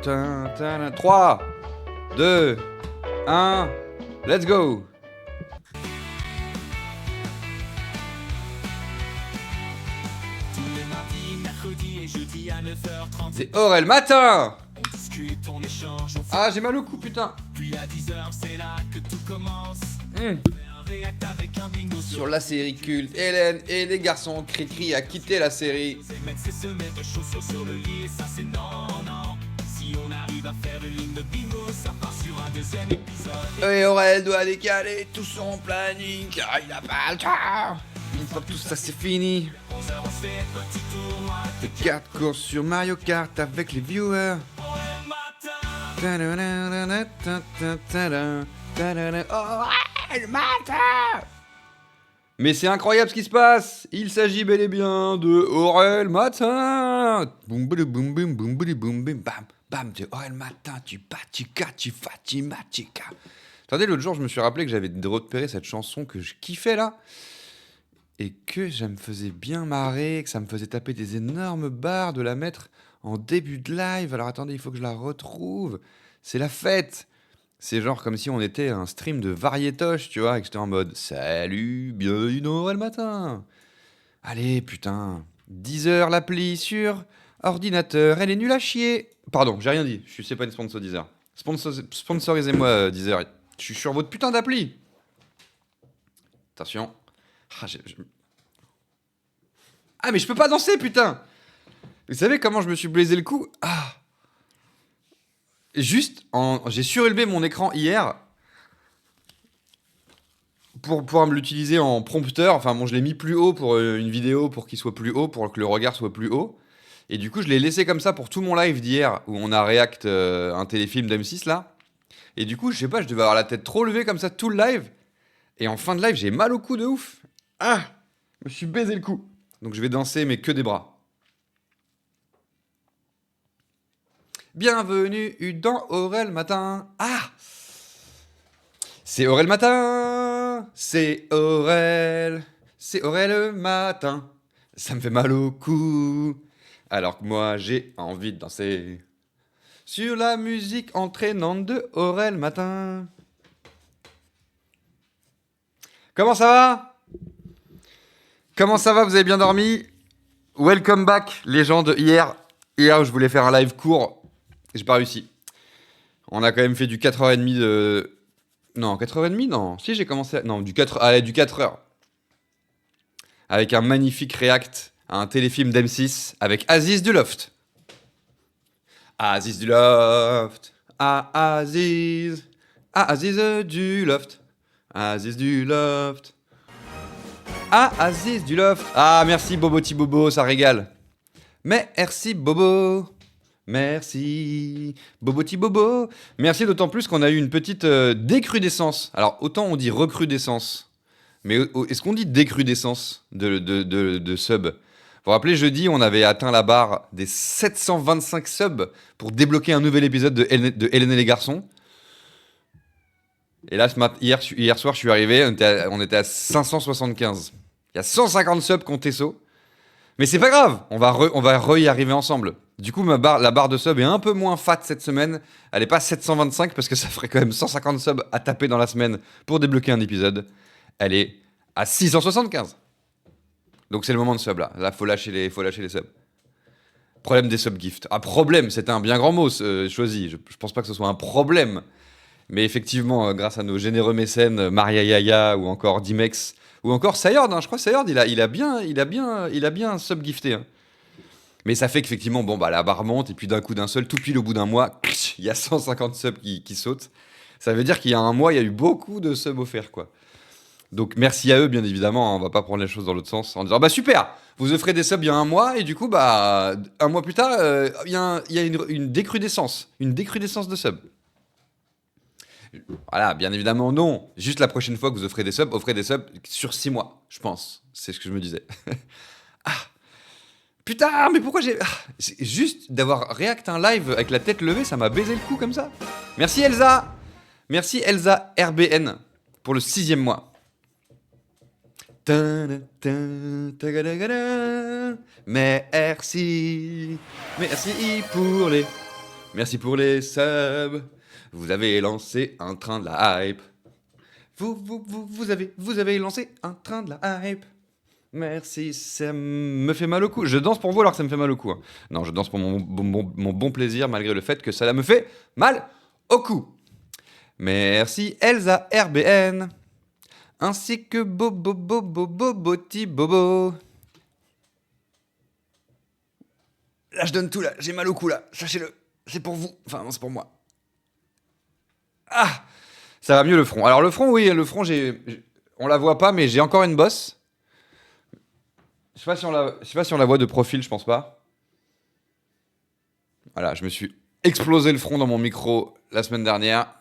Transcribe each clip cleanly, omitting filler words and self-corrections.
3, 2, 1, let's go. C'est Aurel Matin. Ah, j'ai mal au cou, putain. Puis à 10h, c'est là que tout commence. Sur la série culte, Hélène et les garçons cri-cri a quitté la série. C'est se mettre chaussures sur le lit et ça c'est non. Si on arrive à faire une ligne de bingo, ça part sur un deuxième épisode. Et Aurel doit décaler tout son planning car il a pas le temps. Une fois que tout ça c'est fini, de 4 courses sur Mario Kart avec les viewers. Oh, le matin. Mais c'est incroyable ce qui se passe. Il s'agit bel et bien de Aurel Matin. Boum boum boum boum boum boum boum boum bam bam de Aurel Matin. Tu batika tu fatimatika. Attendez, l'autre jour je me suis rappelé que j'avais repéré cette chanson que je kiffais là. Et que ça me faisait bien marrer, que ça me faisait taper des énormes barres de la mettre en début de live. Alors attendez, il faut que je la retrouve. C'est la fête. C'est genre comme si on était un stream de variétoche, tu vois, et que j'étais en mode « Salut, bienvenue dans Aurel Matin !» Allez, putain, 10h l'appli sur ordinateur, elle est nulle à chier. Pardon, j'ai rien dit, c'est pas une sponsor Deezer. Sponsorisez-moi Deezer, je suis sur votre putain d'appli. Attention. Ah, mais je peux pas danser, putain! Vous savez comment je me suis blessé le cou? Ah! J'ai surélevé mon écran hier pour pouvoir me l'utiliser en prompteur. Enfin, bon, je l'ai mis plus haut pour une vidéo, pour qu'il soit plus haut, pour que le regard soit plus haut. Et du coup, je l'ai laissé comme ça pour tout mon live d'hier, où on a react un téléfilm d'M6, là. Et du coup, je sais pas, je devais avoir la tête trop levée comme ça tout le live. Et en fin de live, j'ai mal au cou de ouf. Ah! Je me suis baisé le cou. Donc je vais danser, mais que des bras. Bienvenue dans Aurel Matin. Ah! C'est Aurel Matin. C'est Aurel le matin. Ça me fait mal au cou. Alors que moi, j'ai envie de danser. Sur la musique entraînante de Aurel Matin. Comment ça va? Comment ça va? Vous avez bien dormi? Welcome back, les gens de hier. Hier, je voulais faire un live court. J'ai pas réussi. On a quand même fait du 4h30 de... Non, 4h30, non. Si, j'ai commencé à... Non, du 4h. Avec un magnifique react à un téléfilm d'M6 avec Aziz du Loft. Aziz du Loft. Ah, Aziz. Ah, Aziz du Loft. Aziz du Loft. Ah, Aziz du Loft. Ah, merci Boboti Bobo, ça régale. Merci Bobo. Merci Boboti Bobo. Merci d'autant plus qu'on a eu une petite décrudescence. Alors, autant on dit recrudescence, mais est-ce qu'on dit décrudescence de sub? Vous vous rappelez, jeudi, on avait atteint la barre des 725 subs pour débloquer un nouvel épisode de Hélène et les garçons. Et là, hier soir, je suis arrivé, on était à 575. Il y a 150 subs comptés saut. Mais c'est pas grave, on va y arriver ensemble. Du coup, la barre de sub est un peu moins fat cette semaine. Elle est pas 725 parce que ça ferait quand même 150 subs à taper dans la semaine pour débloquer un épisode. Elle est à 675. Donc c'est le moment de sub là. Là, faut lâcher les subs. Problème des subgifts. Ah, problème, c'était un bien grand mot choisi. Je pense pas que ce soit un problème. Mais effectivement, grâce à nos généreux mécènes, Maria Yaya ou encore Dimex, ou encore Sayord, je crois que Sayord, il a bien subgifté. Hein. Mais ça fait qu'effectivement, bon, bah, la barre monte, et puis d'un seul, tout pile au bout d'un mois, il y a 150 subs qui sautent. Ça veut dire qu'il y a un mois, il y a eu beaucoup de subs offerts, quoi. Donc merci à eux, bien évidemment, hein, on va pas prendre les choses dans l'autre sens, en disant, bah super, vous offrez des subs il y a un mois, et du coup, bah, un mois plus tard, il y a une décrudescence de subs. Voilà, bien évidemment, non. Juste la prochaine fois que vous offrez des subs sur 6 mois, je pense. C'est ce que je me disais. Ah, putain, mais pourquoi juste d'avoir react un live avec la tête levée, ça m'a baisé le cou comme ça. Merci Elsa. Merci Elsa RBN pour le 6e mois. Merci. Merci pour les Merci pour les subs. Vous avez lancé un train de la hype. Vous avez lancé un train de la hype. Merci, ça me fait mal au cou. Je danse pour vous alors que ça me fait mal au cou, hein. Non, je danse pour mon bon plaisir malgré le fait que ça me fait mal au cou. Merci Elsa RBN. Ainsi que Bobo Bobo Boboti Bobo. Là, je donne tout, là. J'ai mal au cou, là. Sachez-le. C'est pour vous. Enfin, non, c'est pour moi. Ah, ça va mieux le front. Alors, le front, oui, le front, on la voit pas, mais j'ai encore une bosse. Je sais pas si on la voit de profil, je pense pas. Voilà, je me suis explosé le front dans mon micro la semaine dernière.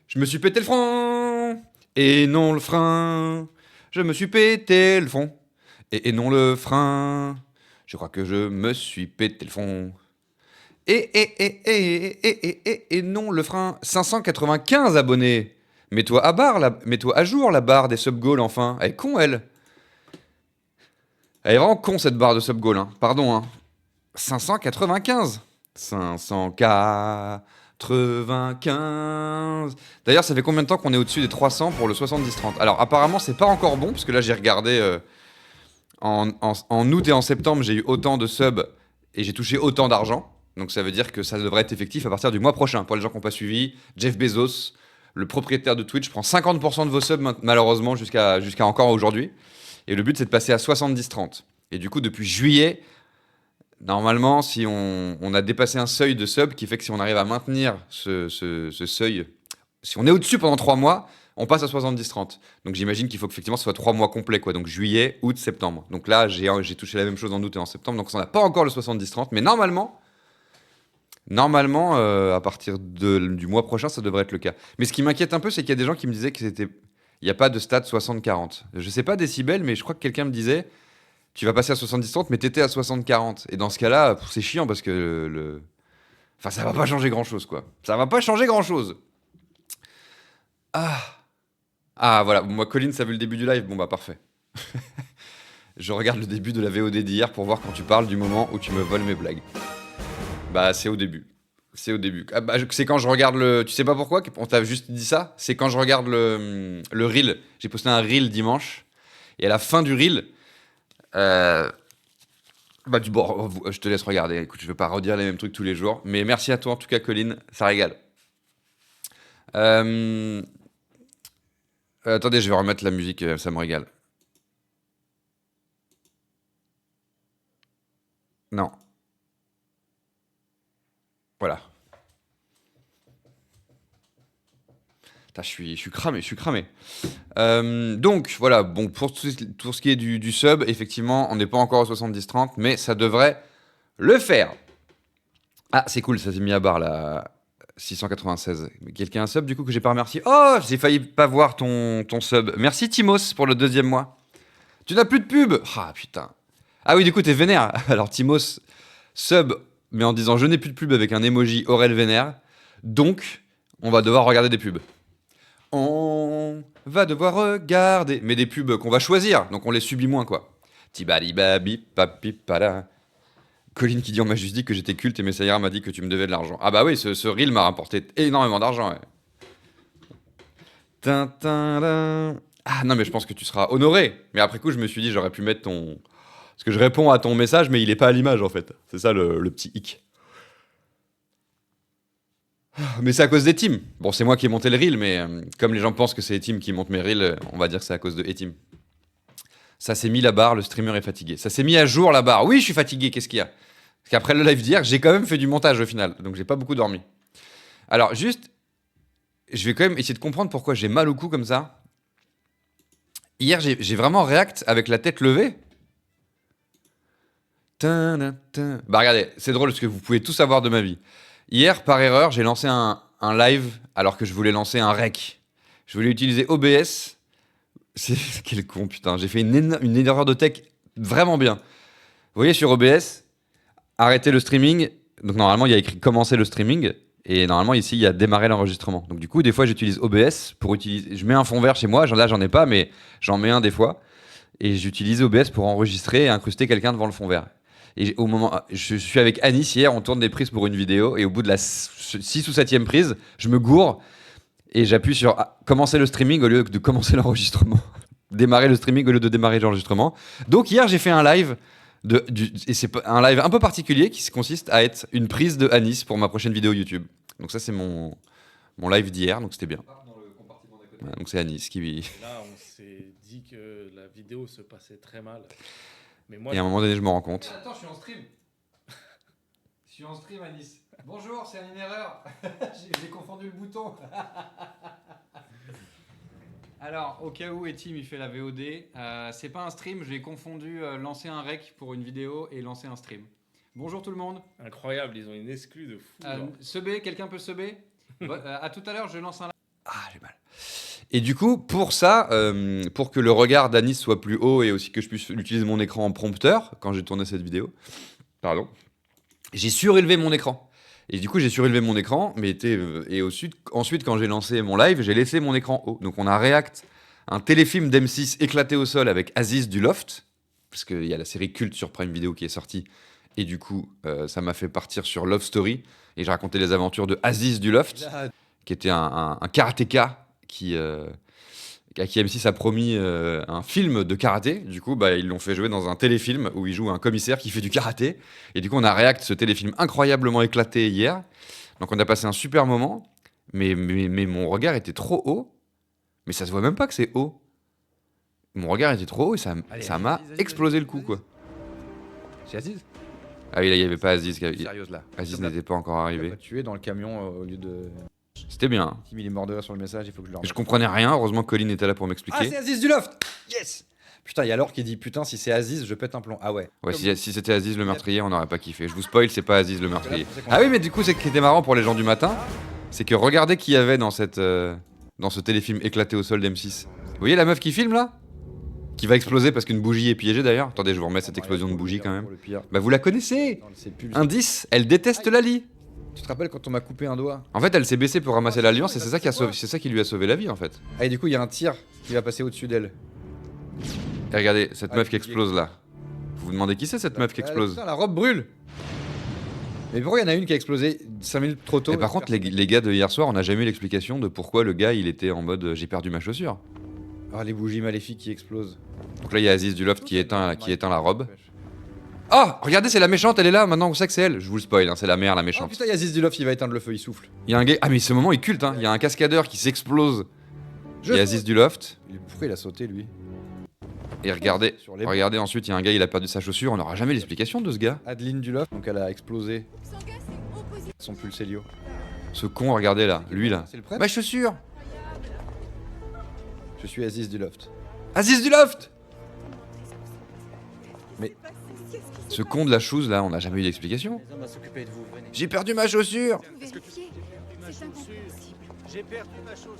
Je me suis pété le front et non le frein. Je me suis pété le front et non le frein. Je crois que je me suis pété le front. Et non le frein. 595 abonnés. Mets-toi à barre, mets-toi à jour la barre des sub-goals enfin. Elle est con elle. Elle est vraiment con cette barre de sub-goal, hein. Pardon, hein. 595. 595. D'ailleurs, ça fait combien de temps qu'on est au-dessus des 300 pour le 70-30? Alors, apparemment, c'est pas encore bon, parce que là, j'ai regardé en août et en septembre, j'ai eu autant de subs et j'ai touché autant d'argent. Donc, ça veut dire que ça devrait être effectif à partir du mois prochain. Pour les gens qui n'ont pas suivi, Jeff Bezos, le propriétaire de Twitch, prend 50% de vos subs, malheureusement, jusqu'à encore aujourd'hui. Et le but, c'est de passer à 70-30. Et du coup, depuis juillet, normalement, si on a dépassé un seuil de sub qui fait que si on arrive à maintenir ce seuil, si on est au-dessus pendant 3 mois, on passe à 70-30. Donc j'imagine qu'il faut qu'effectivement ce soit 3 mois complets, quoi. Donc juillet, août, septembre. Donc là, j'ai touché la même chose en août et en septembre. Donc on n'a pas encore le 70-30. Mais normalement, à partir du mois prochain, ça devrait être le cas. Mais ce qui m'inquiète un peu, c'est qu'il y a des gens qui me disaient il n'y a pas de stade 60-40. Je sais pas décibels, mais je crois que quelqu'un me disait tu vas passer à 70-30, mais t'étais à 60-40. Et dans ce cas-là, c'est chiant parce que enfin, ça va pas changer grand-chose, quoi. Ça va pas changer grand-chose. Ah. Ah, voilà. Moi, Colin, ça a vu le début du live. Bon, bah, parfait. Je regarde le début de la VOD d'hier pour voir quand tu parles du moment où tu me voles mes blagues. Bah, c'est au début. C'est au début. Ah, bah, c'est quand je regarde le... Tu sais pas pourquoi on t'a juste dit ça? C'est quand je regarde le reel. J'ai posté un reel dimanche. Et à la fin du reel... Bah bon, je te laisse regarder. Écoute, je veux pas redire les mêmes trucs tous les jours, mais merci à toi en tout cas, Colline, ça régale. Attendez, je vais remettre la musique, ça me régale. Non, voilà. Putain, je suis cramé, je suis cramé. Donc voilà, bon, pour tout ce qui est du sub, effectivement, on n'est pas encore au 70-30, mais ça devrait le faire. Ah, c'est cool, ça s'est mis à barre là. 696. Quelqu'un a un sub du coup que j'ai pas remercié. Oh, j'ai failli pas voir ton sub. Merci Timos pour le 2e mois. Tu n'as plus de pub. Ah putain. Ah oui, du coup t'es vénère. Alors Timos sub, mais en disant je n'ai plus de pub avec un emoji Aurel vénère. Donc, on va devoir regarder des pubs. On va devoir regarder. Mais des pubs qu'on va choisir, donc on les subit moins quoi. Tibalibabi papi pala. Colline qui dit on m'a juste dit que j'étais culte et Messaillard m'a dit que tu me devais de l'argent. Ah bah oui, ce reel m'a rapporté énormément d'argent. Ouais. Ah non mais je pense que tu seras honoré. Mais après coup je me suis dit j'aurais pu mettre ton... Parce que je réponds à ton message mais il est pas à l'image en fait. C'est ça le petit hic. Mais c'est à cause des teams. Bon c'est moi qui ai monté le reel mais comme les gens pensent que c'est les teams qui montent mes reels, on va dire que c'est à cause de E-Team. Ça s'est mis la barre, le streamer est fatigué. Ça s'est mis à jour la barre. Oui je suis fatigué, qu'est-ce qu'il y a? Parce qu'après le live d'hier, j'ai quand même fait du montage au final, donc j'ai pas beaucoup dormi. Alors juste, je vais quand même essayer de comprendre pourquoi j'ai mal au cou comme ça. Hier, j'ai vraiment react avec la tête levée. Bah regardez, c'est drôle parce que vous pouvez tout savoir de ma vie. Hier, par erreur, j'ai lancé un live alors que je voulais lancer un rec. Je voulais utiliser OBS. Quel con, putain. J'ai fait une erreur de tech vraiment bien. Vous voyez sur OBS, arrêter le streaming. Donc normalement, il y a écrit commencer le streaming. Et normalement, ici, il y a démarrer l'enregistrement. Donc du coup, des fois, j'utilise OBS pour utiliser... Je mets un fond vert chez moi. Là, j'en ai pas, mais j'en mets un des fois. Et j'utilise OBS pour enregistrer et incruster quelqu'un devant le fond vert. Et je suis avec Anis hier, on tourne des prises pour une vidéo, et au bout de la 6 ou 7e prise, je me gourre et j'appuie sur commencer le streaming au lieu de commencer l'enregistrement. Démarrer le streaming au lieu de démarrer l'enregistrement. Donc hier, j'ai fait un live. Et c'est un live un peu particulier qui consiste à être une prise de Anis pour ma prochaine vidéo YouTube. Donc ça, c'est mon live d'hier, donc c'était bien. Ouais, donc c'est Anis qui... Et là, on s'est dit que la vidéo se passait très mal. Mais moi, Et à un moment donné, je me rends compte. Attends, je suis en stream. Je suis en stream, Anis. Bonjour, c'est une erreur. J'ai confondu le bouton. Alors, au cas où Etim il fait la VOD, c'est pas un stream, j'ai confondu lancer un rec pour une vidéo et lancer un stream. Bonjour tout le monde. incroyable, ils ont une exclue de fou. genre. Subé, quelqu'un peut subé À tout à l'heure, je lance un live. Ah, j'ai mal. Et du coup, pour ça, pour que le regard d'Anis soit plus haut et aussi que je puisse utiliser mon écran en prompteur quand j'ai tourné cette vidéo, pardon, j'ai surélevé mon écran. Et du coup, j'ai surélevé mon écran, mais ensuite, quand j'ai lancé mon live, j'ai laissé mon écran haut. Donc, on a React, un téléfilm d'M6 éclaté au sol avec Aziz du Loft, parce qu'il y a la série culte sur Prime Video qui est sortie. Et du coup, ça m'a fait partir sur Love Story. Et j'ai raconté les aventures de Aziz du Loft, qui était un karatéka à qui M6 a promis un film de karaté. Du coup, ils l'ont fait jouer dans un téléfilm où il joue un commissaire qui fait du karaté. Et du coup, on a React ce téléfilm incroyablement éclaté hier. Donc, on a passé un super moment. Mais mon regard était trop haut. Mais ça se voit même pas que c'est haut. Mon regard était trop haut et ça m'a explosé le cou, quoi. C'est Aziz. Ah oui, là, il n'y avait pas Aziz. Sérieuse là. Aziz n'était pas encore Il arrivé. a tué dans le camion au lieu de. C'était bien. Tim il est mort de rire sur le message, il faut que je le remette. Je comprenais rien. Heureusement, Colin était là pour Ah, m'expliquer. c'est Aziz du Loft. Yes. Putain, il y a Laure qui dit putain, si c'est Aziz, je pète un plomb. Ah ouais. Ouais, si c'était Aziz le meurtrier, on n'aurait pas kiffé. Je vous spoil, c'est pas Aziz le meurtrier. c'est qu'on- Ah oui, mais du coup, ce qui était marrant pour les gens du matin, c'est que regardez qui y avait dans ce téléfilm éclaté au sol d'M6. Vous voyez la meuf qui filme là? Qui va exploser parce qu'une bougie est piégée d'ailleurs. Attendez, je vous remets cette explosion de bougie quand même. Pour le pire. Bah vous la connaissez. Attends, c'est plus- Indice, elle déteste Lali. Tu te rappelles quand on m'a coupé un doigt? En fait, elle s'est baissée pour ramasser l'alliance et c'est ça qui lui a sauvé la vie en fait. Ah, et du coup, il y a un tir qui va passer au-dessus d'elle. Et regardez, cette Ah, meuf qui il- explose là. Vous vous demandez qui c'est cette meuf qui explose? Putain, la robe brûle. Mais pourquoi il y en a une qui a explosé 5 minutes trop tôt? Et par contre, les gars de hier soir, on n'a jamais eu l'explication de pourquoi le gars il était en mode j'ai perdu ma chaussure. Ah, les bougies maléfiques qui explosent. Donc là, il y a Aziz du Loft qui éteint la robe. Ah, regardez, c'est la méchante, elle est là, maintenant on sait que c'est elle. Je vous le spoil, hein, c'est la mère, la Oh méchante. putain, il y a Aziz du Loft, il va éteindre le feu, il souffle. Il y a un gars. Ah, mais ce moment est culte, hein. Il y a un cascadeur qui s'explose. Il y a Aziz du Loft. Pourquoi il a sauté lui? Et regardez, Sur les- regardez ensuite, il y a un gars, il a perdu sa chaussure. On n'aura jamais l'explication de ce gars. Adeline du Loft, donc elle a explosé son pulsélio. Ce con, regardez là, lui là. C'est le prêtre? Ma chaussure. Je suis Aziz du Loft. Aziz du Loft. Mais- Ce con de la chose là, on n'a jamais eu d'explication. On va s'occuper de vous, venez. J'ai perdu ma chaussure. Vérifier. C'est incompréhensible. J'ai perdu ma chaussure.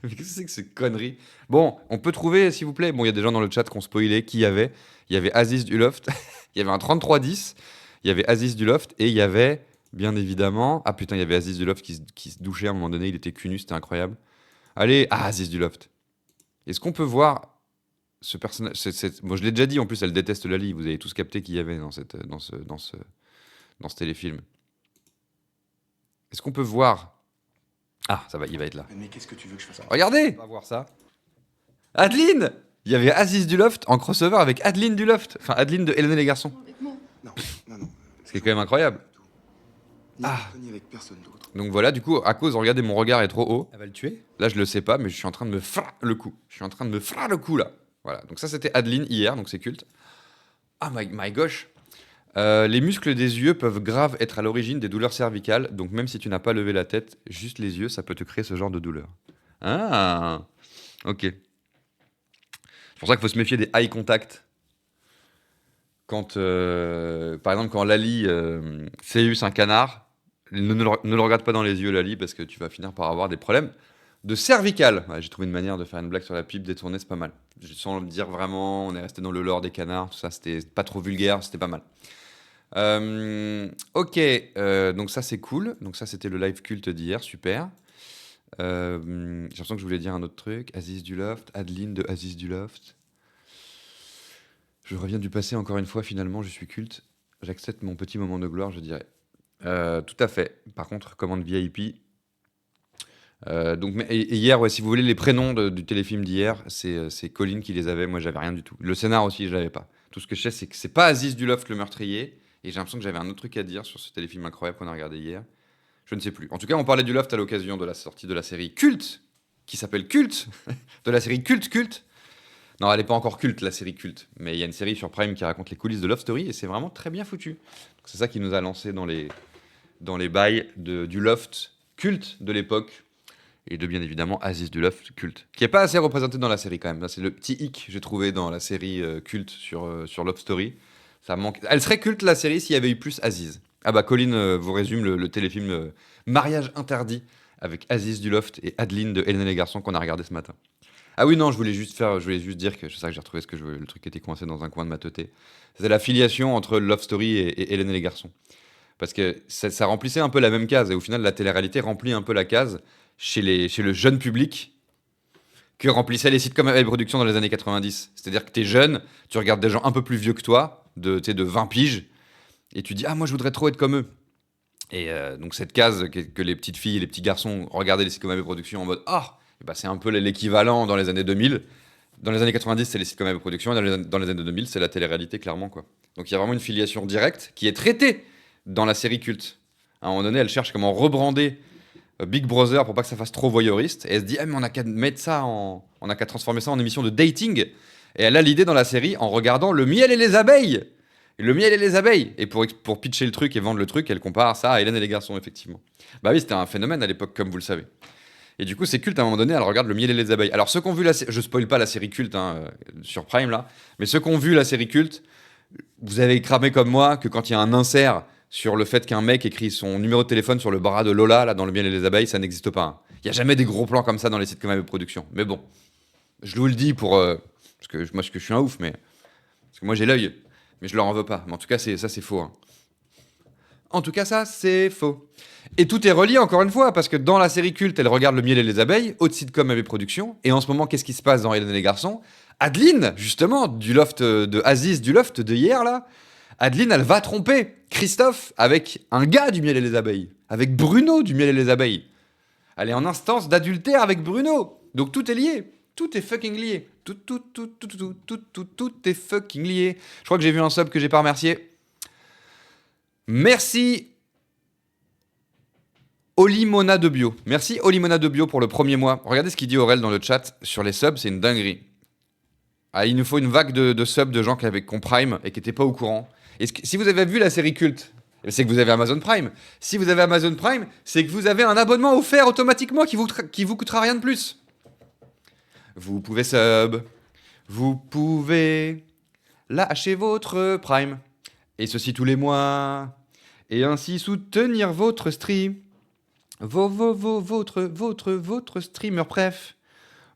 Mais qu'est-ce que c'est que cette connerie? Bon, on peut trouver, s'il vous plaît. Bon, il y a des gens dans le chat qui ont spoilé qui y avait. Il y avait Aziz du Loft. Il y avait un 3310. Il y avait Aziz du Loft. Et il y avait, bien évidemment... Ah putain, il y avait Aziz du Loft qui se douchait à un moment donné. Il était cul nu, c'était incroyable. Allez, Aziz du Loft. Est-ce qu'on peut voir ce personnage... Bon, je l'ai déjà dit, en plus, elle déteste Lali. Vous avez tous capté qui y avait dans ce téléfilm. Est-ce qu'on peut voir... Ah, ça va, il va être là. Mais qu'est-ce que tu veux que je fasse? Regardez! On va voir ça. Adeline! Il y avait Aziz du Loft en crossover avec Adeline du Loft. Enfin, Adeline de Hélène et les garçons. Non, non, non. Ce qui est quand même incroyable. Ni Ah. avec toi, ni avec personne d'autre. Donc voilà, du coup, à cause, regardez, mon regard est trop haut. Elle va le tuer? Là, je le sais pas, mais je suis en train de me fra le coup. Je suis en train de me fra le coup, là. Voilà, donc ça, c'était Adeline hier, donc c'est culte. Ah, my gosh. Les muscles des yeux peuvent grave être à l'origine des douleurs cervicales, donc même si tu n'as pas levé la tête, juste les yeux, ça peut te créer ce genre de douleur. Ah, ok. C'est pour ça qu'il faut se méfier des eye contact. Quand, par exemple, quand Lali séus un canard, ne le regarde pas dans les yeux, Lali, parce que tu vas finir par avoir des problèmes de cervical. Ouais, j'ai trouvé une manière de faire une blague sur la pipe détournée, c'est pas mal. Sans le dire vraiment, on est resté dans le lore des canards, tout ça, c'était pas trop vulgaire, c'était pas mal. Ok, donc ça c'est cool. Donc ça c'était le live culte d'hier, super. J'ai l'impression que je voulais dire un autre truc. Aziz du Loft, Adeline de Aziz du Loft. Je reviens du passé encore une fois, finalement, je suis culte. J'accepte mon petit moment de gloire, je dirais. Tout à fait. Par contre, commande VIP. Et hier, ouais, si vous voulez les prénoms du téléfilm d'hier, c'est Colin qui les avait. Moi, j'avais rien du tout. Le scénar aussi, je l'avais pas. Tout ce que je sais, c'est que c'est pas Aziz Duloft le meurtrier. Et j'ai l'impression que j'avais un autre truc à dire sur ce téléfilm incroyable qu'on a regardé hier. Je ne sais plus. En tout cas, on parlait du Loft à l'occasion de la sortie de la série Culte, qui s'appelle Culte, de la série Culte. Non, elle n'est pas encore culte, la série Culte. Mais il y a une série sur Prime qui raconte les coulisses de Love Story et c'est vraiment très bien foutu. Donc, c'est ça qui nous a lancé dans les bails du Loft culte de l'époque. Et de bien évidemment Aziz du Loft culte. Qui n'est pas assez représenté dans la série quand même. C'est le petit hic que j'ai trouvé dans la série culte sur Love Story. Ça manque. Elle serait culte la série s'il y avait eu plus Aziz. Ah bah Colin vous résume le téléfilm Mariage interdit avec Aziz du Loft et Adeline de Hélène et les garçons qu'on a regardé ce matin. Ah oui non, je voulais juste dire que c'est ça que j'ai retrouvé le truc qui était coincé dans un coin de ma teuté. C'était la filiation entre Love Story et Hélène et les garçons. Parce que ça remplissait un peu la même case et au final la télé-réalité remplit un peu la case chez le jeune public que remplissaient les sitcoms avec production dans les années 90. C'est-à-dire que t'es jeune, tu regardes des gens un peu plus vieux que toi, de 20 piges, et tu dis « Ah, moi, je voudrais trop être comme eux ». Et donc cette case que les petites filles et les petits garçons regardaient les sitcoms avec production en mode « Ah !» c'est un peu l'équivalent dans les années 2000. Dans les années 90, c'est les sitcoms avec production, et dans les années 2000, c'est la télé-réalité, clairement, quoi. Donc il y a vraiment une filiation directe qui est traitée dans la série culte. À un moment donné, elle cherche comment rebrander Big Brother pour pas que ça fasse trop voyeuriste. Et elle se dit, ah, mais on a qu'à mettre ça on a qu'à transformer ça en émission de dating. Et elle a l'idée dans la série en regardant Le miel et les abeilles. Et Le miel et les abeilles. Et pour pitcher le truc et vendre le truc, elle compare ça à Hélène et les garçons, effectivement. Bah oui, c'était un phénomène à l'époque, comme vous le savez. Et du coup, c'est culte à un moment donné, elle regarde Le miel et les abeilles. Alors, ceux qui ont vu je spoil pas la série culte sur Prime là, mais ceux qui ont vu la série culte, vous avez cramé comme moi que quand il y a un insert sur le fait qu'un mec écrit son numéro de téléphone sur le bras de Lola, là, dans Le miel et les abeilles, ça n'existe pas. Hein. Il n'y a jamais des gros plans comme ça dans les sitcoms de production. Mais bon, je vous le dis parce que je suis un ouf, mais parce que moi j'ai l'œil, mais je leur en veux pas. Mais en tout cas, ça c'est faux. Hein. En tout cas, ça c'est faux. Et tout est relié encore une fois, parce que dans la série culte, elle regarde Le miel et les abeilles, autre sitcom avec production, et en ce moment, qu'est-ce qui se passe dans Hélène et les garçons ? Adeline, justement, du Loft de Aziz, du Loft de hier, là, Adeline, elle va tromper Christophe avec un gars du miel et les abeilles, avec Bruno du miel et les abeilles. Elle est en instance d'adultère avec Bruno. Donc tout est lié. Tout est fucking lié. Tout est fucking lié. Je crois que j'ai vu un sub que j'ai pas remercié. Merci Olimona de Bio. Merci Olimona de Bio pour le premier mois. Regardez ce qu'il dit Aurel dans le chat sur les subs, c'est une dinguerie. Ah, il nous faut une vague de subs de gens qui ont Prime et qui n'étaient pas au courant. Et si vous avez vu la série culte, c'est que vous avez Amazon Prime. Si vous avez Amazon Prime, c'est que vous avez un abonnement offert automatiquement qui vous coûtera rien de plus. Vous pouvez sub, vous pouvez lâcher votre Prime, et ceci tous les mois, et ainsi soutenir votre stream, votre streamer préf,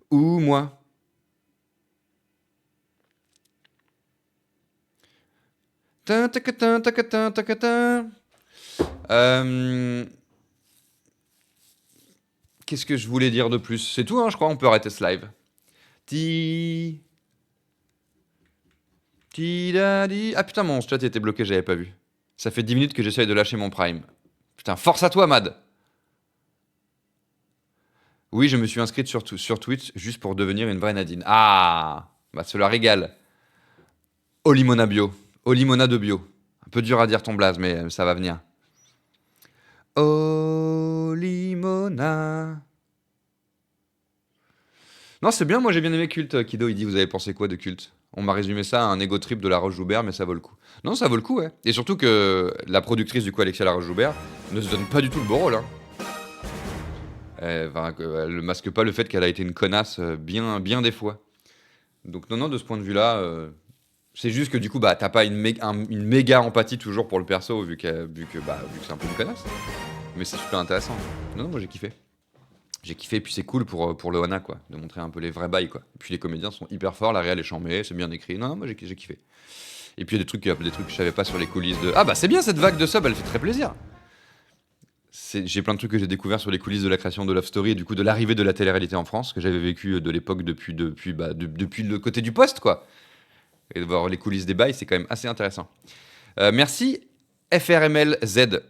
ou moi. Qu'est-ce que je voulais dire de plus ? C'est tout, hein, je crois, on peut arrêter ce live. Ah putain, mon chat était bloqué, j'avais pas vu. Ça fait 10 minutes que j'essaye de lâcher mon Prime. Putain, force à toi, Mad. Oui, je me suis inscrite sur Twitch juste pour devenir une vraie Nadine. Ah, bah cela régale. Olimona Bio. Olimona de Bio. Un peu dur à dire ton blaze, mais ça va venir. Olimona. Non, c'est bien, moi j'ai bien aimé Culte. Kido, il dit, vous avez pensé quoi de Culte ? On m'a résumé ça à un ego trip de La Roche-Joubert, mais ça vaut le coup. Non, ça vaut le coup, ouais. Et surtout que la productrice du coup, Alexia La Roche-Joubert, ne se donne pas du tout le beau rôle. Hein. Elle ne masque pas le fait qu'elle a été une connasse bien des fois. Donc non, de ce point de vue-là, c'est juste que du coup, bah, t'as pas une méga empathie toujours pour le perso, vu que c'est un peu une connasse. Mais c'est super intéressant. Non, moi j'ai kiffé. J'ai kiffé, et puis c'est cool pour le Hana, quoi, de montrer un peu les vrais bails, quoi. Et puis les comédiens sont hyper forts, la réal est chambée, c'est bien écrit. Non, moi j'ai kiffé. Et puis il y a des trucs que je savais pas sur les coulisses de... Ah bah c'est bien cette vague de sub, elle fait très plaisir. J'ai plein de trucs que j'ai découvert sur les coulisses de la création de Love Story et du coup de l'arrivée de la télé-réalité en France, que j'avais vécu de l'époque depuis le côté du poste, quoi. Et de voir les coulisses des bails, c'est quand même assez intéressant. Merci FRMLZ.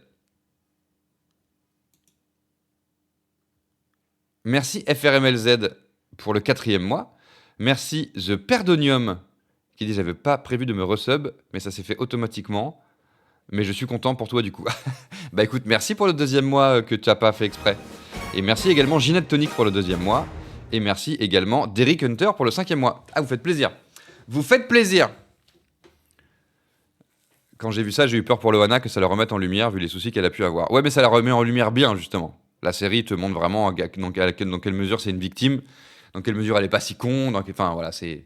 Merci FRMLZ pour le 4e mois. Merci The Perdonium qui dit j'avais pas prévu de me resub, mais ça s'est fait automatiquement. Mais je suis content pour toi du coup. Bah écoute, merci pour le 2e mois que tu n'as pas fait exprès. Et merci également Ginette Tonic pour le 2e mois. Et merci également Derrick Hunter pour le 5e mois. Ah, vous faites plaisir. Vous faites plaisir. Quand j'ai vu ça, j'ai eu peur pour Loana que ça la remette en lumière vu les soucis qu'elle a pu avoir. Ouais, mais ça la remet en lumière bien justement. La série te montre vraiment dans quelle mesure c'est une victime, dans quelle mesure elle est pas si con, enfin voilà, c'est...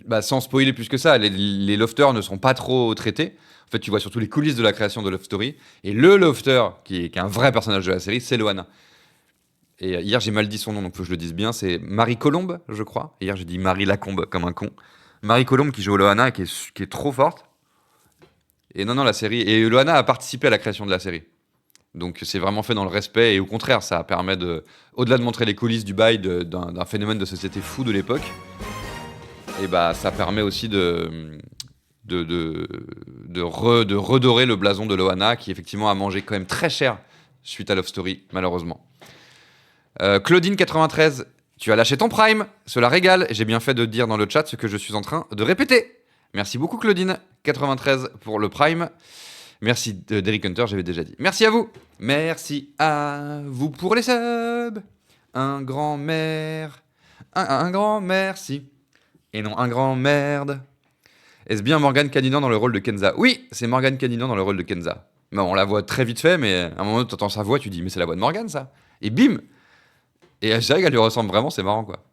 Bah, sans spoiler plus que ça, les lofters ne sont pas trop traités. En fait, tu vois surtout les coulisses de la création de Love Story. Et le lofter, qui est un vrai personnage de la série, c'est Loana. Et hier, j'ai mal dit son nom, donc faut que je le dise bien. C'est Marie Colombe, je crois. Hier, j'ai dit Marie Lacombe, comme un con. Marie Colombe qui joue Loana et qui est trop forte. Et non, la série... Et Loana a participé à la création de la série. Donc c'est vraiment fait dans le respect. Et au contraire, ça permet de... Au-delà de montrer les coulisses du bail d'un phénomène de société fou de l'époque, et bah ça permet aussi de redorer le blason de Loana, qui effectivement a mangé quand même très cher suite à Love Story, malheureusement. Claudine93, tu as lâché ton Prime, cela régale. J'ai bien fait de dire dans le chat ce que je suis en train de répéter. Merci beaucoup Claudine93 pour le Prime. Merci Derrick Hunter, j'avais déjà dit. Merci à vous. Merci à vous pour les subs. Un grand merci. Et non un grand merde. Est-ce bien Morgane Canidan dans le rôle de Kenza? Oui, c'est Morgane Canidan dans le rôle de Kenza. Bon, on la voit très vite fait, mais à un moment, tu entends sa voix, tu dis, mais c'est la voix de Morgane, ça. Et bim. Et c'est vrai qu'elle lui ressemble vraiment, c'est marrant, quoi.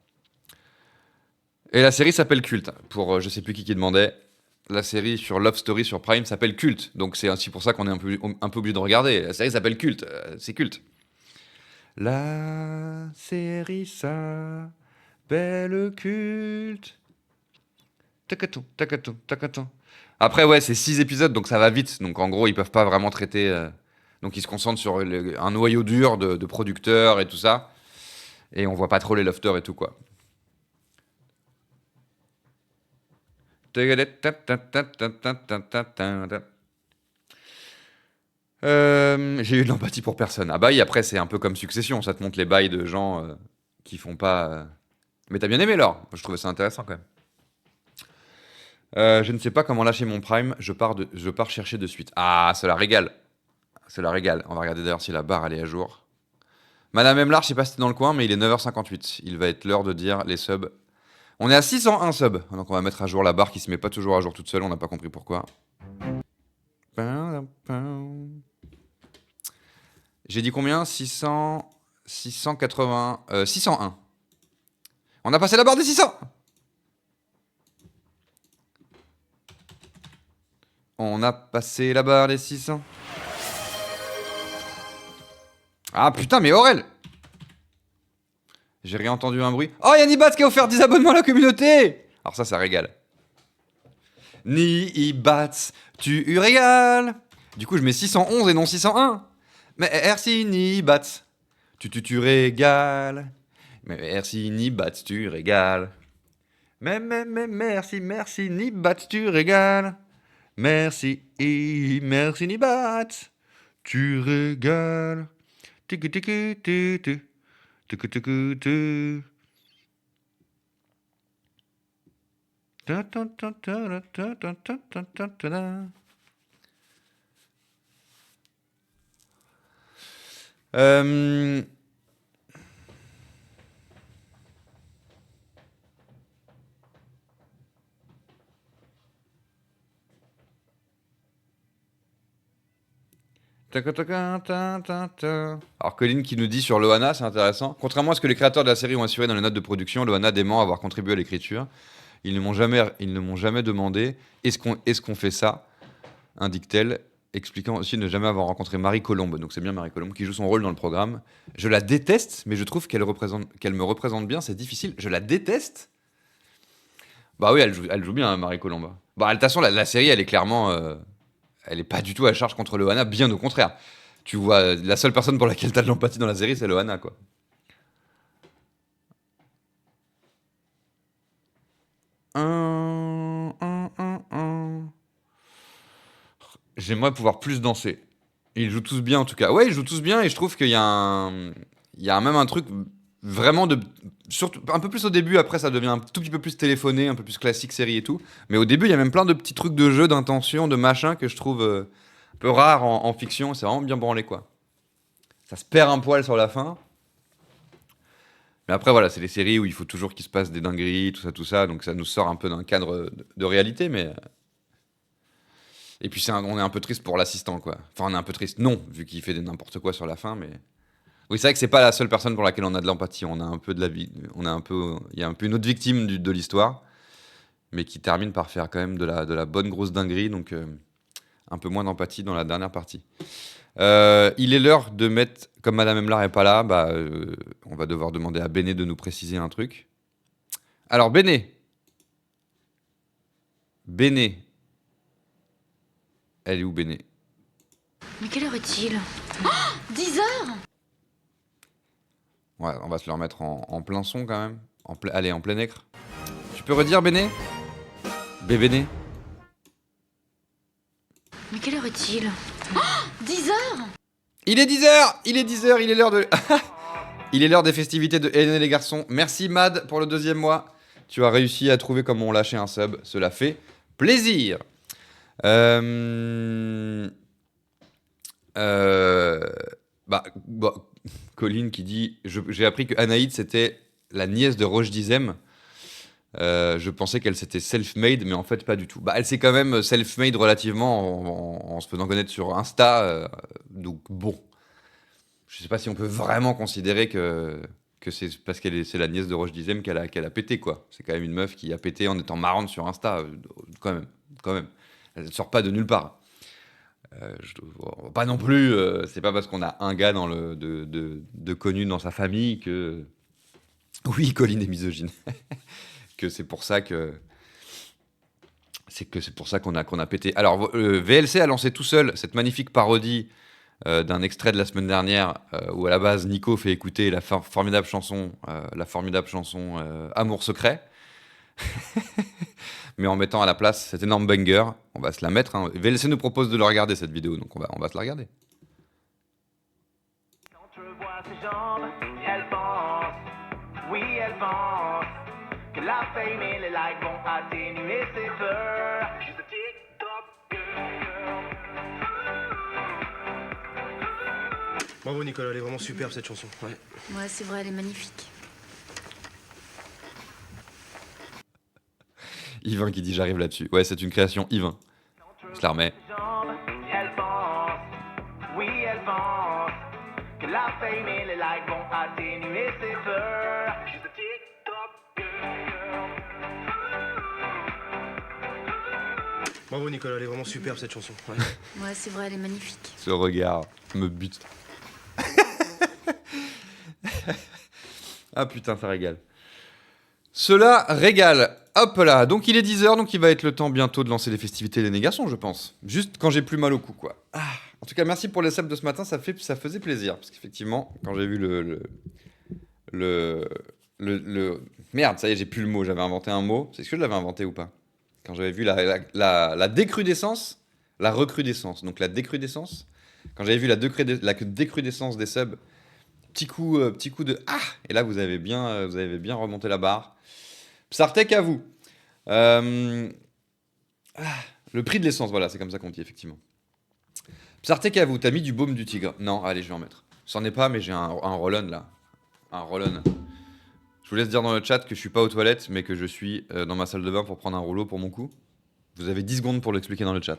Et la série s'appelle Culte. Pour je sais plus qui demandait, la série sur Love Story sur Prime s'appelle Culte. Donc c'est ainsi pour ça qu'on est un peu obligé de regarder. La série s'appelle Culte. C'est culte. La série s'appelle Culte. Tacaton. Après, ouais, c'est 6 épisodes, donc ça va vite. Donc en gros, ils peuvent pas vraiment traiter. Donc ils se concentrent sur un noyau dur de producteurs et tout ça. Et on voit pas trop les lofters et tout, quoi. J'ai eu de l'empathie pour personne. Ah bah oui, après, c'est un peu comme Succession. Ça te montre les bails de gens qui font pas... Mais t'as bien aimé, Laure. Je trouvais ça intéressant, quand même. Je ne sais pas comment lâcher mon Prime. Je pars chercher de suite. Ah, cela régale. Cela régale. On va regarder d'ailleurs si la barre, elle est à jour. Madame Emlar, je sais pas si t'es dans le coin, mais il est 9h58. Il va être l'heure de dire les subs. On est à 601 subs. Donc on va mettre à jour la barre qui se met pas toujours à jour toute seule. On n'a pas compris pourquoi. J'ai dit combien? 680... 601. On a passé la barre des 600. On a passé la barre des 600. Ah putain, mais Aurel! J'ai rien entendu un bruit. Oh, Yannibat qui a offert 10 abonnements à la communauté! Alors ça régale. Nibats, tu régales! Du coup, je mets 611 et non 601. Mais merci Nibats. Tu régales. Mais merci Nibats, tu régales. Mais merci Nibats, tu régales. Merci Nibats, tu régales. Tiki. Alors Colin qui nous dit sur Loana, c'est intéressant. Contrairement à ce que les créateurs de la série ont assuré dans les notes de production, Loana dément avoir contribué à l'écriture. Ils ne m'ont jamais demandé est-ce qu'on fait ça, indique-t-elle, expliquant aussi ne jamais avoir rencontré Marie Colombe. Donc c'est bien Marie Colombe qui joue son rôle dans le programme. Je la déteste, mais je trouve qu'elle me représente bien. C'est difficile. Je la déteste. Bah oui, elle joue bien Marie Colombe. Bah de toute façon la série elle est clairement elle est pas du tout à charge contre Loana, bien au contraire. Tu vois, la seule personne pour laquelle t'as de l'empathie dans la série, c'est Loana, quoi. J'aimerais pouvoir plus danser. Ils jouent tous bien en tout cas. Ouais, ils jouent tous bien et je trouve qu'il y a même un truc vraiment de. Surtout, un peu plus au début, après ça devient un tout petit peu plus téléphoné, un peu plus classique série et tout. Mais au début, il y a même plein de petits trucs de jeu, d'intention, de machin que je trouve un peu rare en fiction. C'est vraiment bien branlé quoi. Ça se perd un poil sur la fin. Mais après, voilà, c'est des séries où il faut toujours qu'il se passe des dingueries, tout ça. Donc ça nous sort un peu d'un cadre de réalité, mais. Et puis on est un peu triste pour l'assistant, quoi. Enfin, on est un peu triste, non, vu qu'il fait n'importe quoi sur la fin, mais. Oui, c'est vrai que c'est pas la seule personne pour laquelle on a de l'empathie. On a un peu de la vie. Il y a un peu une autre victime de l'histoire, mais qui termine par faire quand même de la bonne grosse dinguerie, donc un peu moins d'empathie dans la dernière partie. Il est l'heure de mettre, comme Madame Emlar est pas là, on va devoir demander à Béné de nous préciser un truc. Alors Béné, elle est où Béné? Mais quelle heure est-il? 10 heures. Ouais, on va se le remettre en plein son quand même. Allez, en plein écran. Tu peux redire Béné? Béné? Mais quelle heure est-il? 10 heures. Il est 10h. Il est l'heure de... Il est l'heure des festivités de Hélène et les garçons. Merci Mad pour le 2e mois. Tu as réussi à trouver comment on lâchait un sub. Cela fait plaisir. Colline qui dit j'ai appris que Anaïd c'était la nièce de Roche Dizem. Je pensais qu'elle s'était self-made, mais en fait pas du tout. Elle s'est quand même self-made relativement en se faisant connaître sur Insta. Donc bon, je sais pas si on peut vraiment considérer que c'est parce c'est la nièce de Roche Dizem qu'elle a pété quoi. C'est quand même une meuf qui a pété en étant marrante sur Insta, quand même. Elle ne sort pas de nulle part. Pas non plus. C'est pas parce qu'on a un gars de connu dans sa famille que. Oui, Colline est misogyne. que c'est pour ça qu'on a pété. Alors VLC a lancé tout seul cette magnifique parodie d'un extrait de la semaine dernière où à la base Nico fait écouter la formidable chanson Amour secret. Mais en mettant à la place cet énorme banger, on va se la mettre. VLC nous propose de le regarder cette vidéo, donc on va se la regarder. Quand je vois ses jambes, elle pense, oui elle pense, que la fame et les likes vont atténuer ses peurs. She's a TikTok girl. Bravo Nicolas, elle est vraiment superbe cette chanson. Ouais. Ouais, c'est vrai, elle est magnifique. Yvain qui dit j'arrive là-dessus. Ouais, c'est une création Yvain. Je la remets. Elle pense, oui elle pense, que la fame et les likes vont atténuer ses peurs. She's a TikTok girl. Bravo Nicolas, elle est vraiment superbe cette chanson. Ouais. Ouais, c'est vrai, elle est magnifique. Ce regard me bute. Ah putain, ça régale. Cela régale. Hop là, donc il est 10h, donc il va être le temps bientôt de lancer les festivités des garçons, je pense. Juste quand j'ai plus mal au cou, quoi. En tout cas, merci pour les subs de ce matin, ça faisait plaisir. Parce qu'effectivement, quand j'ai vu Merde, ça y est, j'ai plus le mot, j'avais inventé un mot. C'est ce que je l'avais inventé ou pas? Quand j'avais vu la décrudescence, la recrudescence. Donc la décrudescence, quand j'avais vu la décrudescence des subs, petit coup de et là vous avez bien remonté la barre. Psartek à vous. Le prix de l'essence, voilà, c'est comme ça qu'on dit, effectivement. Psartek à vous, t'as mis du baume du tigre? Non, allez, je vais en mettre. C'en est pas, mais j'ai un roll-on là. Un roll-on. Je vous laisse dire dans le chat que je suis pas aux toilettes, mais que je suis dans ma salle de bain pour prendre un rouleau pour mon cou. Vous avez 10 secondes pour l'expliquer dans le chat.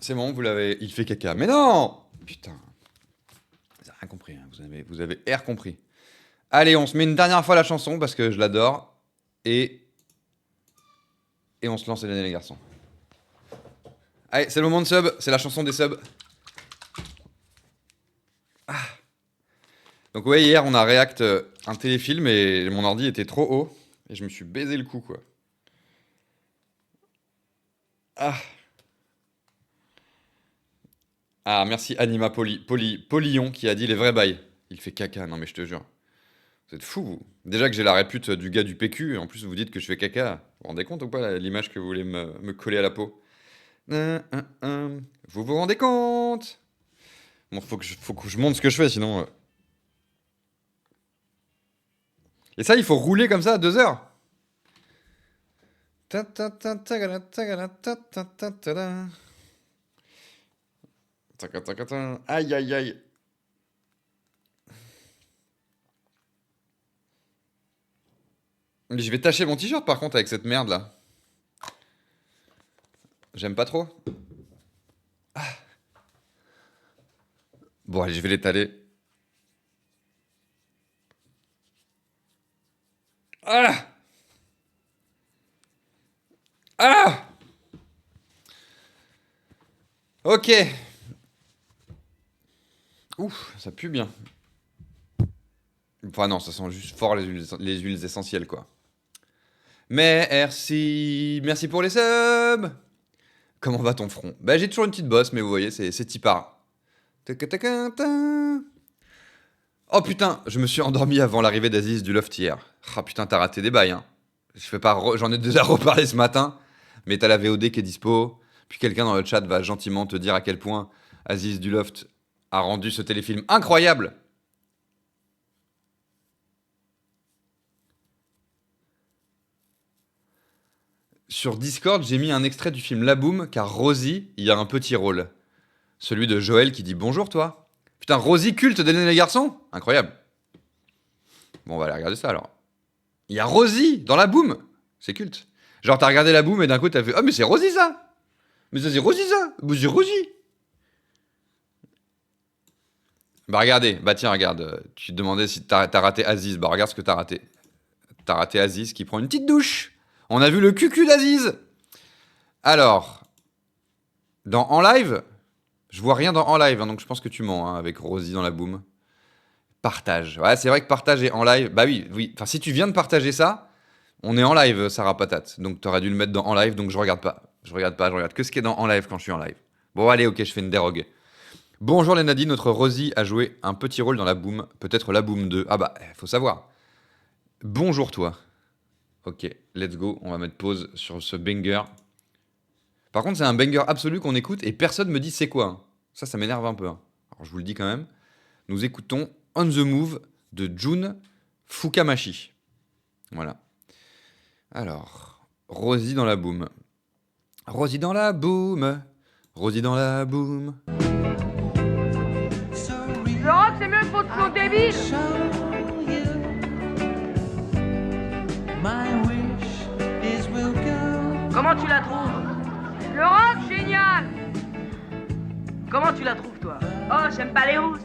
C'est bon, vous l'avez. Il fait caca. Mais non! Putain. Vous avez rien compris. Hein. Vous avez R compris. Allez, on se met une dernière fois la chanson parce que je l'adore. Et on se lance les garçons. Allez, c'est le moment de sub. C'est la chanson des subs. Donc, ouais, hier, on a react un téléfilm et mon ordi était trop haut. Et je me suis baisé le cou, quoi. Ah. Ah, merci Anima Pollyon qui a dit les vrais bails. Il fait caca, non mais je te jure. Vous êtes fous, vous. Déjà que j'ai la répute du gars du PQ, et en plus vous dites que je fais caca. Vous vous rendez compte ou pas l'image que vous voulez me coller à la peau? Vous vous rendez compte? Bon, faut que je montre ce que je fais, sinon... Et ça, il faut rouler comme ça à 2 heures. Aïe, aïe, aïe. Mais je vais tacher mon t-shirt par contre avec cette merde là. J'aime pas trop. Ah. Bon, allez, je vais l'étaler. Ah! Ah! Ok. Ouf, ça pue bien. Enfin non, ça sent juste fort les huiles essentielles quoi. Merci pour les subs. Comment va ton front? Bah j'ai toujours une petite bosse, mais vous voyez, c'est tipara. Oh putain, je me suis endormi avant l'arrivée d'Aziz du loft hier. Ah putain, t'as raté des bails, hein. J'en ai déjà reparlé ce matin, mais t'as la VOD qui est dispo. Puis quelqu'un dans le chat va gentiment te dire à quel point Aziz du loft a rendu ce téléfilm incroyable. Sur Discord, j'ai mis un extrait du film La Boum, car Rosie y a un petit rôle. Celui de Joël qui dit « Bonjour, toi ». Putain, Rosie culte d'Hélène et les garçons? Incroyable. Bon, on va aller regarder ça, alors. Il y a Rosie dans La Boum. C'est culte. Genre, t'as regardé La Boum et d'un coup, t'as fait « Ah, mais c'est Rosie, ça !» Mais ça, c'est Rosie, ça. C'est Rosie. Bah, regardez. Bah, tiens, regarde. Tu te demandais si t'as raté Aziz. Bah, regarde ce que t'as raté. T'as raté Aziz qui prend une petite douche. On a vu le cucu d'Aziz. Alors, dans En Live, je vois rien dans En Live, hein, donc je pense que tu mens, hein, avec Rosie dans La Boum. Partage. Ouais, c'est vrai que partage et En Live. Bah oui. Enfin, si tu viens de partager ça, on est en live, Sarah Patate. Donc, t'aurais dû le mettre dans En Live, donc je regarde pas. Je regarde que ce qui est dans En Live quand je suis en live. Bon, allez, ok, je fais une dérogue. Bonjour les Nadine, notre Rosie a joué un petit rôle dans La Boum, peut-être La Boum 2. Ah bah, faut savoir. Bonjour toi. Ok, let's go, on va mettre pause sur ce banger. Par contre, c'est un banger absolu qu'on écoute et personne me dit c'est quoi. Hein. Ça m'énerve un peu. Hein. Alors je vous le dis quand même. Nous écoutons On the Move de Jun Fukamashi. Voilà. Alors, Rosie dans La Boum. Rosie dans La Boum. Rosie dans La Boum. Le rock, c'est mieux que votre flow débile. Comment tu la trouves? Le rock, génial. Comment tu la trouves, toi? Oh, j'aime pas les rousses.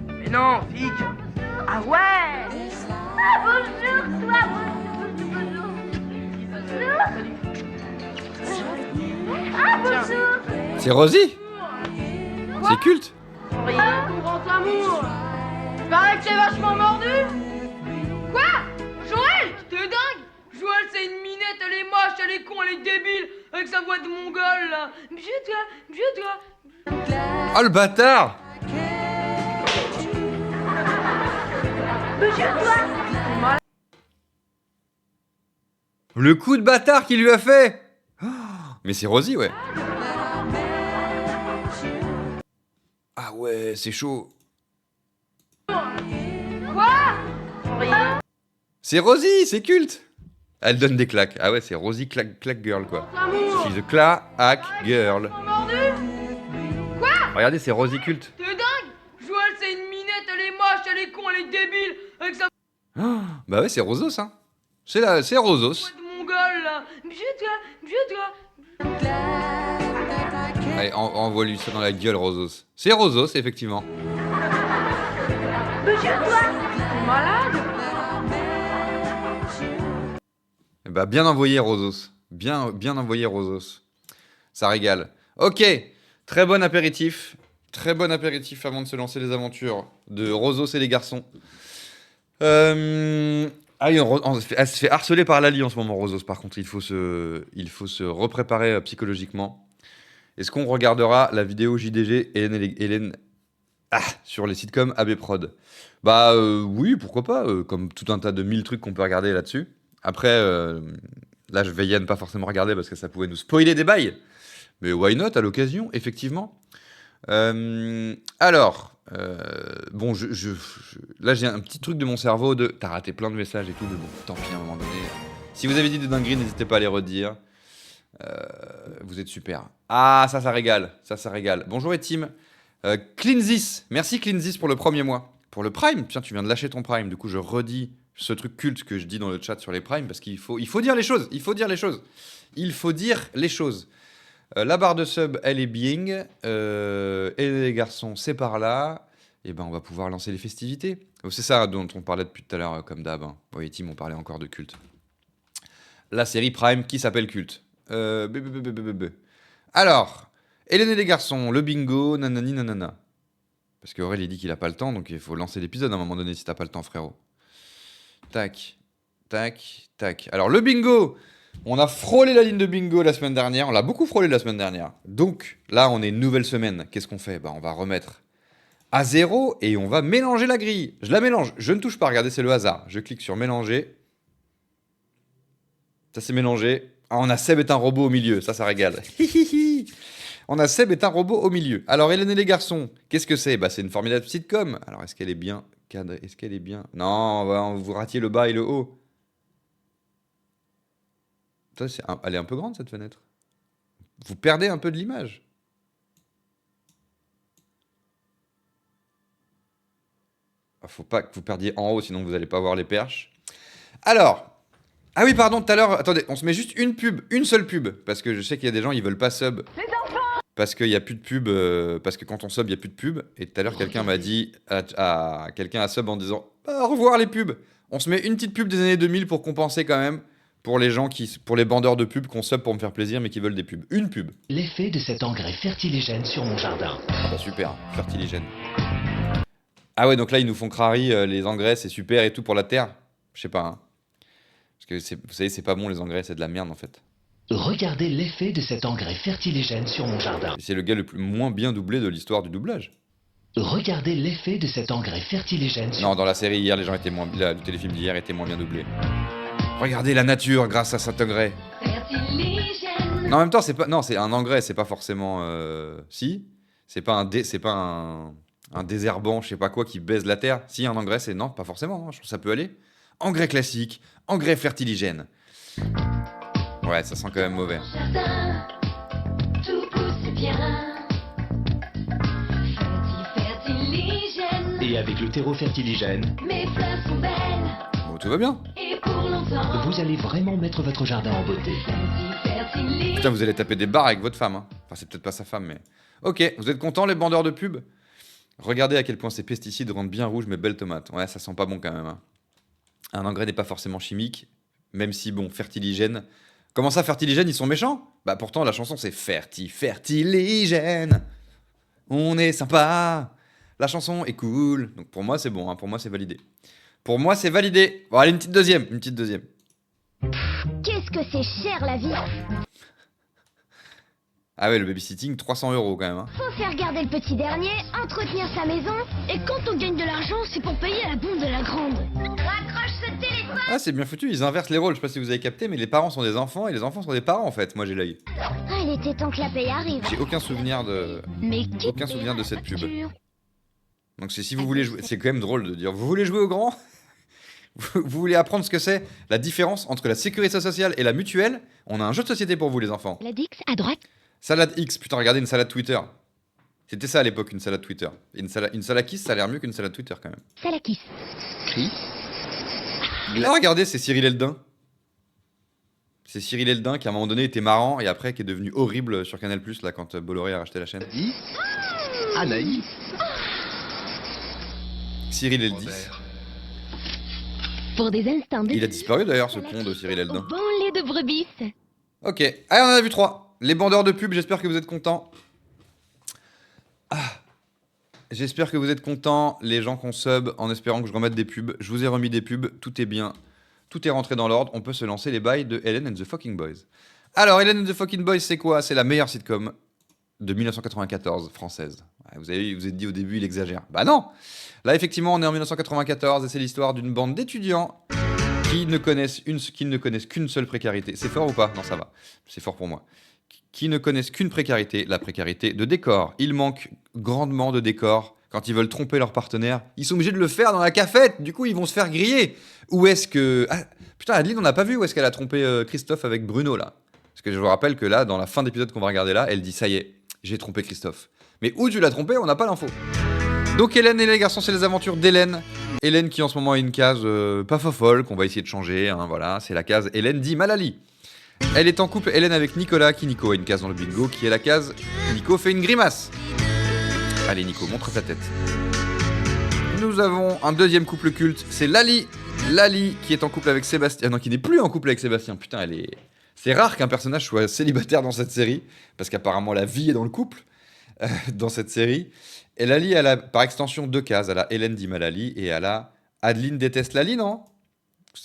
Mais non, fille. Ah ouais. Ah, bonjour, toi. Bonjour. Ah, bonjour. C'est Rosie. C'est culte. Grand amour. Paraît que t'es vachement mordu. Quoi? Joël, t'es dingue. Joël, c'est une minette, elle est moche, elle est con, elle est débile, avec sa voix de mongole, là. Je dois. Oh le bâtard. Le coup de bâtard qu'il lui a fait. Oh, mais c'est Rosie, ouais. Ah ouais, c'est chaud. Quoi? C'est Rosie, c'est culte. Elle donne des claques. Ah ouais, c'est Rosie claque girl, quoi. She's a claque girl. Mordu? Quoi? Regardez, c'est Rosie culte. T'es dingue. Joël, c'est une minette, elle est moche, elle est con, elle est débile, avec sa Oh, bah ouais, c'est Rosos, hein. C'est Rosos. voix de mongole, là. Je dois. Allez, envoie-lui ça dans la gueule, Rosos. C'est Rosos, effectivement. T'es malade? Bah, bien envoyé, Rosos. Bien envoyé, Rosos. Ça régale. Ok, très bon apéritif. Très bon apéritif avant de se lancer les aventures de Rosos et les garçons. Ah oui, elle se fait harceler par Lali en ce moment, Rosos. Par contre, il faut se repréparer psychologiquement. Est-ce qu'on regardera la vidéo JDG Hélène sur les sitcoms AB Prod? Bah oui, pourquoi pas, comme tout un tas de 1000 trucs qu'on peut regarder là-dessus. Après, là, je veillais à ne pas forcément regarder parce que ça pouvait nous spoiler des bails. Mais why not, à l'occasion, effectivement. Alors, bon, là, j'ai un petit truc de mon cerveau de... T'as raté plein de messages et tout, mais bon, tant pis, à un moment donné. Si vous avez dit des dingueries, n'hésitez pas à les redire. Vous êtes super. Ah, ça régale. Ça régale. Bonjour et team. Cleanzis. Merci Cleanzis pour le premier mois. Pour le Prime. Tiens, tu viens de lâcher ton Prime. Du coup, je redis ce truc culte que je dis dans le chat sur les Primes parce qu'il faut dire les choses. Il faut dire les choses. La barre de sub, elle est bing. Et les garçons, c'est par là. Et ben, on va pouvoir lancer les festivités. C'est ça dont on parlait depuis tout à l'heure, comme d'hab. Hein. Oui, team, on parlait encore de culte. La série Prime qui s'appelle Culte. Alors, Hélène et les garçons, le bingo, nanani nanana. Parce qu'Aurel il dit qu'il a pas le temps, donc il faut lancer l'épisode à un moment donné si t'as pas le temps, frérot. Tac, tac, tac. Alors, le bingo, on a frôlé la ligne de bingo la semaine dernière. On l'a beaucoup frôlé la semaine dernière. Donc, là, on est nouvelle semaine. Qu'est-ce qu'on fait? Bah, on va remettre à 0 et on va mélanger la grille. Je la mélange. Je ne touche pas. Regardez, c'est le hasard. Je clique sur mélanger. Ça s'est mélangé. Ah, on a Seb est un robot au milieu. Ça régale. On a Seb est un robot au milieu. Alors, Hélène et les garçons, qu'est-ce que c'est? Bah, c'est une formidable sitcom. Alors, est-ce qu'elle est bien cadrée? Est-ce qu'elle est bien... Non, vous ratiez le bas et le haut. Ça, elle est un peu grande, cette fenêtre. Vous perdez un peu de l'image. Faut pas que vous perdiez en haut, sinon vous n'allez pas voir les perches. Alors... Ah oui, pardon, tout à l'heure, attendez, on se met juste une seule pub, parce que je sais qu'il y a des gens, ils veulent pas sub. Parce qu'il n'y a plus de pub, parce que quand on sub, il n'y a plus de pub. Et tout à l'heure, quelqu'un m'a dit, quelqu'un a sub en disant, au revoir les pubs. On se met une petite pub des années 2000 pour compenser quand même, pour les gens pour les bandeurs de pubs qu'on sub pour me faire plaisir, mais qui veulent des pubs. Une pub. L'effet de cet engrais fertiligène sur mon jardin. Ah bah super, fertiligène. Ah ouais, donc là, ils nous font crari, les engrais, c'est super et tout pour la terre. Je sais pas, hein. Parce que vous savez, c'est pas bon les engrais, c'est de la merde en fait. Regardez l'effet de cet engrais fertiligène sur mon jardin. C'est le gars le moins bien doublé de l'histoire du doublage. Regardez l'effet de cet engrais fertiligène sur... Non, dans la série hier, les gens étaient moins... Le téléfilm d'hier était moins bien doublé. Regardez la nature grâce à cet engrais. Fertiligène. Non, en même temps, c'est pas... Non, c'est un engrais, c'est pas forcément... Si. C'est pas un désherbant, je sais pas quoi, qui baise la terre. Si, un engrais, c'est... Non, pas forcément, hein. Je trouve que ça peut aller. Engrais classique, engrais fertiligène. Ouais, ça sent quand même mauvais. Jardin, tout pousse bien. Fertiligène. Et avec le terreau fertiligène, Mes fleurs sont belles. Bon, tout va bien. Et pour longtemps. vous allez vraiment mettre votre jardin en beauté. Fertiligène. Putain, vous allez taper des barres avec votre femme, hein. Enfin, c'est peut-être pas sa femme, mais... Ok, vous êtes contents, les bandeurs de pub? Regardez à quel point ces pesticides rendent bien rouges mes belles tomates. Ouais, ça sent pas bon quand même, hein. Un engrais n'est pas forcément chimique, même si, bon, fertiligène... Comment ça, fertiligène, ils sont méchants? Bah pourtant, la chanson, c'est fertiligène. On est sympa. La chanson est cool. Donc pour moi, c'est bon, hein. Pour moi, c'est validé. Pour moi, c'est validé. Bon, allez, une petite deuxième. Qu'est-ce que c'est cher la vie? Ah ouais, le babysitting, 300 € quand même, hein. Faut faire garder le petit dernier, entretenir sa maison, et quand on gagne de l'argent, c'est pour payer la bombe de la grande. Raccroche ce téléphone. Ah, c'est bien foutu, ils inversent les rôles. Je sais pas si vous avez capté, mais les parents sont des enfants et les enfants sont des parents, en fait. Moi, j'ai l'œil. Ah, il était temps que la paye arrive. J'ai aucun souvenir de... Mais qui Aucun paye souvenir de la cette pub. facture? Donc c'est si vous voulez jouer... C'est quand même drôle de dire, vous voulez jouer au grand? Vous voulez apprendre ce que c'est la différence entre la sécurité sociale et la mutuelle? On a un jeu de société pour vous, les enfants. La Dix à droite. Salade X, putain, regardez une salade Twitter. C'était ça à l'époque, une salade Twitter. Et une salade Kiss, ça a l'air mieux qu'une salade Twitter quand même. Ça la kiss. Là, regardez, c'est Cyril Eldin. C'est Cyril Eldin qui à un moment donné était marrant et après qui est devenu horrible sur Canal+, là, quand Bolloré a racheté la chaîne. Anaïs. Cyril Eldis. Pour des instants de... Il a disparu d'ailleurs, ce con de Cyril Eldin. Bon lait de brebis. Ok, allez, on en a vu 3. Les bandeurs de pub, j'espère que vous êtes contents. J'espère que vous êtes contents, les gens qu'on sub, en espérant que je remette des pubs. Je vous ai remis des pubs, tout est bien. Tout est rentré dans l'ordre, on peut se lancer les bails de Ellen and the Fucking Boys. Alors, Ellen and the Fucking Boys, c'est quoi? C'est la meilleure sitcom de 1994, française. Ouais, vous êtes dit au début, il exagère. Bah non. Là, effectivement, on est en 1994 et c'est l'histoire d'une bande d'étudiants qui ne connaissent qu'une seule précarité. C'est fort ou pas? Non, ça va. C'est fort pour moi. Qui ne connaissent qu'une précarité, la précarité de décor. Il manque grandement de décor. Quand ils veulent tromper leur partenaire, ils sont obligés de le faire dans la cafette. Du coup, ils vont se faire griller. Où est-ce que... Ah, putain, Adeline, on n'a pas vu où est-ce qu'elle a trompé Christophe avec Bruno, là. Parce que je vous rappelle que là, dans la fin d'épisode qu'on va regarder là, elle dit « Ça y est, j'ai trompé Christophe ». Mais où tu l'as trompé, on n'a pas l'info. Donc Hélène et les garçons, c'est les aventures d'Hélène. Hélène qui en ce moment a une case pas fofolle, qu'on va essayer de changer. Hein, voilà, c'est la case Hélène dit Malali. Elle est en couple, Hélène, avec Nicolas, qui Nico a une case dans le bingo, qui est la case Nico fait une grimace. Allez Nico, montre ta tête. Nous avons un deuxième couple culte, c'est Lali. Lali qui est en couple avec Sébastien. Non, qui n'est plus en couple avec Sébastien. Putain, elle est... C'est rare qu'un personnage soit célibataire dans cette série, parce qu'apparemment la vie est dans le couple, dans cette série. Et Lali, elle a par extension 2 cases. Elle a Hélène dit Malali et elle a Adeline déteste Lali, non?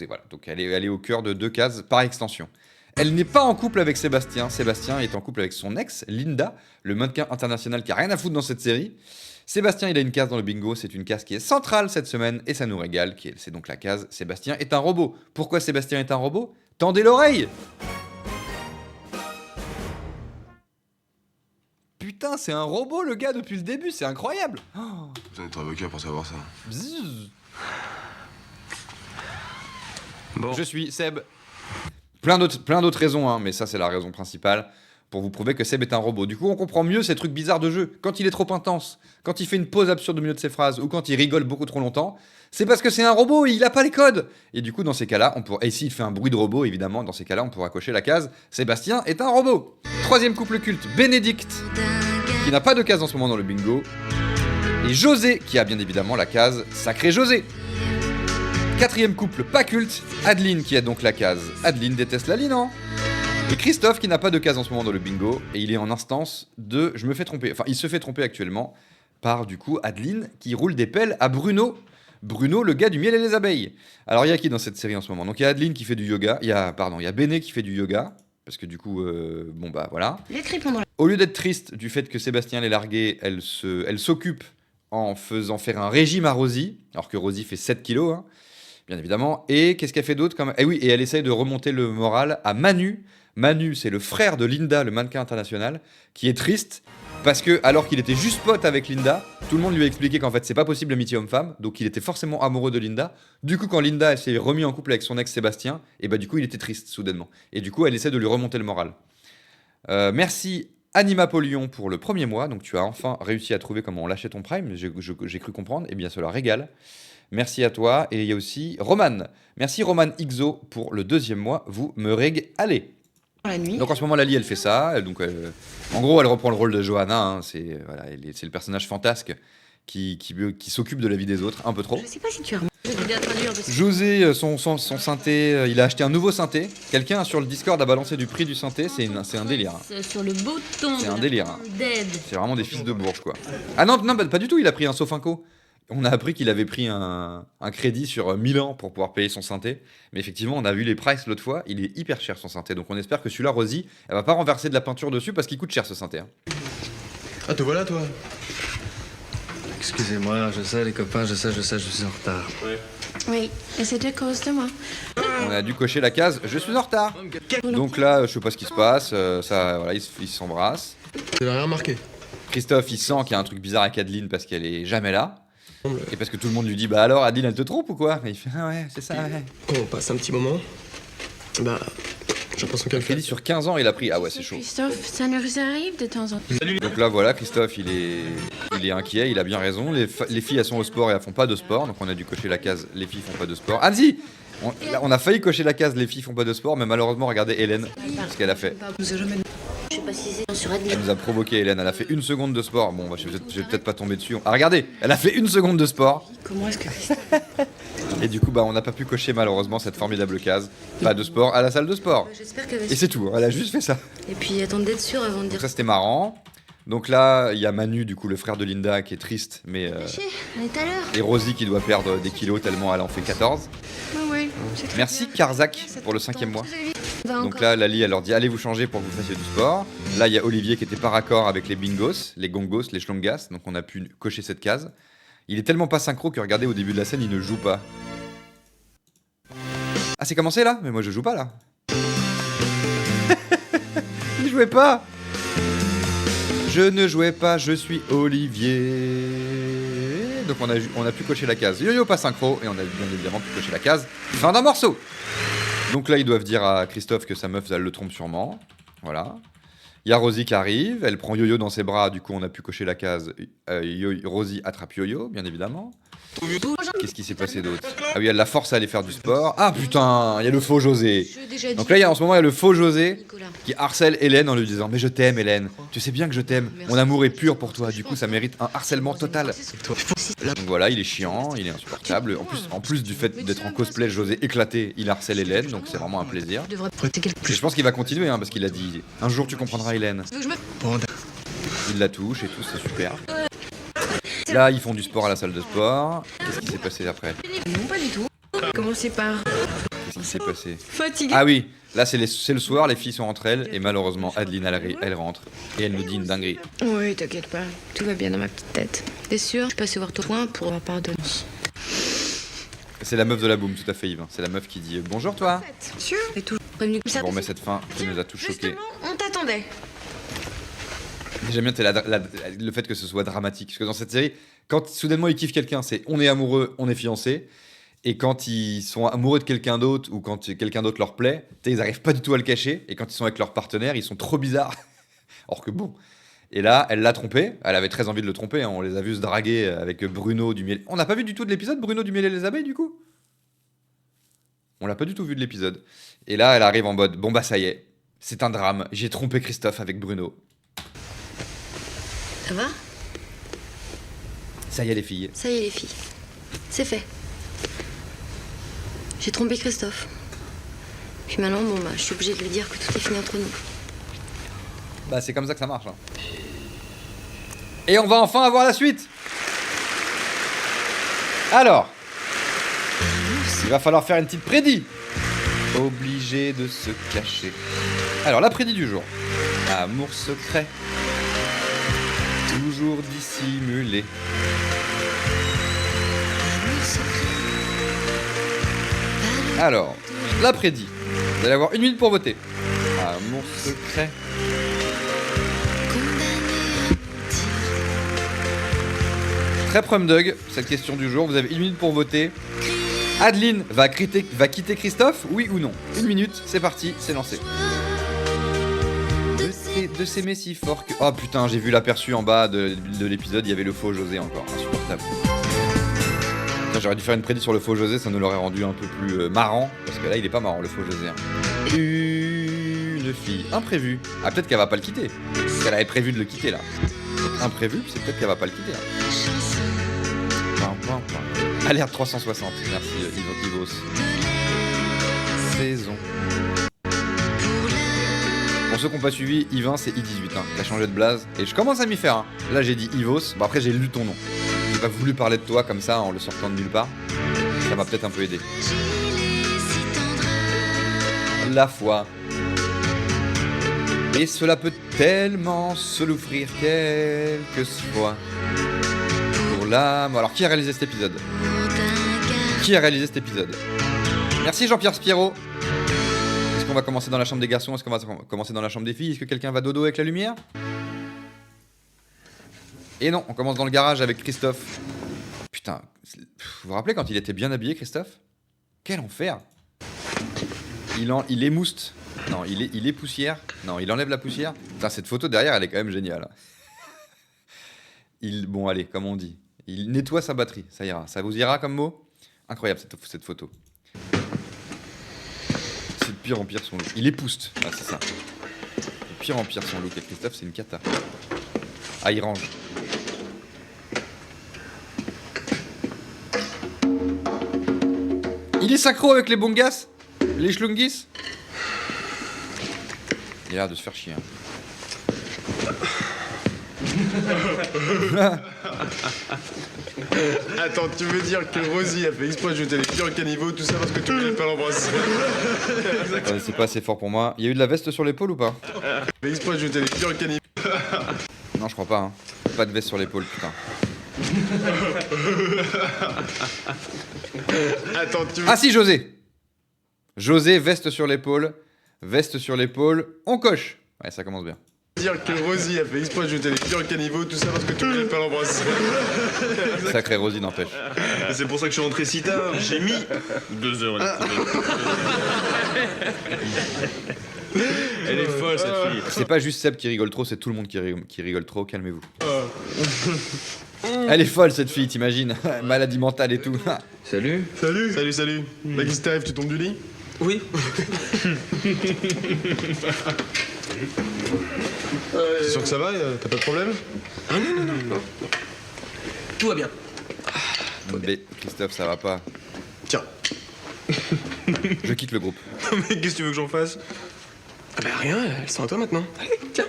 Voilà, donc elle est au cœur de 2 cases par extension. Elle n'est pas en couple avec Sébastien. Sébastien est en couple avec son ex, Linda, le mannequin international qui a rien à foutre dans cette série. Sébastien, il a une case dans le bingo, c'est une case qui est centrale cette semaine et ça nous régale. C'est donc la case Sébastien est un robot. Pourquoi Sébastien est un robot? Tendez l'oreille! Putain, c'est un robot le gars depuis le début, c'est incroyable! Oh. Besoin d'être avocat pour savoir ça. Bzzz. Bon. Je suis Seb. Plein d'autres raisons, hein, mais ça c'est la raison principale pour vous prouver que Seb est un robot. Du coup, on comprend mieux ces trucs bizarres de jeu. Quand il est trop intense, quand il fait une pause absurde au milieu de ses phrases, ou quand il rigole beaucoup trop longtemps, c'est parce que c'est un robot et il a pas les codes. Et du coup, dans ces cas-là, et s'il fait un bruit de robot, évidemment, dans ces cas-là, on pourra cocher la case Sébastien est un robot. Troisième couple culte, Bénédicte, qui n'a pas de case en ce moment dans le bingo, et José, qui a bien évidemment la case Sacré José. Quatrième couple pas culte, Adeline qui a donc la case Adeline déteste Lali, non? Et Christophe qui n'a pas de case en ce moment dans le bingo et il est en instance de je me fais tromper. Enfin, il se fait tromper actuellement par du coup Adeline qui roule des pelles à Bruno. Bruno, le gars du miel et les abeilles. Alors il y a qui dans cette série en ce moment? Donc il y a Adeline qui fait du yoga, il y a Béné qui fait du yoga parce que du coup bon bah voilà. Au lieu d'être triste du fait que Sébastien l'ait largué, elle s'occupe en faisant faire un régime à Rosie, alors que Rosie fait 7 kilos, hein, bien évidemment. Et qu'est-ce qu'elle fait d'autre comme... Et oui, et elle essaye de remonter le moral à Manu. Manu, c'est le frère de Linda, le mannequin international, qui est triste parce que, alors qu'il était juste pote avec Linda, tout le monde lui a expliqué qu'en fait c'est pas possible l'amitié homme-femme, donc il était forcément amoureux de Linda. Du coup, quand Linda elle s'est remis en couple avec son ex Sébastien, et bah du coup il était triste soudainement. Et du coup, elle essaie de lui remonter le moral. Merci Anima Polion pour le premier mois, donc tu as enfin réussi à trouver comment on lâchait ton Prime, j'ai cru comprendre, et bien cela régale. Merci à toi, et il y a aussi Roman. Merci Roman Ixo pour le 2e mois, vous me régalez. La nuit. Donc en ce moment, Lali, elle fait ça, donc en gros, elle reprend le rôle de Johanna, hein, c'est le personnage fantasque qui s'occupe de la vie des autres, un peu trop. Je sais pas si tu as remarqué à traduire parce que... José, son synthé, il a acheté un nouveau synthé. Quelqu'un sur le Discord a balancé du prix du synthé, c'est un délire. Hein. Sur le bouton. C'est un délire. Hein. Dead. C'est vraiment des fils de bourges, quoi. Ah non, pas du tout, il a pris un Sofinco. On a appris qu'il avait pris un crédit sur 1000 ans pour pouvoir payer son synthé. Mais effectivement, on a vu les prices l'autre fois, il est hyper cher son synthé. Donc on espère que celui-là, Rosie, elle va pas renverser de la peinture dessus parce qu'il coûte cher ce synthé. Hein. Ah, te voilà, toi? Excusez-moi, je sais, les copains, je suis en retard. Ouais. Oui, et c'est à cause de moi. On a dû cocher la case « Je suis en retard ». Donc là, je sais pas ce qui se passe, ça, voilà, ils s'embrassent. Tu n'as rien remarqué? Christophe, il sent qu'il y a un truc bizarre avec Adeline parce qu'elle est jamais là. Et parce que tout le monde lui dit « Bah alors, Adeline, elle te trompe ou quoi ?» Et il fait « Ah ouais, c'est ça, ouais. » Quand on passe un petit moment, bah, j'ai l'impression qu'elle fait... Il dit sur 15 ans, il a pris... Ah ouais, c'est chaud. Christophe, ça nous arrive de temps en temps. Donc là, voilà, Christophe, il est inquiet, il a bien raison. Les filles, elles sont au sport et elles font pas de sport. Donc on a dû cocher la case « Les filles font pas de sport ». Ah si, on a failli cocher la case « Les filles font pas de sport », mais malheureusement, regardez Hélène, ce qu'elle a fait. Je sais pas si c'est sur Adeline. Elle nous a provoqué, Hélène. Elle a fait 1 seconde de sport. Bon, bah, je vais peut-être pas tomber dessus. Ah, regardez, elle a fait 1 seconde de sport. Comment est-ce que Christophe... Et du coup, bah, on n'a pas pu cocher malheureusement cette formidable case. Pas de sport à la salle de sport. J'espère qu'elle va... Et c'est tout, elle a juste fait ça. Et puis attendre d'être sûr avant de Donc dire... ça, c'était marrant. Donc là, il y a Manu, du coup, le frère de Linda, qui est triste, mais... On est à l'heure. Et Rosie qui doit perdre des kilos tellement elle en fait 14. Ouais. Merci Karzak pour le 5e mois. Donc là, Lali, elle leur dit allez vous changer pour que vous fassiez du sport. Là, il y a Olivier qui était pas raccord avec les bingos, les gongos, les schlongas. Donc on a pu cocher cette case. Il est tellement pas synchro que regardez, au début de la scène, il ne joue pas. Ah, c'est commencé là? Mais moi je joue pas là. Il jouait pas. Je ne jouais pas, je suis Olivier. Donc on a pu cocher la case yo-yo pas synchro et on a bien évidemment pu cocher la case fin d'un morceau. Donc là ils doivent dire à Christophe que sa meuf elle le trompe sûrement. Voilà. Il y a Rosie qui arrive, elle prend Yo-Yo dans ses bras, du coup on a pu cocher la case Rosie attrape Yo-Yo bien évidemment. Qu'est-ce qui s'est passé d'autre? Ah oui, elle la force à aller faire du sport. Ah putain, il y a le faux José. Donc là, en ce moment, il y a le faux José qui harcèle Hélène en lui disant mais je t'aime Hélène, tu sais bien que je t'aime, mon amour est pur pour toi. Du coup, ça mérite un harcèlement total. Donc voilà, il est chiant, il est insupportable. En plus du fait d'être en cosplay José éclaté, il harcèle Hélène, donc c'est vraiment un plaisir. Et je pense qu'il va continuer parce qu'il a dit un jour tu comprendras Hélène. Il la touche et tout, c'est super. Là, ils font du sport à la salle de sport. Qu'est-ce qui s'est passé après? Non, pas du tout. Commencez par... Qu'est-ce qui s'est passé? Fatigué. Ah oui, là c'est le soir, les filles sont entre elles et malheureusement Adeline elle rentre et elle nous dit une dinguerie. Oui, t'inquiète pas. Tout va bien dans ma petite tête. T'es sûr? Je suis passée voir ton point pour avoir pardonné. C'est la meuf de la boum, tout à fait Yves. C'est la meuf qui dit bonjour toi. Sûr? Et tout prévenu que ça. On remet cette fin qui nous a tous choqués. On t'attendait. J'aime bien le fait que ce soit dramatique. Parce que dans cette série, quand soudainement ils kiffent quelqu'un, c'est on est amoureux, on est fiancés. Et quand ils sont amoureux de quelqu'un d'autre ou quand quelqu'un d'autre leur plaît, ils arrivent pas du tout à le cacher. Et quand ils sont avec leur partenaire, ils sont trop bizarres. Or que bon. Et là, elle l'a trompé. Elle avait très envie de le tromper. Hein. On les a vus se draguer avec Bruno du miel. On n'a pas vu du tout de l'épisode Bruno du miel et les abeilles du coup. On l'a pas du tout vu de l'épisode. Et là, elle arrive en mode bon bah ça y est, c'est un drame. J'ai trompé Christophe avec Bruno. Ça va? Ça y est les filles. Ça y est les filles. C'est fait. J'ai trompé Christophe. Puis maintenant, bon bah, je suis obligée de lui dire que tout est fini entre nous. Bah c'est comme ça que ça marche. Hein. Et on va enfin avoir la suite. Alors, il va falloir faire une petite prédit. Obligé de se cacher. Alors la prédit du jour. Amour secret. Toujours dissimulé. Alors, la prédit. Vous allez avoir 1 minute pour voter. Amour secret. Très prom Doug, cette question du jour. Vous avez 1 minute pour voter. Adeline va quitter Christophe, oui ou non? 1 minute, c'est parti, c'est lancé. De s'aimer si fort que... Oh putain, j'ai vu l'aperçu en bas de l'épisode, il y avait le faux José encore, insupportable. J'aurais dû faire une prédit sur le faux José, ça nous l'aurait rendu un peu plus marrant, parce que là il est pas marrant le faux José. Hein. Une fille imprévue. Ah peut-être qu'elle va pas le quitter, parce qu'elle avait prévu de le quitter là. Donc imprévu, c'est peut-être qu'elle va pas le quitter. Hein. Alerte 360, merci Yvos. Saison. Pour ceux qui n'ont pas suivi, Yvain c'est I18, hein, qui a changé de blaze. Et je commence à m'y faire. Hein. Là j'ai dit Yvos, bon après j'ai lu ton nom. J'ai pas voulu parler de toi comme ça en le sortant de nulle part. Ça m'a peut-être un peu aidé. La foi. Et cela peut tellement se l'offrir quelquefois. Pour l'âme. Alors qui a réalisé cet épisode? Qui a réalisé cet épisode? Merci Jean-Pierre Spiro. Est-ce qu'on va commencer dans la chambre des garçons? Est-ce qu'on va commencer dans la chambre des filles? Est-ce que quelqu'un va dodo avec la lumière? Et non, on commence dans le garage avec Christophe. Putain, vous vous rappelez quand il était bien habillé, Christophe? Quel enfer! Il émouste. Non, il est poussière. Non, il enlève la poussière. Putain, cette photo derrière, elle est quand même géniale. Bon, allez, comme on dit. Il nettoie sa batterie, ça ira. Ça vous ira comme mot? Incroyable cette photo. C'est de pire en pire son look. Il épouste. Ah, c'est ça. De pire en pire son look. Et Christophe, c'est une cata. Ah, il range. Il est synchro avec les bongas? Les schlungis? Il a l'air de se faire chier. Hein. Attends, tu veux dire que Rosie a fait exprès de jeter les pieds en caniveau, tout ça parce que tu voulais pas l'embrasser? C'est pas assez fort pour moi. Il y a eu de la veste sur l'épaule ou pas? Fait exprès de jeter les pieds en caniveau. Non, je crois pas. Hein. Pas de veste sur l'épaule, putain. Attends, tu veux... Ah si, José. José, veste sur l'épaule. Veste sur l'épaule. On coche. Ouais, ça commence bien. dire que Rosie a fait exprès de jeter les pieds en caniveau, tout ça parce que tu voulais pas l'embrasser. Sacré Rosie, n'empêche. C'est pour ça que je suis rentré si tard. J'ai mis 2 heures. Elle est folle, cette fille. C'est pas juste Seb qui rigole trop, c'est tout le monde qui rigole trop, calmez-vous. Elle est folle, cette fille, t'imagines? Maladie mentale et tout. Salut. Salut. Salut, salut. Bah, qu'est-ce qui t'arrive, tu tombes du lit? Oui. T'es sûr que ça va? T'as pas de problème? Ah non. Tout va bien. Mais Christophe, ça va pas. Tiens. Je quitte le groupe. Mais qu'est-ce que tu veux que j'en fasse? Ah bah rien, elles sont à toi maintenant. Allez, tiens.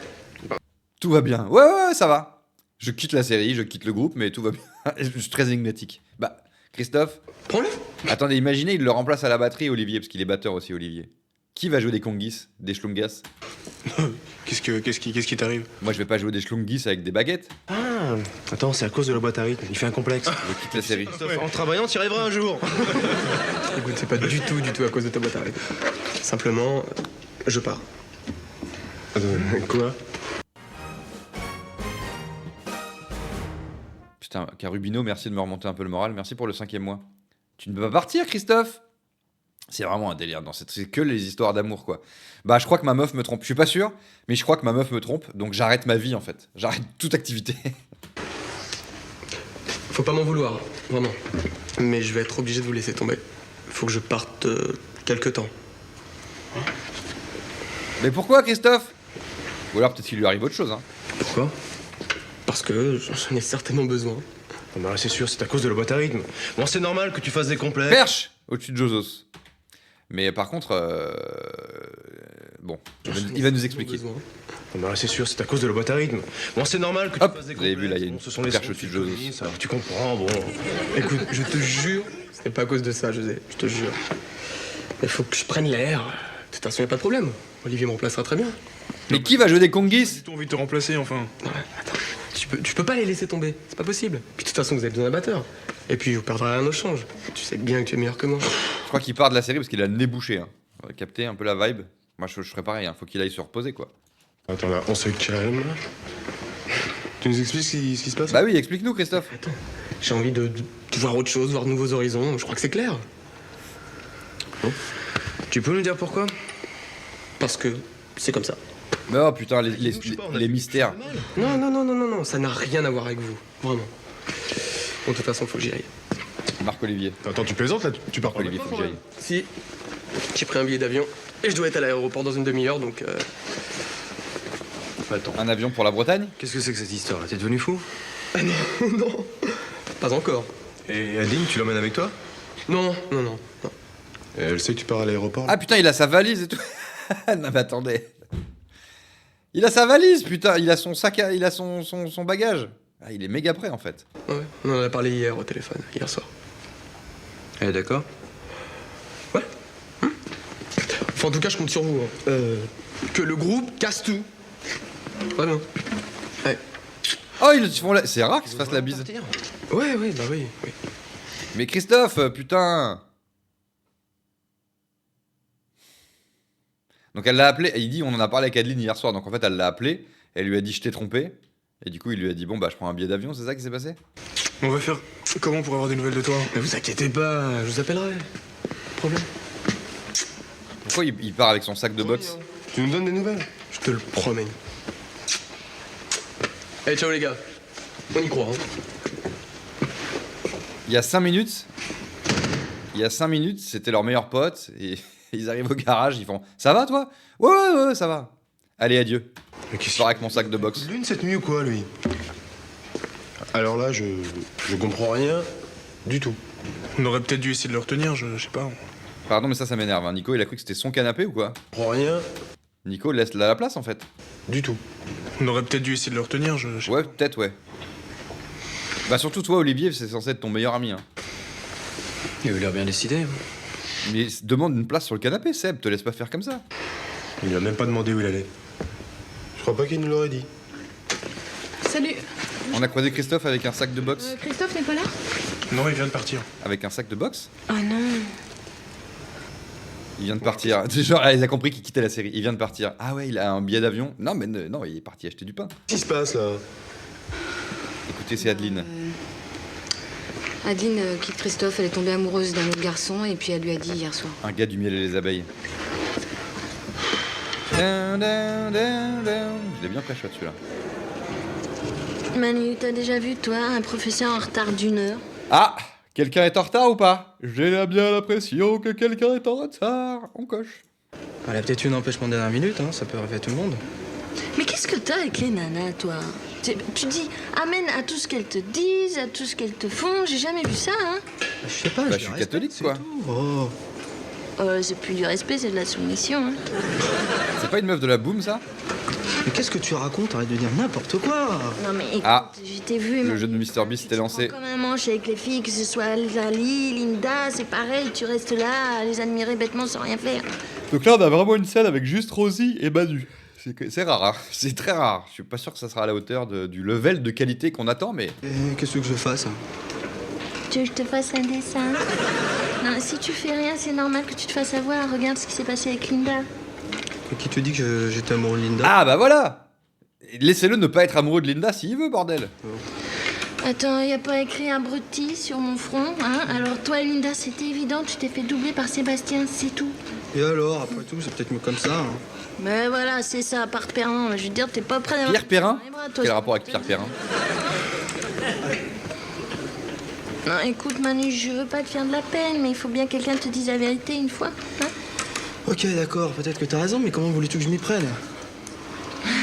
Tout va bien. Ouais, ça va. Je quitte la série, je quitte le groupe, mais tout va bien. Je suis très énigmatique. Bah, Christophe. Prends-le. Attendez, imaginez, il le remplace à la batterie, Olivier, parce qu'il est batteur aussi, Olivier. Qui va jouer des congis, des schlungas? Qu'est-ce qui t'arrive? Moi, je vais pas jouer des schlungis avec des baguettes. Ah, attends, c'est à cause de la boîte à rythme. Il fait un complexe. Je quitte la série. En travaillant, t'y arriveras un jour. Écoute, c'est pas du tout à cause de ta boîte à rythme. Simplement, je pars. Quoi? Putain, Carubino, merci de me remonter un peu le moral. Merci pour le 5e mois. Tu ne peux pas partir, Christophe? C'est vraiment un délire. C'est que les histoires d'amour, quoi. Bah, je crois que ma meuf me trompe. Je suis pas sûr, mais je crois que ma meuf me trompe. Donc j'arrête ma vie, en fait. J'arrête toute activité. Faut pas m'en vouloir, vraiment. Mais je vais être obligé de vous laisser tomber. Faut que je parte quelque temps. Mais pourquoi, Christophe? Ou alors peut-être qu'il lui arrive autre chose, hein. Pourquoi? Parce que j'en ai certainement besoin. Bah, c'est sûr, c'est à cause de la boîte à rythme. Bon, c'est normal que tu fasses des complexes. Perche au-dessus de Josos. Mais par contre, bon, il va nous expliquer. Bah, c'est sûr, c'est à cause de la boîte à rythme. Bon, c'est normal que tu fasses des Vous avez complexes. vu, là, il y a une Bon, ce sont les perche sons au-dessus de que tu Josos. connais, ça, tu comprends, bon. Écoute, je te jure, c'est pas à cause de ça, José. Je te jure. Il faut que je prenne l'air. De toute façon, y a pas de problème. Olivier me remplacera très bien. Mais qui va jouer des congis? J'ai envie de te remplacer, enfin. Attends, tu peux pas les laisser tomber. C'est pas possible. Puis de toute façon, vous avez besoin d'un batteur. Et puis, vous perdrez rien au change. Tu sais bien que tu es meilleur que moi. Je crois qu'il part de la série parce qu'il a le nez bouché. Hein. On va capter un peu la vibe. Moi, je ferais pareil. Hein. Faut qu'il aille se reposer, quoi. Attends, là, on se calme. Tu nous expliques ce qui se passe? Bah oui, explique-nous, Christophe. Attends, j'ai envie de voir autre chose, voir de nouveaux horizons. Je crois que c'est clair. Bon. Tu peux nous dire pourquoi? Parce que c'est comme ça. Mais oh putain, les mystères. Non, ça n'a rien à voir avec vous. Vraiment. Bon, de toute façon, faut que j'y aille. Marc-Olivier. Attends, tu plaisantes là? Tu pars pas? Olivier, faut que j'aille. Si, j'ai pris un billet d'avion et je dois être à l'aéroport dans une demi-heure, donc... Attends. Un avion pour la Bretagne? Qu'est-ce que c'est que cette histoire là? T'es devenu fou? Ah non, pas encore. Et Adeline, tu l'emmènes avec toi? Non. Et elle sait que tu pars à l'aéroport? Ah putain, il a sa valise et tout. Non mais attendez. Il a sa valise, putain. Il a son sac, il a son bagage. Ah, il est méga prêt en fait. Ouais, on en a parlé hier au téléphone, hier soir. Elle est d'accord? Ouais. Enfin, en tout cas, je compte sur vous. Hein. Que le groupe casse tout. Vraiment. Ouais. Oh, ils se font la... C'est rare qu'ils se fassent la bise. Ouais, bah oui. Mais Christophe, putain. Donc elle l'a appelé, et il dit, on en a parlé avec Adeline hier soir, donc en fait elle l'a appelé, elle lui a dit je t'ai trompé, et du coup il lui a dit bon bah je prends un billet d'avion, c'est ça qui s'est passé? On va faire comment pour avoir des nouvelles de toi? Mais vous inquiétez pas, je vous appellerai. Problème. Pourquoi il part avec son sac de boxe? Tu nous donnes des nouvelles? Je te le promets. Allez, ciao les gars. On y croit, hein. Il y a 5 minutes, c'était leur meilleur pote, et ils arrivent au garage, ils font ça va toi? Ouais, ça va. Allez, adieu. Je pars avec mon sac de boxe. Lune cette nuit ou quoi, lui? Alors là, je comprends rien du tout. On aurait peut-être dû essayer de le retenir, je sais pas. Pardon, mais ça m'énerve. Hein. Nico, il a cru que c'était son canapé ou quoi? Je comprends rien Nico laisse la place en fait. du tout. On aurait peut-être dû essayer de le retenir, je sais Ouais, peut-être, ouais. Bah surtout toi, Olivier, c'est censé être ton meilleur ami. Hein. Il a eu l'air bien décidé. Mais demande une place sur le canapé, Seb, te laisse pas faire comme ça. Il a même pas demandé où il allait. Je crois pas qu'il nous l'aurait dit. Salut. On a croisé Christophe avec un sac de boxe. Christophe n'est pas là? Non, il vient de partir. Avec un sac de boxe? Oh non. Il vient de partir. Genre, il a compris qu'il quittait la série. Il vient de partir. Ah ouais, il a un billet d'avion. Non, mais non, il est parti acheter du pain. Qu'est-ce qui se passe là? Écoutez, c'est Adeline. Adeline quitte Christophe, elle est tombée amoureuse d'un autre garçon et puis elle lui a dit hier soir. Un gars du miel et les abeilles. Down, down, down, down. Je l'ai bien prêché celui-là. Manu, t'as déjà vu, toi, un professeur en retard d'1 heure? Ah! Quelqu'un est en retard ou pas? J'ai bien l'impression que quelqu'un est en retard. On coche. Elle a peut-être eu un empêchement de dernière minute, hein, ça peut arriver à tout le monde. Mais qu'est-ce que t'as avec les nanas, toi? Tu dis amen à tout ce qu'elles te disent, à tout ce qu'elles te font. J'ai jamais vu ça, hein? Je sais pas, Bah, je suis catholique, quoi. Oh. C'est plus du respect, c'est de la soumission, hein. C'est pas une meuf de la boum, ça? Mais qu'est-ce que tu racontes? Arrête de dire n'importe quoi. Non mais écoute, Ah. je t'ai vu. Le jeu de Mr Beast était lancé. Comme un manche avec les filles, que ce soit Lali, Linda, c'est pareil. Tu restes là à les admirer bêtement sans rien faire. Donc là, on a vraiment une scène avec juste Rosie et Manu. C'est rare, hein. C'est très rare. Je suis pas sûr que ça sera à la hauteur du level de qualité qu'on attend, mais... Et qu'est-ce que je fasse? Tu veux que je te fasse un dessin? Non, si tu fais rien, c'est normal que tu te fasses avoir. Regarde ce qui s'est passé avec Linda. Qui te dit que j'étais amoureux de Linda? Ah bah voilà! Laissez-le ne pas être amoureux de Linda s'il veut, bordel. Attends, y a pas écrit abruti sur mon front, hein? Alors toi, Linda, c'était évident, tu t'es fait doubler par Sébastien, c'est tout. Et alors, après tout, c'est peut-être mieux comme ça. Hein. Mais voilà, c'est ça, par Perrin. Je veux dire, t'es pas prêt d'avoir... Pierre Perrin? les bras, toi. Quel rapport avec Pierre Perrin? Non, écoute, Manu, je veux pas te faire de la peine, mais il faut bien que quelqu'un te dise la vérité une fois, hein? Ok, d'accord, peut-être que t'as raison, mais comment voulais-tu que je m'y prenne?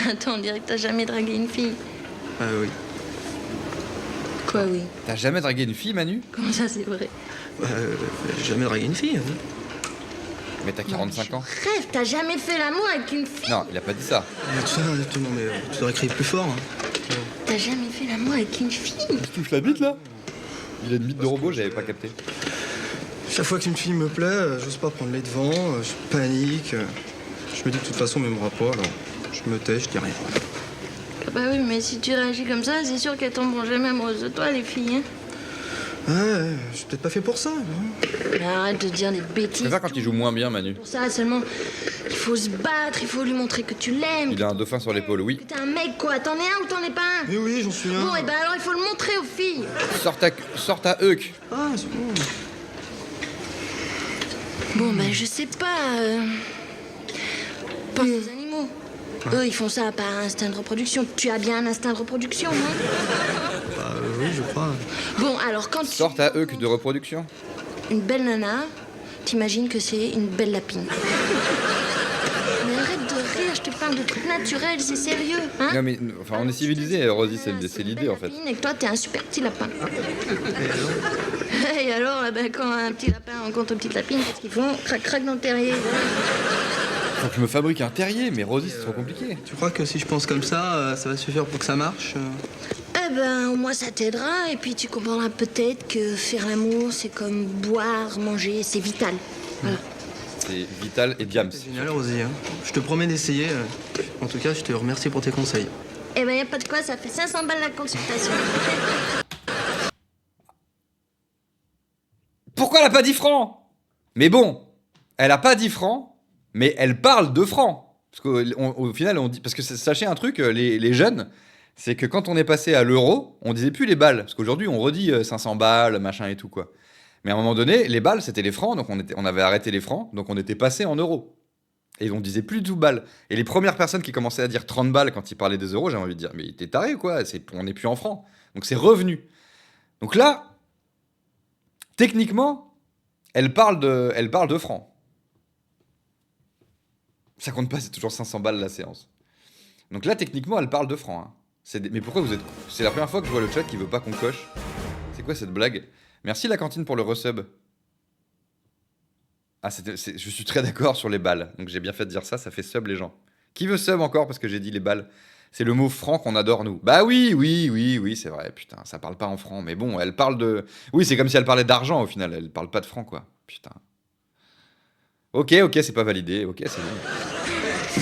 Attends, on dirait que t'as jamais dragué une fille. Ah oui. Quoi, oui? T'as jamais dragué une fille, Manu? Comment ça, c'est vrai? J'ai jamais dragué une fille. Hein. Mais t'as 45 ans. Rêve, t'as jamais fait l'amour avec une fille? Non, il a pas dit ça. Mais tu devrais crier plus fort. Hein. T'as jamais fait l'amour avec une fille? Il touche la bite, là? Il a une bite de robot, j'avais pas capté. Chaque fois qu'une fille me plaît, j'ose pas prendre les devants, je panique. Je me dis que de toute façon, on m'aimera pas, alors je me tais, je dis rien. Ah bah oui, mais si tu réagis comme ça, c'est sûr qu'elles tomberont jamais amoureuses de toi, les filles, hein? Ouais, je suis peut-être pas fait pour ça. Hein. Mais arrête de dire des Je bêtises. préfère quand il joue moins bien, Manu. Pour ça, seulement, il faut se battre, il faut lui montrer que tu l'aimes. Il a un dauphin sur l'épaule, oui. Que t'es un mec, quoi. T'en es un ou t'en es pas un? Mais oui, j'en suis un. Bon, et ben alors, il faut le montrer aux filles. Sors ta Huck. Ah, c'est bon. Bon, ben, je sais pas. Pense aux animaux. Eux, ils font ça par instinct de reproduction. Tu as bien un instinct de reproduction, non? Bah oui, je crois. Bon, alors quand Sors ta Huck de reproduction. une belle nana, t'imagines que c'est une belle lapine. Mais arrête de rire, je te parle de trucs naturels, c'est sérieux, hein? Non mais, enfin, on est civilisé, Rosie, c'est l'idée, en fait. Et que toi, t'es un super petit lapin. Et alors, là, ben, quand un petit lapin rencontre une petite lapine, qu'est-ce qu'ils font? Crac, crac dans le terrier. Faut que je me fabrique un terrier, mais Rosie, c'est trop compliqué. Tu crois que si je pense comme ça, ça va suffire pour que ça marche? Eh ben, au moins ça t'aidera, et puis tu comprendras peut-être que faire l'amour, c'est comme boire, manger, c'est vital. Voilà. C'est Vital et Diams. C'est génial, Rosie. Hein. Je te promets d'essayer. En tout cas, je te remercie pour tes conseils. Eh ben, y a pas de quoi, ça fait 500 balles la consultation. Pourquoi elle a pas 10 francs? Mais bon, elle a pas 10 francs, mais elle parle de francs. Parce qu'au final, on dit... Parce que sachez un truc, les jeunes, c'est que quand on est passé à l'euro, on disait plus les balles. Parce qu'aujourd'hui, on redit 500 balles, machin et tout, quoi. Mais à un moment donné, les balles, c'était les francs, donc on avait arrêté les francs, donc on était passé en euros. Et on disait plus du tout balles. Et les premières personnes qui commençaient à dire 30 balles quand ils parlaient des euros, j'avais envie de dire, mais t'es taré, quoi, on n'est plus en francs. Donc c'est revenu. Donc là, techniquement, elle parle de francs. Ça compte pas, c'est toujours 500 balles la séance. Donc là, techniquement, elle parle de francs. Hein. Mais pourquoi vous êtes... C'est la première fois que je vois le chat qui veut pas qu'on coche. C'est quoi cette blague? Merci la cantine pour le resub. Ah, je suis très d'accord sur les balles. Donc j'ai bien fait de dire ça, ça fait sub les gens. Qui veut sub encore parce que j'ai dit les balles? C'est le mot franc qu'on adore, nous. Bah oui, c'est vrai, putain, ça parle pas en franc. Mais bon, elle parle de... Oui, c'est comme si elle parlait d'argent, au final. Elle parle pas de franc, quoi. Putain. Ok, c'est pas validé. Ok, c'est bon.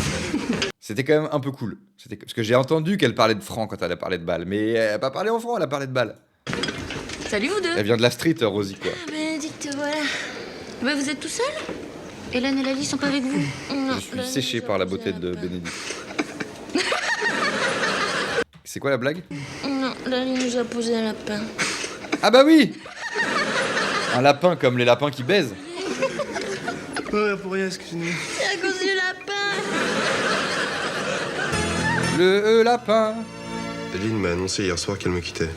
C'était quand même un peu cool. Parce que j'ai entendu qu'elle parlait de franc quand elle a parlé de balles. Mais elle a pas parlé en franc, elle a parlé de balles. Salut vous deux. Elle vient de la street, Rosie, quoi. Ah, Bénédicte, voilà. Bah, vous êtes tout seul? Hélène et Lali sont pas avec vous? Non, Je suis séché par la beauté de Bénédicte. C'est quoi la blague? Non, Lali nous a posé un lapin. Ah bah oui! Un lapin comme les lapins qui baisent. Ouais, pour rien, excuse-moi. C'est à cause du lapin. Le lapin. Adeline m'a annoncé hier soir qu'elle me quittait.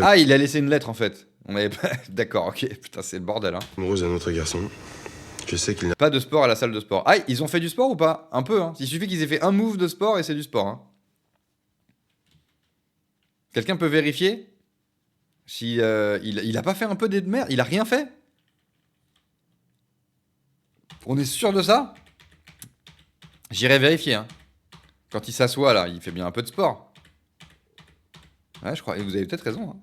Ah, il a laissé une lettre en fait. On avait pas... D'accord, ok. Putain, c'est le bordel, hein. Amoureuse d'un autre garçon. Je sais qu'il n'a pas de sport à la salle de sport. Ah, ils ont fait du sport ou pas? Un peu, hein. Il suffit qu'ils aient fait un move de sport et c'est du sport, hein. Quelqu'un peut vérifier si il a pas fait un peu des de merde? Il a rien fait? On est sûr de ça? J'irai vérifier, hein. Quand il s'assoit là, il fait bien un peu de sport. Ouais, je crois. Et vous avez peut-être raison, hein.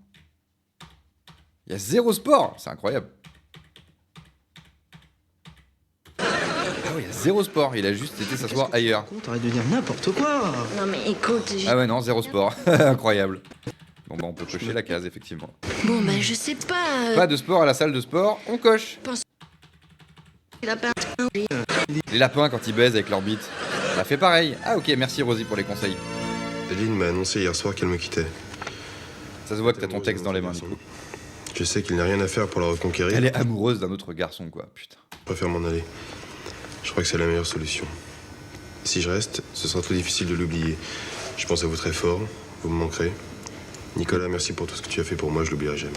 Il y a 0 sport, c'est incroyable. Ah oui, il y a 0 sport, il a juste été s'asseoir ailleurs. T'arrêtes de dire n'importe quoi. Non mais écoute, Ah ouais, non, 0 sport. Incroyable. Bon bah on peut cocher la case, effectivement. Bon bah je sais pas. Pas de sport à la salle de sport, on coche. Lapin. Les lapins quand ils baisent avec leur bite. Bah fait pareil. Ah ok, merci Rosie pour les conseils. Adeline m'a annoncé hier soir qu'elle me quittait. Ça se voit que t'as ton texte dans les mains. Je sais qu'il n'y a rien à faire pour la reconquérir. Elle est amoureuse d'un autre garçon, quoi, putain. Je préfère m'en aller. Je crois que c'est la meilleure solution. Si je reste, ce sera trop difficile de l'oublier. Je pense à vous très fort, vous me manquerez. Nicolas, merci pour tout ce que tu as fait pour moi, je l'oublierai jamais.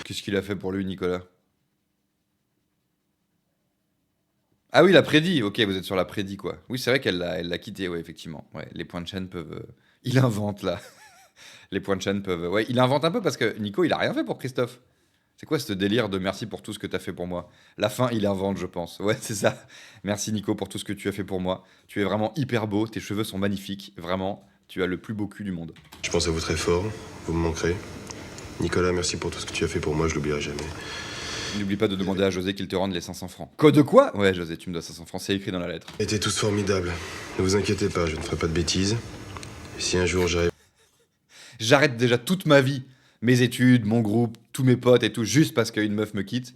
Qu'est-ce qu'il a fait pour lui, Nicolas? Ah oui, la prédit, ok, vous êtes sur la prédit, quoi. Oui, c'est vrai qu'elle l'a quitté, ouais, effectivement. Ouais, les points de chaîne peuvent... Il invente, là. Les points de chaîne peuvent... Ouais, il invente un peu parce que Nico, il a rien fait pour Christophe. C'est quoi ce délire de merci pour tout ce que t'as fait pour moi? La fin, il invente, je pense. Ouais, c'est ça. Merci Nico pour tout ce que tu as fait pour moi. Tu es vraiment hyper beau, tes cheveux sont magnifiques. Vraiment, tu as le plus beau cul du monde. Je pense à vous très fort, vous me manquerez. Nicolas, merci pour tout ce que tu as fait pour moi, je l'oublierai jamais. N'oublie pas de demander à José qu'il te rende les 500 francs. Quoi de quoi? Ouais, José, tu me dois 500 francs, c'est écrit dans la lettre. Étaient tous formidables. Ne vous inquiétez pas, je ne ferai pas de bêtises. Et si un jour j'arrive... J'arrête déjà toute ma vie, mes études, mon groupe, tous mes potes et tout, juste parce qu'une meuf me quitte.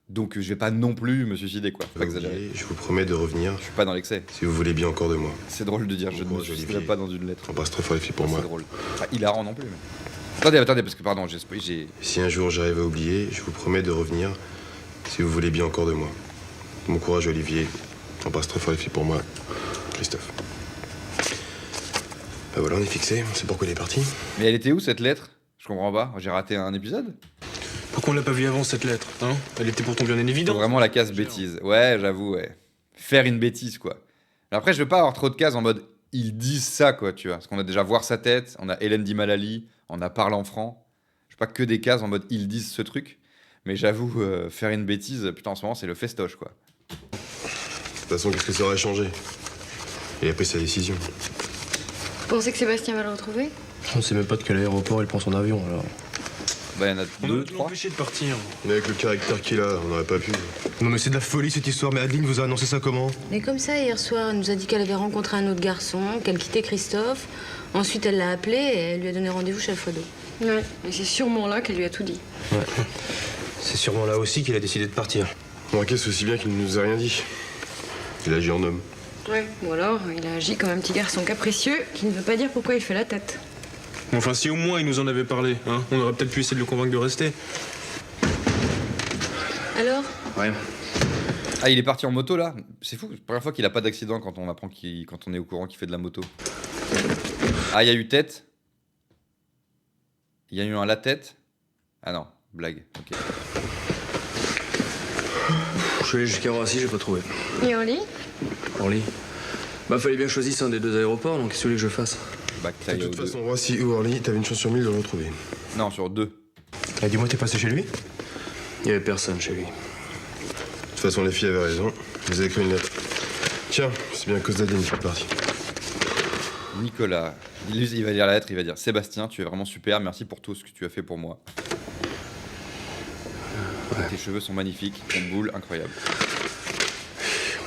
Donc je vais pas non plus me suicider, quoi. Faut pas exagérer. Je vous promets de revenir. Je suis pas dans l'excès. Si vous voulez bien encore de moi. C'est drôle de dire je ne me suiciderai pas dans une lettre. J'embrasse très fort les filles pour moi. C'est drôle. Enfin, hilarant non plus. Mais... Attendez, parce que pardon, j'ai... Si un jour j'arrive à oublier, je vous promets de revenir. Si vous voulez bien encore de moi. Bon courage, Olivier. J'embrasse très fort les filles pour moi. Christophe. Ben voilà, on est fixé. On sait pourquoi il est parti. Mais elle était où cette lettre? Je comprends pas. J'ai raté un épisode? Pourquoi on l'a pas vu avant cette lettre, hein? Elle était pourtant bien évidente. Vraiment la case bêtise. Ouais, j'avoue, ouais. Faire une bêtise, quoi. Mais après, je veux pas avoir trop de cases en mode ils disent ça, quoi, tu vois. Parce qu'on a déjà voir sa tête, on a Hélène Di Malali, on a Parle en franc. Je veux pas que des cases en mode ils disent ce truc. Mais j'avoue, faire une bêtise, putain, en ce moment, c'est le festoche, quoi. De toute façon, qu'est-ce que ça aurait changé? Il a pris sa décision. Vous pensez que Sébastien va le retrouver? On sait même pas de quel aéroport il prend son avion, alors. Bah, il y en a On 2, a 3. empêché de partir. Mais avec le caractère qu'il a, on n'aurait pas pu. Non mais c'est de la folie cette histoire, mais Adeline vous a annoncé ça comment? Mais comme ça, hier soir, elle nous a dit qu'elle avait rencontré un autre garçon, qu'elle quittait Christophe. Ensuite, elle l'a appelé et elle lui a donné rendez-vous chez Alfredo. Ouais, et c'est sûrement là qu'elle lui a tout dit. Ouais. C'est sûrement là aussi qu'il a décidé de partir. Bon, qu'est-ce aussi bien qu'il ne nous a rien dit. Il agit en homme. Ouais, ou alors il a agi comme un petit garçon capricieux qui ne veut pas dire pourquoi il fait la tête. Enfin, si au moins il nous en avait parlé, hein, on aurait peut-être pu essayer de le convaincre de rester. Alors? Ouais. Ah, il est parti en moto, là? C'est fou, c'est la première fois qu'il a pas d'accident quand on apprend quand on est au courant qu'il fait de la moto. Ah, il y a eu tête. Il y a eu un la tête. Ah non, blague, ok. Je suis allé jusqu'à Roissy, j'ai pas trouvé. Et Orly? Orly? Bah fallait bien choisir un des 2 aéroports, donc qu'est-ce que tu veux que je fasse? De toute façon, Roissy ou Orly, t'avais une chance sur 1000 de le retrouver. Non, sur 2. Ah, dis-moi, t'es passé chez lui? Il y avait personne chez lui. De toute façon, les filles avaient raison. Je vous ai écrit une lettre. Tiens, c'est bien à cause d'Adeline qui est partie. Nicolas. Il va lire la lettre, il va dire Sébastien, tu es vraiment super, merci pour tout ce que tu as fait pour moi. Tes cheveux sont magnifiques, ton boule incroyable.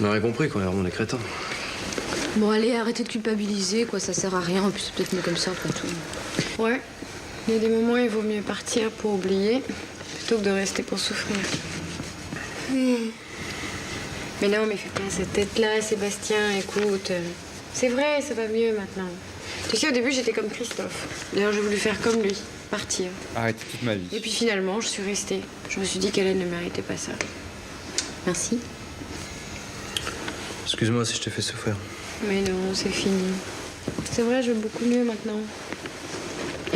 On aurait compris qu'on est vraiment des crétins. Bon, allez, arrêtez de culpabiliser, quoi, ça sert à rien. En plus, c'est peut-être mieux comme ça après tout. Ouais, il y a des moments où il vaut mieux partir pour oublier plutôt que de rester pour souffrir. Mais non, mais fais pas cette tête-là, Sébastien, écoute. C'est vrai, ça va mieux maintenant. Tu sais, au début, j'étais comme Christophe. D'ailleurs, j'ai voulu faire comme lui, partir. Arrêtez toute ma vie. Et puis finalement, je suis restée. Je me suis dit qu'Hélène ne méritait pas ça. Merci. Excuse-moi si je t'ai fait souffrir. Mais non, c'est fini. C'est vrai, je vais beaucoup mieux maintenant.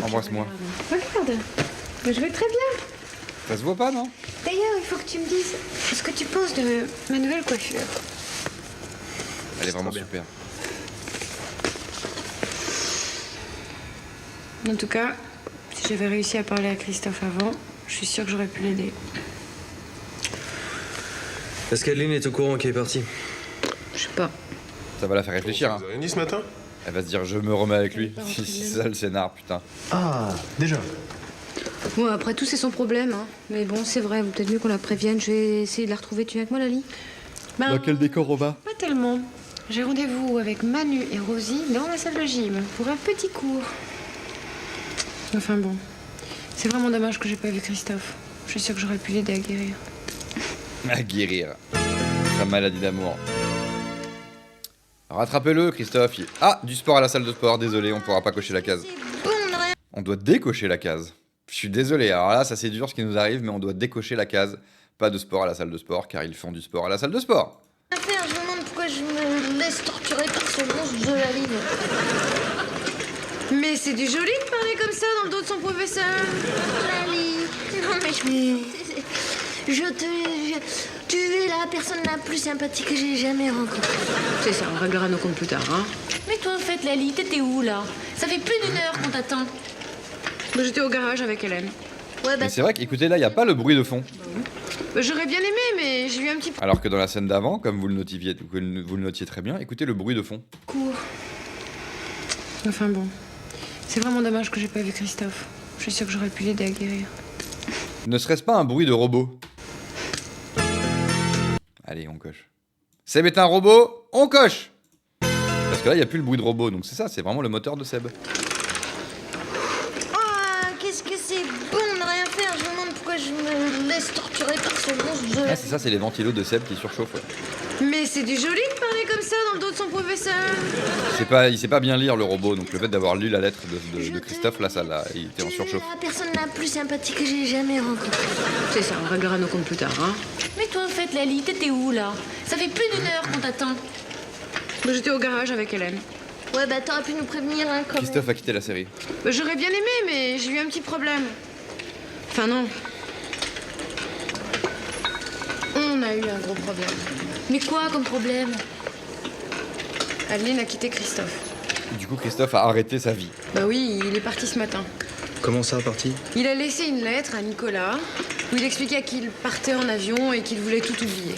Embrasse-moi. Regarde, je vais très bien. Ça se voit pas, non? D'ailleurs, il faut que tu me dises ce que tu penses de ma nouvelle coiffure. Elle est vraiment super. En tout cas, si j'avais réussi à parler à Christophe avant, je suis sûre que j'aurais pu l'aider. Est-ce qu'Adeline est au courant qu'il est parti? Je sais pas. Ça va la faire réfléchir. Hein. Vous avez rien dit ce matin? Elle va se dire je me remets avec lui. C'est ça le scénar, putain. Ah, déjà. Bon, après tout, c'est son problème, hein. Mais bon, c'est vrai, peut-être mieux qu'on la prévienne. Je vais essayer de la retrouver. Tu viens avec moi, Lali? Ben, Dans quel décor on va? pas tellement. J'ai rendez-vous avec Manu et Rosie dans la salle de gym pour un petit cours. Enfin bon, c'est vraiment dommage que j'ai pas vu Christophe. Je suis sûre que j'aurais pu l'aider à guérir. À guérir. Sa maladie d'amour. Rattrapez-le, Christophe. Ah, du sport à la salle de sport. Désolé, on pourra pas cocher la case. On doit décocher la case. Je suis désolé. Alors là, ça c'est dur ce qui nous arrive, mais on doit décocher la case. Pas de sport à la salle de sport, car ils font du sport à la salle de sport. Je me demande pourquoi je me laisse torturer par ce monstre de la ligne. Mais c'est du joli de parler comme ça dans le dos de son professeur. Lali, non mais tu es la personne la plus sympathique que j'ai jamais rencontrée. C'est ça, on réglera nos comptes plus tard, hein. Mais toi, en fait, Lali, t'étais où, là? Ça fait plus d'une heure qu'on t'attend. Bah, j'étais au garage avec Hélène. Ouais, Mais c'est vrai qu'écoutez, là, il n'y a pas le bruit de fond. Bah, j'aurais bien aimé, mais j'ai eu un petit peu Alors que dans la scène d'avant, comme vous le notiez très bien, écoutez le bruit de fond. court. Enfin bon, c'est vraiment dommage que j'ai pas vu Christophe. Je suis sûre que j'aurais pu l'aider à guérir. Ne serait-ce pas un bruit de robot? Allez, on coche. Seb est un robot, on coche! Parce que là, il n'y a plus le bruit de robot, donc c'est ça, c'est vraiment le moteur de Seb. Oh, qu'est-ce que c'est bon de rien faire. Je me demande pourquoi je me laisse torturer par ce monstre de la Ah, c'est ça, c'est les ventilos de Seb qui surchauffent. Ouais. Mais c'est du joli de parler comme ça dans le dos de son professeur. Il sait pas bien lire le robot, donc le fait d'avoir lu la lettre de Christophe, là, il était en surchauffe. la personne la plus sympathique que j'ai jamais rencontrée. C'est ça, on réglera nos comptes plus tard, hein. Mais toi, en fait, Lali, t'étais où, là? Ça fait plus d'une heure qu'on t'attend. Bah, j'étais au garage avec Hélène. Ouais, bah t'aurais pu nous prévenir, hein, quand Christophe a quitté la série. Bah, j'aurais bien aimé, mais j'ai eu un petit problème. Enfin non. On a eu un gros problème. Mais quoi comme problème? Adeline a quitté Christophe. Du coup, Christophe a arrêté sa vie. Bah oui, il est parti ce matin. Comment ça, parti? Il a laissé une lettre à Nicolas où il expliquait qu'il partait en avion et qu'il voulait tout oublier.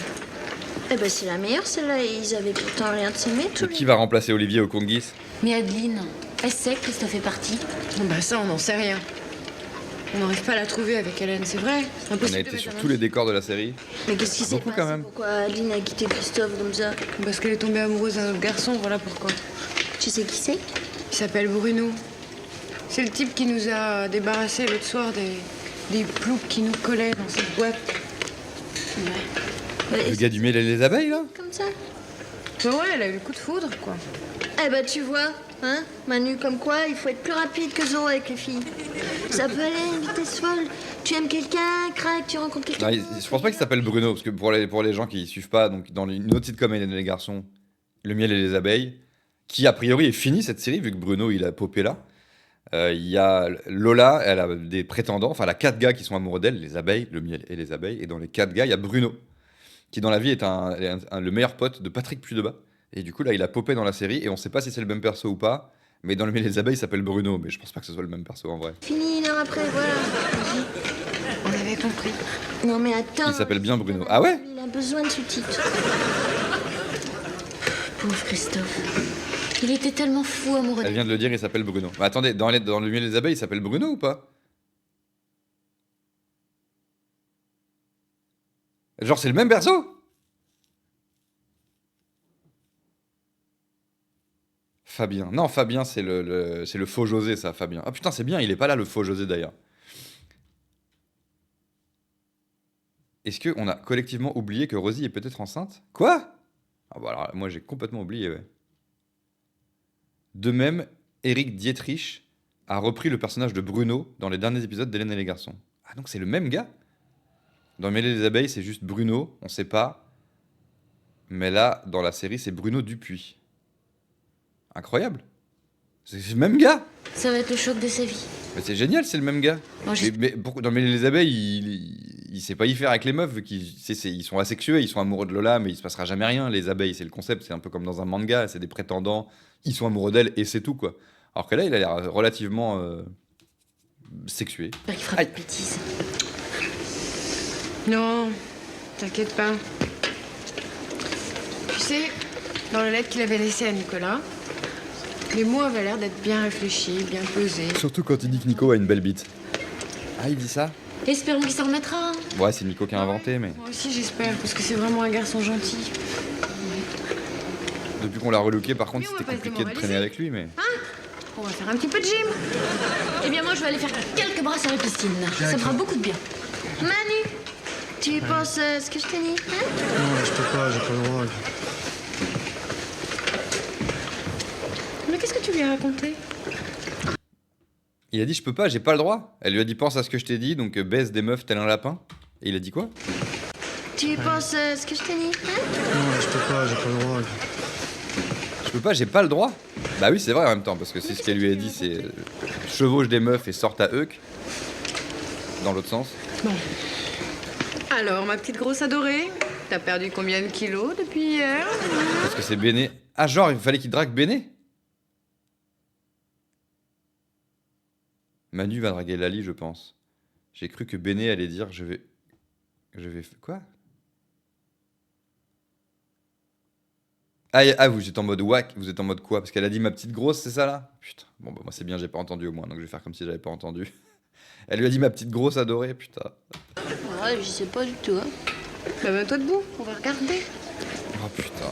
Eh ben c'est la meilleure celle-là, ils avaient pourtant rien de s'aimer tous Qui va remplacer Olivier au Congis? Mais Adeline, elle sait que Christophe est parti. Bah ça, on n'en sait rien. On n'arrive pas à la trouver avec Hélène, c'est vrai. On a été sur tous les décors de la série. Mais qu'est-ce qui s'est Beaucoup, passé? quand même. Pourquoi Adeline a quitté Christophe comme ça? Parce qu'elle est tombée amoureuse d'un autre garçon, voilà pourquoi. Tu sais qui c'est? Il s'appelle Bruno. C'est le type qui nous a débarrassé l'autre soir des ploucs qui nous collaient dans cette boîte. Ouais. Le gars du miel et les abeilles, là? Comme ça? Bah ouais, elle a eu le coup de foudre, quoi. Eh ben tu vois, hein, Manu, comme quoi il faut être plus rapide que Zoro avec les filles. Ça peut aller à une vitesse folle. Tu aimes quelqu'un, crac, tu rencontres quelqu'un. Non, je pense pas qu'il s'appelle Bruno, parce que pour les gens qui suivent pas, donc dans une autre sitcom Hélène et les garçons, Le miel et les abeilles, qui a priori est fini cette série, vu que Bruno il a popé là. Il y a Lola, elle a des prétendants, enfin elle a 4 gars qui sont amoureux d'elle, les abeilles, le miel et les abeilles, et dans les 4 gars, il y a Bruno, qui dans la vie est le meilleur pote de Patrick Puydebas. Et du coup là il a popé dans la série, et on sait pas si c'est le même perso ou pas, mais dans le miel et les abeilles il s'appelle Bruno, mais je pense pas que ce soit le même perso en vrai. Fini une heure après, voilà. On avait compris. Non mais attends. Il s'appelle bien Bruno. Ah ouais? Il a besoin de sous-titres. Pauvre Christophe. Il était tellement fou amoureux. Elle vient de le dire, il s'appelle Bruno. Bah, attendez, dans le milieu des abeilles, il s'appelle Bruno ou pas? Genre, c'est le même perso? Fabien. Non, Fabien, c'est le faux José, ça, Fabien. Ah putain, c'est bien, il est pas là, le faux José, d'ailleurs. Est-ce qu'on a collectivement oublié que Rosie est peut-être enceinte? Quoi? Ah bah alors, moi, j'ai complètement oublié, ouais. De même, Eric Dietrich a repris le personnage de Bruno dans les derniers épisodes d'Hélène et les garçons. Ah, donc c'est le même gars? Dans le Mêlée des abeilles, c'est juste Bruno, on sait pas. Mais là, dans la série, c'est Bruno Dupuis. Incroyable. C'est le même gars. Ça va être le choc de sa vie. Mais c'est génial, c'est le même gars. Moi, Mais pourquoi, dans le Mêlée des abeilles, il sait pas y faire avec les meufs, vu ils sont asexués, ils sont amoureux de Lola, mais il se passera jamais rien. Les abeilles, c'est le concept, c'est un peu comme dans un manga, c'est des prétendants, ils sont amoureux d'elle et c'est tout, quoi. Alors que là, il a l'air relativement sexué. J'espère qu'il fera pas de bêtises. Non, t'inquiète pas. Tu sais, dans la lettre qu'il avait laissée à Nicolas, les mots avaient l'air d'être bien réfléchis, bien pesés. Surtout quand il dit que Nico a une belle bite. Ah, il dit ça? Espérons qu'il s'en remettra. Ouais, c'est Nico qui a inventé, mais... Moi aussi, j'espère, parce que c'est vraiment un garçon gentil. Depuis qu'on l'a relooké, par contre, Mais on c'était va pas se compliqué de traîner avec lui, mais... On va faire un petit peu de gym. Eh bien, moi, je vais aller faire quelques brasses à la piscine. Ça me fera beaucoup de bien. Manu, tu penses ce que je t'ai dit, hein? Non, je peux pas, j'ai pas le droit. Mais qu'est-ce que tu lui as raconté? Il a dit je peux pas, j'ai pas le droit. Elle lui a dit pense à ce que je t'ai dit, donc baisse des meufs tel un lapin. Et il a dit quoi? Tu penses ce que je t'ai dit, hein? Non, je peux pas, j'ai pas le droit. Je peux pas, j'ai pas le droit. Bah oui, c'est vrai en même temps, parce que c'est ce qu'elle lui a dit, c'est chevauche des meufs et sorte à Heuk. Dans l'autre sens. Bon. Alors, ma petite grosse adorée, t'as perdu combien de kilos depuis hier? Parce que c'est Béné. Ah, genre, il fallait qu'il drague Béné? Manu va draguer Lali, je pense. J'ai cru que Béné allait dire je vais. Quoi? Ah, vous êtes en mode whack, vous êtes en mode quoi? Parce qu'elle a dit ma petite grosse, c'est ça là? Putain, bon, bah, moi c'est bien, j'ai pas entendu au moins, donc je vais faire comme si j'avais pas entendu. Elle lui a dit ma petite grosse adorée, putain. Ouais, je sais pas du tout, hein. Bah, mets-toi debout, on va regarder. Oh putain.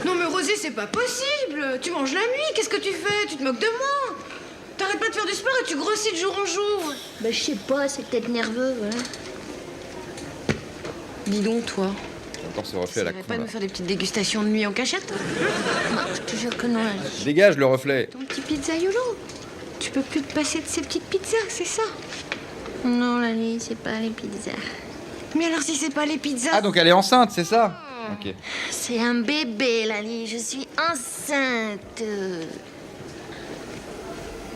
Non mais Rosie, c'est pas possible. Tu manges la nuit, qu'est-ce que tu fais? Tu te moques de moi? T'arrêtes pas de faire du sport et tu grossis de jour en jour. Bah, je sais pas, c'est peut-être nerveux, voilà. Dis donc, toi, Encore ce reflet à la t'arrêtes con pas de là. me faire des petites dégustations de nuit en cachette? Non, je te jure que non. Dégage le reflet. Ton petit pizzaiolo. Tu peux plus te passer de ces petites pizzas, c'est ça? Non, Lali, c'est pas les pizzas. Mais alors si c'est pas les pizzas? Ah, donc elle est enceinte, c'est ça? Ok. C'est un bébé, Lali, je suis enceinte.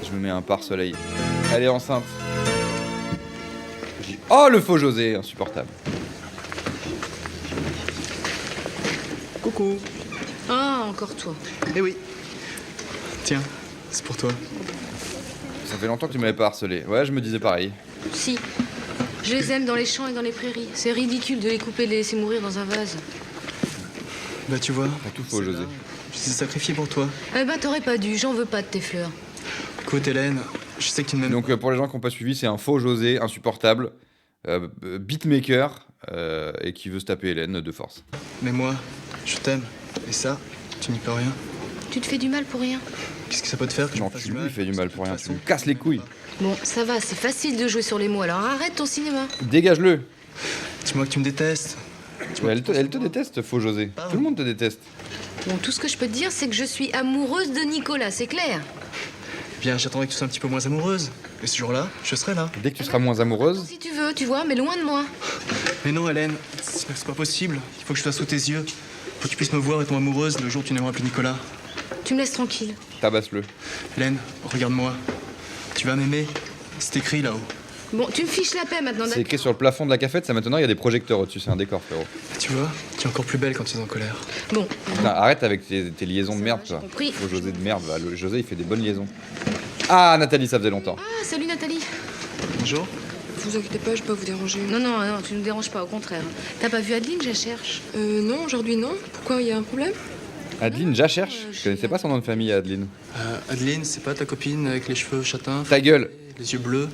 Je me mets un pare-soleil. Elle est enceinte. Oh, le faux José, insupportable. Coucou. Ah, encore toi. Eh oui. Tiens, c'est pour toi. Ça fait longtemps que tu m'avais pas harcelé. Ouais, je me disais pareil. Si. Je les aime dans les champs et dans les prairies. C'est ridicule de les couper et de les laisser mourir dans un vase. Bah tu vois. T'as tout faux, José. Je suis sacrifié pour toi. Eh ben, t'aurais pas dû. J'en veux pas de tes fleurs. Écoute Hélène, je sais que tu m'aimes. Donc pour les gens qui n'ont pas suivi, c'est un faux José, insupportable, beatmaker, et qui veut se taper Hélène de force. Mais moi, je t'aime. Et ça, tu n'y peux rien. Tu te fais du mal pour rien. Qu'est-ce que ça peut te faire que je Non, me fasse tu du lui mal fais du mal pour rien, tu me casses les couilles. Bon, ça va, c'est facile de jouer sur les mots, alors arrête ton cinéma. Dégage-le. Dis-moi que tu me détestes. Elle te déteste, faux José. Tout le monde te déteste. Bon, tout ce que je peux te dire, c'est que je suis amoureuse de Nicolas, c'est clair. Bien, j'attendrai que tu sois un petit peu moins amoureuse. Et ce jour-là, je serai là. Dès que tu seras moins amoureuse, Si tu veux, tu vois, mais loin de moi. Mais non, Hélène, c'est pas possible. Il faut que je sois sous tes yeux. Faut que tu puisses me voir et tomber amoureuse le jour où tu n'aimeras plus Nicolas. Tu me laisses tranquille. tabasse-le. Hélène, regarde-moi. Tu vas m'aimer. C'est écrit là-haut. Bon, tu me fiches la paix maintenant, C'est d'accord? écrit sur le plafond de la cafette, ça maintenant il y a des projecteurs au-dessus, c'est un décor, frérot. Tu vois, tu es encore plus belle quand tu es en colère. Bon. Putain, arrête avec tes liaisons de merde, toi. compris. Faux José de merde, bah, José il fait des bonnes liaisons. Ah, Nathalie, ça faisait longtemps. Ah, salut Nathalie. Bonjour. Vous inquiétez pas, je vais pas vous déranger. Non, non, non, tu nous déranges pas, au contraire. T'as pas vu Adeline, je la cherche. Non, aujourd'hui non. Pourquoi, il y a un problème? Adeline, je la cherche. Je connaissais pas son nom de famille, Adeline. Adeline, c'est pas ta copine avec les cheveux châtains? Ta gueule. Les yeux bleus?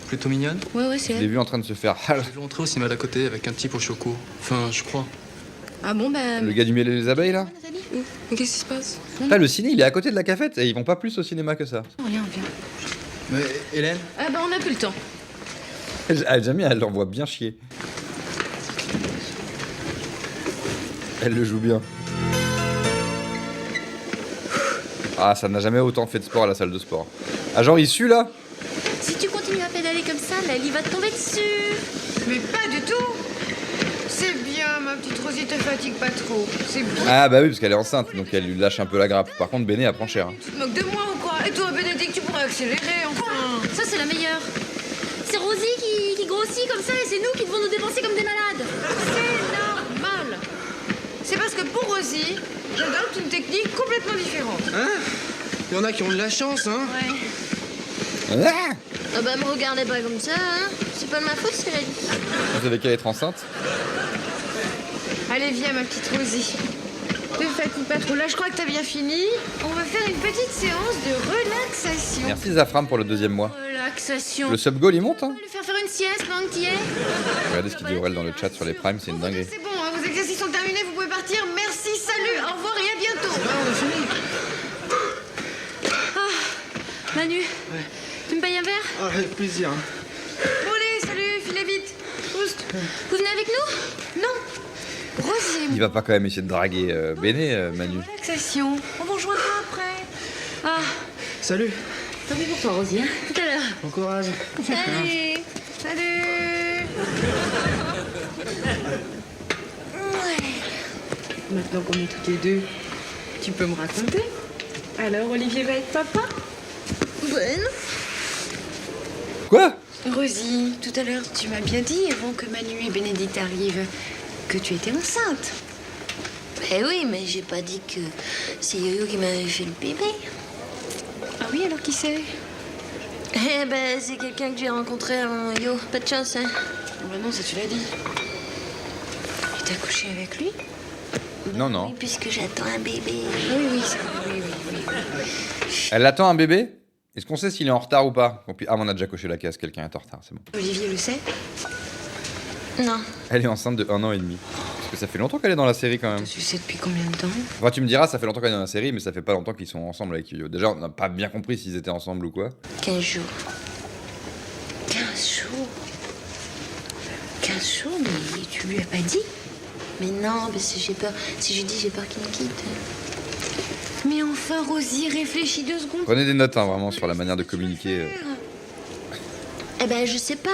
Plutôt mignonne? Ouais, Je c'est l'ai elle. vu en train de se faire. J'ai vu entrer au cinéma d'à côté avec un type au choco. Enfin, je crois. Ah bon, bah... Le gars du miel et les abeilles, là? Mais qu'est-ce qui se passe? Putain, le ciné, il est à côté de la cafette et ils vont pas plus au cinéma que ça. Rien, viens. Mais Hélène? Ah bah, on a plus le temps. Jamie, elle l'envoie bien chier. Elle le joue bien. Ah, ça n'a jamais autant fait de sport à la salle de sport. Ah, genre, il sue, là? Si tu continues à pédaler comme ça, là, il va te tomber dessus. Mais pas du tout. C'est bien, ma petite Rosie, te fatigue pas trop. C'est bien. Ah, bah oui, parce qu'elle est enceinte, donc elle lui lâche un peu la grappe. Par contre, Béné, elle prend cher. Hein. Tu te moques de moi ou quoi? Et toi, Bénédicte, tu pourrais accélérer, enfin. Ça, c'est la meilleure. C'est Rosie qui grossit comme ça et c'est nous qui devons nous dépenser comme des malades. C'est normal. C'est parce que pour Rosie, j'adopte une technique complètement différente. Hein? Il y en a qui ont de la chance, hein? Ouais. Ah, Ah bah, me regardez pas comme ça, hein. C'est pas de ma faute, c'est la vie. vous savez qu'elle être enceinte? Allez, viens, ma petite Rosie. Te fatigue pas trop. Là, je crois que t'as bien fini. On va faire une petite séance de relaxation. Merci Zafram pour le 2e mois. Relaxation. Le sub goal, il monte, hein? On va lui faire une sieste pendant que t'y es. Regardez ce qu'il dit Aurel dans le chat sur les primes, c'est une dinguerie. C'est bon, hein, vos exercices sont terminés, vous pouvez partir. Merci, salut, au revoir et à bientôt. On a fini. Manu, tu me payes un verre? Ah, avec plaisir. Bon, allez, salut, filez vite. Oust. Vous venez avec nous? Non. Rosie, Il va pas quand même essayer de draguer Béné, Manu. relaxation. On vous rejoindra après. Ah, Salut. tant pis pour toi, Rosie, hein. Tout à l'heure. Bon courage. Salut. Salut. Maintenant qu'on est toutes les deux, tu peux me raconter. Alors, Olivier va être papa? Bonne. Quoi? Rosie, tout à l'heure, tu m'as bien dit, avant que Manu et Bénédicte arrivent, que tu étais enceinte. Eh oui, mais j'ai pas dit que c'est Yo-Yo qui m'avait fait le bébé. Ah oui, alors qui c'est? Eh ben, c'est quelqu'un que j'ai rencontré avant Yo. Pas de chance, hein. Bah non, ça tu l'as dit. Et t'as couché avec lui? Non, non. Oui, puisque j'attends un bébé. Oui, oui, c'est vrai, oui. Elle attend un bébé? Est-ce qu'on sait s'il est en retard ou pas? Ah, mais on a déjà coché la case, quelqu'un est en retard, c'est bon. Olivier le sait? Non. Elle est enceinte de 1 an et demi. Parce que ça fait longtemps qu'elle est dans la série quand même. Tu sais depuis combien de temps? Enfin, tu me diras, ça fait longtemps qu'elle est dans la série, mais ça fait pas longtemps qu'ils sont ensemble avec Yo. Déjà, on n'a pas bien compris s'ils étaient ensemble ou quoi. 15 jours. 15 jours 15 jours, mais tu lui as pas dit? Mais non, parce que j'ai peur. Si je lui dis, j'ai peur qu'il me quitte. Mais enfin, Rosie, réfléchis 2 secondes. Prenez des notes, hein, vraiment, sur la manière de communiquer. Eh ben, je sais pas.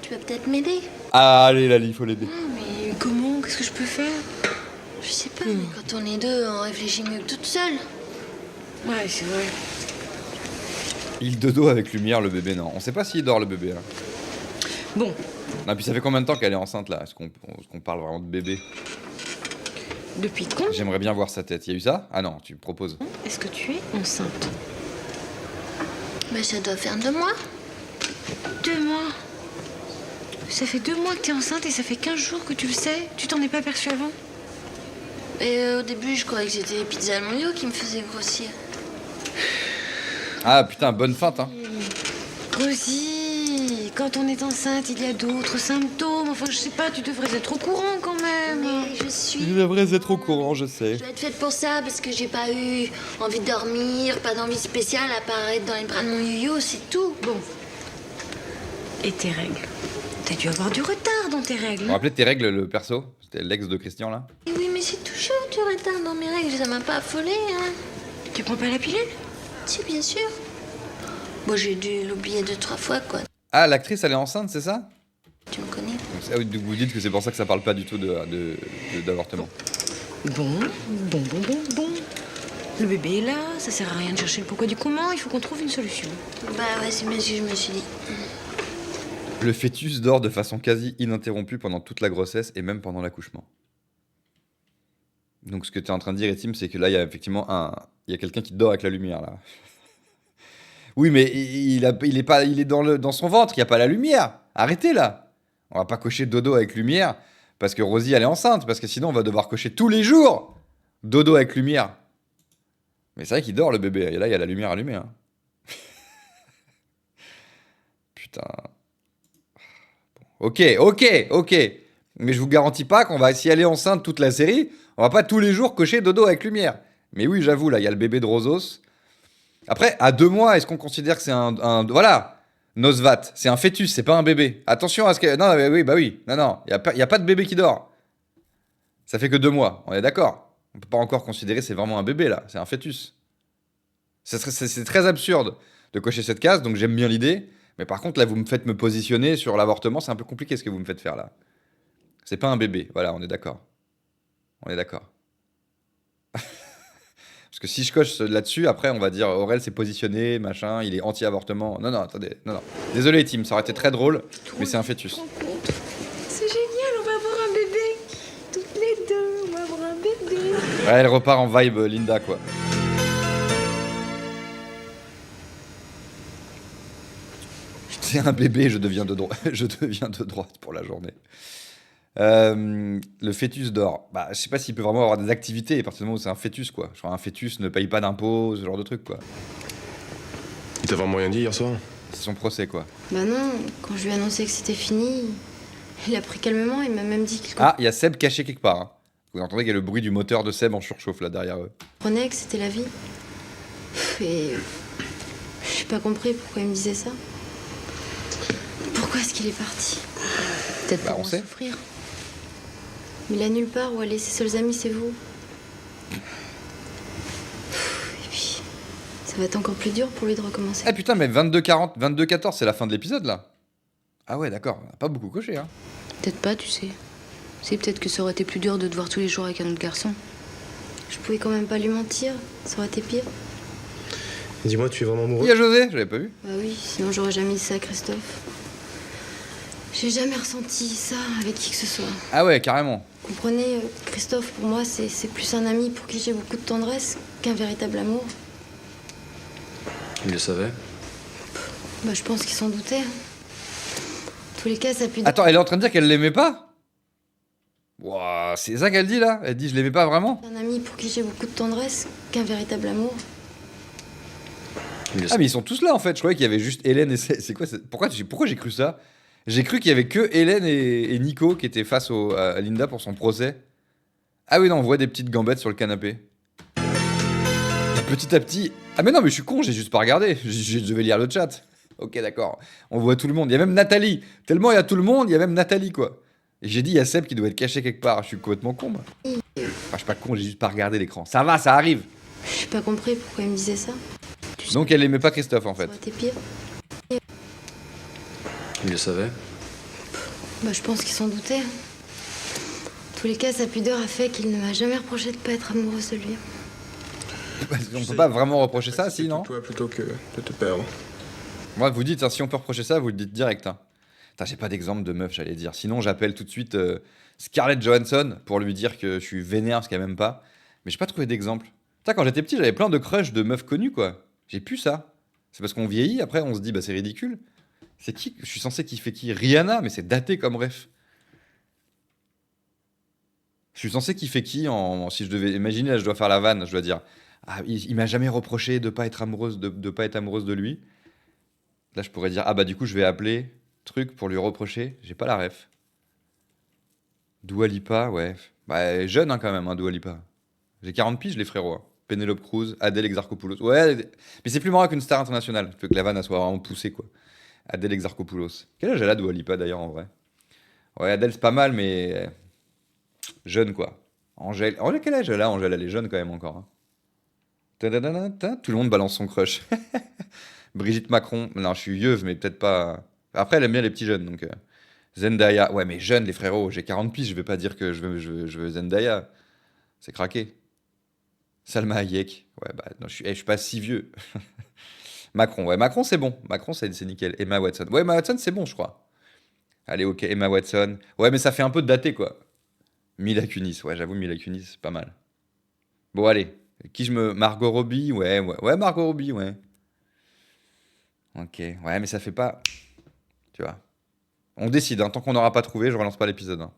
Tu vas peut-être m'aider. Ah, allez, Lali, faut l'aider. Mais comment? Qu'est-ce que je peux faire? Je sais pas, mais quand on est deux, on réfléchit mieux que toute seule. Ouais, c'est vrai. Il dodo avec lumière, le bébé, non. On sait pas s'il dort, le bébé, là. Bon. Non, puis ça fait combien de temps qu'elle est enceinte, là? Est-ce qu'on parle vraiment de bébé? Depuis quand? J'aimerais bien voir sa tête. Y a eu ça? Ah non, tu me proposes. Est-ce que tu es enceinte? Mais ça doit faire 2 mois. 2 mois. Ça fait 2 mois que t'es enceinte et ça fait 15 jours que tu le sais. Tu t'en es pas aperçu avant? Et au début, je croyais que c'était les pizzas Yo qui me faisaient grossir. Ah putain, bonne feinte, hein. Rosie, quand on est enceinte, il y a d'autres symptômes. Enfin, je sais pas, tu devrais être au courant quand même. Mais je suis. Je devrais être au courant, je sais. Je dois être faite pour ça parce que j'ai pas eu envie de dormir, pas d'envie spéciale à apparaître dans les bras de mon yo-yo, c'est tout. Bon. Et tes règles? T'as dû avoir du retard dans tes règles. Vous vous rappelez de tes règles, le perso? C'était l'ex de Christian, là? Et oui, mais c'est toujours du retard dans mes règles, ça m'a pas affolée, hein. Tu prends pas la pilule? Si, bien sûr. Bon, j'ai dû l'oublier 2-3 fois, quoi. Ah, l'actrice, elle est enceinte, c'est ça? Tu me connais? Ah oui, vous dites que c'est pour ça que ça parle pas du tout d'avortement. Bon. Le bébé est là, ça sert à rien de chercher le pourquoi du comment, il faut qu'on trouve une solution. Bah ouais, c'est bien ce que je me suis dit. Le fœtus dort de façon quasi ininterrompue pendant toute la grossesse et même pendant l'accouchement. Donc ce que tu es en train de dire, Etim, c'est que là, il y a effectivement il y a quelqu'un qui dort avec la lumière, là. Oui, mais il est dans son ventre, il n'y a pas la lumière. Arrêtez là. On va pas cocher dodo avec lumière parce que Rosie, elle est enceinte. Parce que sinon, on va devoir cocher tous les jours dodo avec lumière. Mais c'est vrai qu'il dort, le bébé. Et là, il y a la lumière allumée. Hein. Putain. Ok. Mais je vous garantis pas qu'on va, si elle est enceinte toute la série, on va pas tous les jours cocher dodo avec lumière. Mais oui, j'avoue, là, il y a le bébé de Rosos. Après, à 2 mois, est-ce qu'on considère que c'est voilà, Nosvat, c'est un fœtus, c'est pas un bébé. Attention à ce que... Non, mais oui, bah oui. Non, il n'y a pas de bébé qui dort. Ça fait que 2 mois, on est d'accord. On peut pas encore considérer que c'est vraiment un bébé, là. C'est un fœtus. C'est très absurde de cocher cette case, donc j'aime bien l'idée. Mais par contre, là, vous me faites me positionner sur l'avortement, c'est un peu compliqué ce que vous me faites faire, là. C'est pas un bébé, voilà, on est d'accord. On est d'accord. Parce que si je coche là-dessus, après, on va dire Aurel s'est positionné, machin, il est anti-avortement. Non, attendez, non. Désolé, Tim, ça aurait été très drôle, mais c'est un fœtus. C'est génial, on va avoir un bébé. Toutes les deux, on va avoir un bébé. Ouais, elle repart en vibe Linda, quoi. C'est un bébé, je deviens de droite pour la journée. Le fœtus dort. Bah, je sais pas s'il peut vraiment avoir des activités à partir du moment où c'est un fœtus, quoi. Genre un fœtus ne paye pas d'impôts, ce genre de truc, quoi. Il t'a vraiment rien dit hier soir? C'est son procès, quoi. Bah non, quand je lui ai annoncé que c'était fini, il a pris calmement, il m'a même dit qu'il Ah, il y a Seb caché quelque part. Hein. Vous entendez qu'il y a le bruit du moteur de Seb en surchauffe, là, derrière eux. comprenait que c'était la vie. Et j'ai pas compris pourquoi il me disait ça. Pourquoi est-ce qu'il est parti? Peut-être pour on en sait. souffrir. Mais il a nulle part où aller, ses seuls amis, c'est vous. Et puis, ça va être encore plus dur pour lui de recommencer. Ah putain, mais 22-14, c'est la fin de l'épisode, là. Ah ouais, d'accord, on a pas beaucoup coché, hein. Peut-être pas, tu sais. C'est peut-être que ça aurait été plus dur de te voir tous les jours avec un autre garçon. Je pouvais quand même pas lui mentir, ça aurait été pire. Dis-moi, tu es vraiment amoureux? Il y a José, je l'avais pas vu. Bah oui, sinon j'aurais jamais dit ça à Christophe. J'ai jamais ressenti ça avec qui que ce soit. Ah ouais, carrément. Comprenez, Christophe, pour moi, c'est plus un ami pour qui j'ai beaucoup de tendresse qu'un véritable amour. Il le savait? Bah, je pense qu'il s'en doutait. En tous les cas, ça a pu... Attends, elle est en train de dire qu'elle l'aimait pas? Ouah, c'est ça qu'elle dit, là? Elle dit je l'aimais pas vraiment? Un ami pour qui j'ai beaucoup de tendresse qu'un véritable amour. Ah mais ils sont tous là en fait, je croyais qu'il y avait juste Hélène et... C'est quoi pourquoi j'ai cru ça? J'ai cru qu'il y avait que Hélène et Nico qui étaient face à Linda pour son procès. Ah oui non, on voit des petites gambettes sur le canapé. Petit à petit... Ah mais non mais je suis con, j'ai juste pas regardé, je vais lire le chat. Ok d'accord, on voit tout le monde, il y a même Nathalie. Tellement il y a tout le monde, il y a même Nathalie quoi. Et j'ai dit il y a Seb qui doit être caché quelque part, je suis complètement con moi. Enfin je suis pas con, j'ai juste pas regardé l'écran. Ça va, ça arrive. J'ai pas compris pourquoi il me disait ça. Donc elle aimait pas Christophe en fait. Ça aurait été pire. Il le savait? Bah, je pense qu'il s'en doutait. En tous les cas, sa pudeur a fait qu'il ne m'a jamais reproché de pas être amoureuse de lui. On peut pas vraiment reprocher ça, si, non? Toi plutôt que de te perdre. Moi, vous dites, hein, si on peut reprocher ça, vous le dites direct. Hein. Putain, j'ai pas d'exemple de meuf, j'allais dire. Sinon, j'appelle tout de suite Scarlett Johansson pour lui dire que je suis vénère, parce qu'elle m'aime pas. Mais j'ai pas trouvé d'exemple. Putain, quand j'étais petit, j'avais plein de crushs de meufs connues, quoi. J'ai plus ça. C'est parce qu'on vieillit, après, on se dit, bah c'est ridicule. C'est qui? Je suis censé kiffer qui? Rihanna, mais c'est daté comme ref. Je suis censé kiffer qui si je devais imaginer, là, je dois faire la vanne, je dois dire ah, il m'a jamais reproché de pas être amoureuse de pas être amoureuse de lui. Là, je pourrais dire ah bah du coup, je vais appeler truc pour lui reprocher. J'ai pas la ref. Dua Lipa, ouais. Bah jeune hein, quand même, hein, Dua Lipa. J'ai 40 piges les frérots. Hein. Penelope Cruz, Adèle Exarchopoulos. Ouais, mais c'est plus marrant qu'une star internationale. Je veux que la vanne elle soit vraiment poussée quoi. Adèle Exarchopoulos. Quel âge elle a Dua Lipa d'ailleurs en vrai? Ouais, Adèle c'est pas mal mais jeune quoi. Angèle, quel âge elle a Angèle? Elle est jeune quand même encore. Hein. Tout le monde balance son crush. Brigitte Macron. Non, je suis vieux, mais peut-être pas. Après, elle aime bien les petits jeunes. Donc Zendaya. Ouais, mais jeune, les frérots. J'ai 40 piges. Je vais pas dire que je veux Zendaya. C'est craqué. Salma Hayek. Ouais, bah, non, je suis pas si vieux. Macron. Ouais, Macron, c'est bon. Macron, c'est nickel. Emma Watson. Ouais, Emma Watson, c'est bon, je crois. Allez, ok, Emma Watson. Ouais, mais ça fait un peu de daté, quoi. Mila Kunis. Ouais, j'avoue, Mila Kunis, c'est pas mal. Bon, allez. Margot Robbie, ouais. Ouais, Margot Robbie, ouais. Ok, ouais, mais ça fait pas... Tu vois. On décide, hein. Tant qu'on n'aura pas trouvé, je relance pas l'épisode. Hein.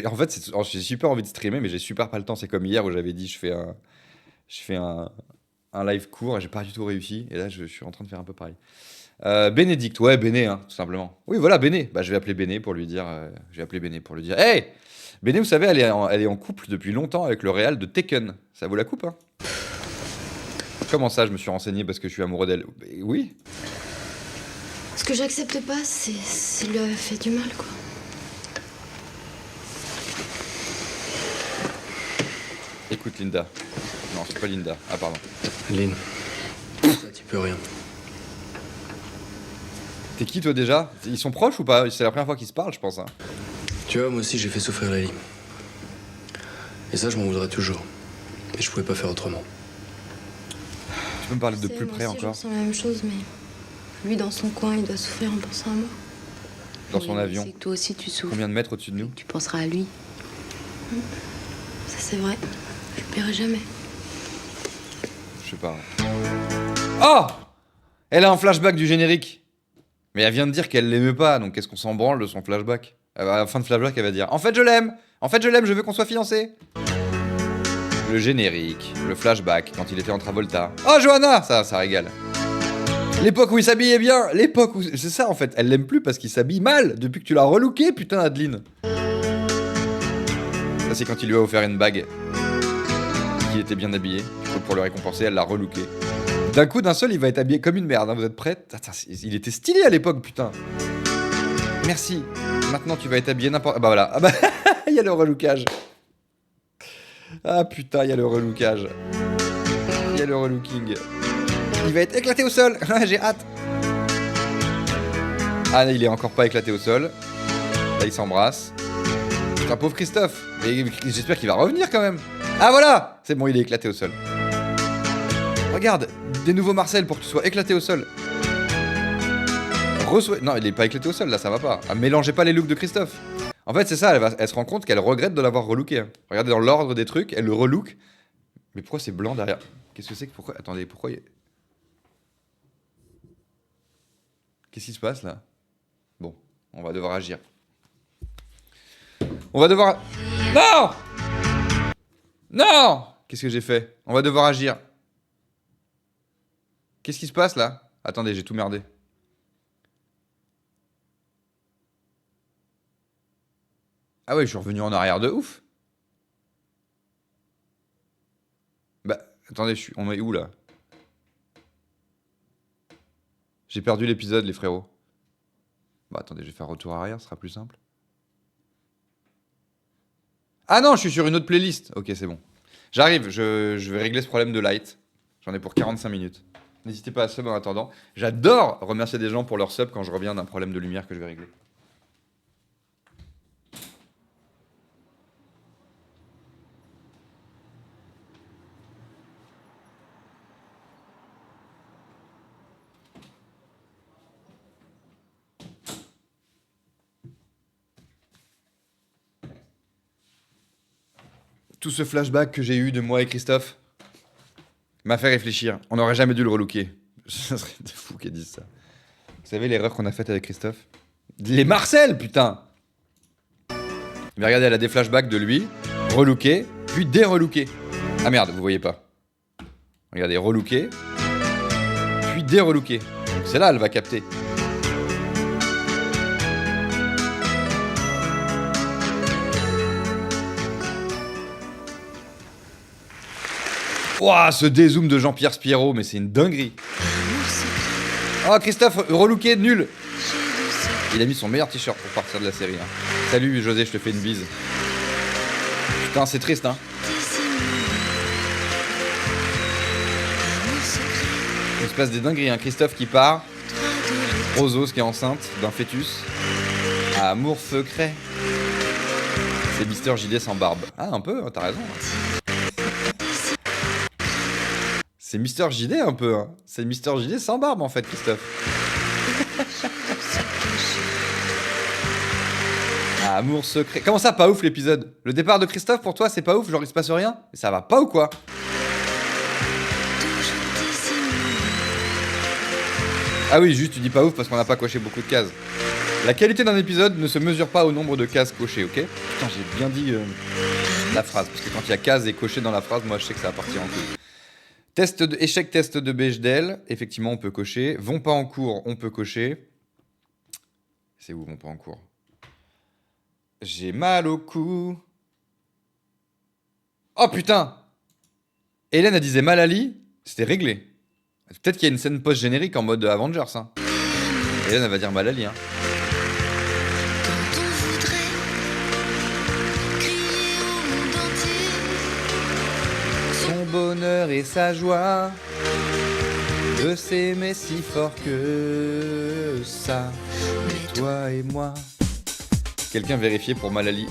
En fait, j'ai super envie de streamer, mais j'ai super pas le temps. C'est comme hier où j'avais dit je fais un live court et j'ai pas du tout réussi. Et là, je suis en train de faire un peu pareil. Bénédicte, ouais, Béné, hein, tout simplement. Oui, voilà, Béné. Bah, je vais appeler Béné pour lui dire... Hey, Béné, vous savez, elle est en couple depuis longtemps avec le réal de Tekken. Ça vaut la coupe, hein? Comment ça, je me suis renseigné parce que je suis amoureux d'elle? Oui. Ce que j'accepte pas, c'est s'il lui avait fait du mal, quoi. Écoute, Linda. Non, c'est pas Linda. Ah, pardon. Lynn, ça t'y peux rien. T'es qui, toi, déjà? Ils sont proches ou pas? C'est la première fois qu'ils se parlent, je pense. Hein. Tu vois, moi aussi, j'ai fait souffrir Lily. Et ça, je m'en voudrais toujours. Et je pouvais pas faire autrement. Tu peux me parler de Tu sais, plus moi près aussi, encore? Je ressens la même chose, mais lui, dans son coin, il doit souffrir en pensant à moi. Dans son avion. C'est que toi aussi, tu souffres. Combien de mètres au-dessus de nous? Tu penseras à lui. Ça, c'est vrai. Je l'oublierai jamais. Je sais pas. Oh! Elle a un flashback du générique. Mais elle vient de dire qu'elle l'aimait pas, donc qu'est-ce qu'on s'en branle de son flashback? À la fin de flashback, elle va dire en fait, je l'aime! En fait, je l'aime, je veux qu'on soit fiancés! Le générique, le flashback, quand il était en Travolta. Oh, Johanna! Ça régale. L'époque où il s'habillait bien, l'époque où... C'est ça, en fait, elle l'aime plus parce qu'il s'habille mal depuis que tu l'as relooké, putain, Adeline. Ça, c'est quand il lui a offert une bague. Qu'il était bien habillé. Pour le récompenser, elle l'a relooké. D'un coup, d'un seul, il va être habillé comme une merde, hein. Vous êtes prêts? Attends, il était stylé à l'époque, putain. Merci. Maintenant, tu vas être habillé n'importe... Ah bah voilà. Ah bah, il y a le relookage. Ah putain, il y a le relookage. Il y a le relooking. Il va être éclaté au sol. J'ai hâte. Ah, il est encore pas éclaté au sol. Là, il s'embrasse. Putain, pauvre Christophe. Mais j'espère qu'il va revenir quand même. Ah voilà. C'est bon, il est éclaté au sol. Regarde, des nouveaux Marcel pour que tu sois éclaté au sol. Non, il est pas éclaté au sol, là, ça va pas. Ah, mélangez pas les looks de Christophe. En fait, c'est ça, elle se rend compte qu'elle regrette de l'avoir relooké. Hein. Regardez dans l'ordre des trucs, elle le relook. Mais pourquoi c'est blanc derrière? Qu'est-ce que c'est que... Pourquoi... Attendez, pourquoi... Qu'est-ce qui se passe, là? Bon, on va devoir agir. On va devoir... Non! Non! Qu'est-ce que j'ai fait? On va devoir agir. Qu'est-ce qui se passe, là? Attendez, j'ai tout merdé. Ah ouais, je suis revenu en arrière de ouf. Bah, attendez, on est où, là? J'ai perdu l'épisode, les frérots. Bah, attendez, je vais faire retour arrière, ce sera plus simple. Ah non, je suis sur une autre playlist. Ok, c'est bon. J'arrive, je vais régler ce problème de light. J'en ai pour 45 minutes. N'hésitez pas à sub en attendant. J'adore remercier des gens pour leur sub quand je reviens d'un problème de lumière que je vais régler. Tout ce flashback que j'ai eu de moi et Christophe m'a fait réfléchir. On n'aurait jamais dû le relooker. Ça serait de fou qu'ils disent ça. Vous savez l'erreur qu'on a faite avec Christophe? Les Marcel, putain! Mais regardez, elle a des flashbacks de lui, relooké, puis dérelooké. Ah merde, vous voyez pas. Regardez, relooké, puis dérelooké. Donc c'est là, elle va capter. Ouah, ce dézoom de Jean-Pierre Spiro, mais c'est une dinguerie. Oh, Christophe, relooké, nul. Il a mis son meilleur t-shirt pour partir de la série. Hein. Salut José, je te fais une bise. Putain, c'est triste, hein. Il se passe des dingueries, hein. Christophe qui part. Rosos qui est enceinte d'un fœtus. Amour secret. C'est Mister JD sans barbe. Ah, un peu, hein, t'as raison. C'est Mister JD un peu, hein. C'est Mister JD sans barbe en fait, Christophe. Amour secret. Comment ça, pas ouf l'épisode? Le départ de Christophe pour toi, c'est pas ouf? Genre il se passe rien? Ça va pas ou quoi? Ah oui, juste tu dis pas ouf parce qu'on n'a pas coché beaucoup de cases. La qualité d'un épisode ne se mesure pas au nombre de cases cochées, ok? Putain, j'ai bien dit la phrase, parce que quand il y a cases et coché dans la phrase, moi je sais que ça va partir en couille. Échec test de Bechdel, effectivement on peut cocher. Vont pas en cours, on peut cocher. C'est où vont pas en cours? J'ai mal au cou. Oh putain! Hélène a disait Malali, c'était réglé. Peut-être qu'il y a une scène post-générique en mode Avengers. Hein. Hélène, elle va dire Malali. Hein. Son bonheur et sa joie de s'aimer si fort que ça. Mais toi et moi. Quelqu'un vérifie pour Malali.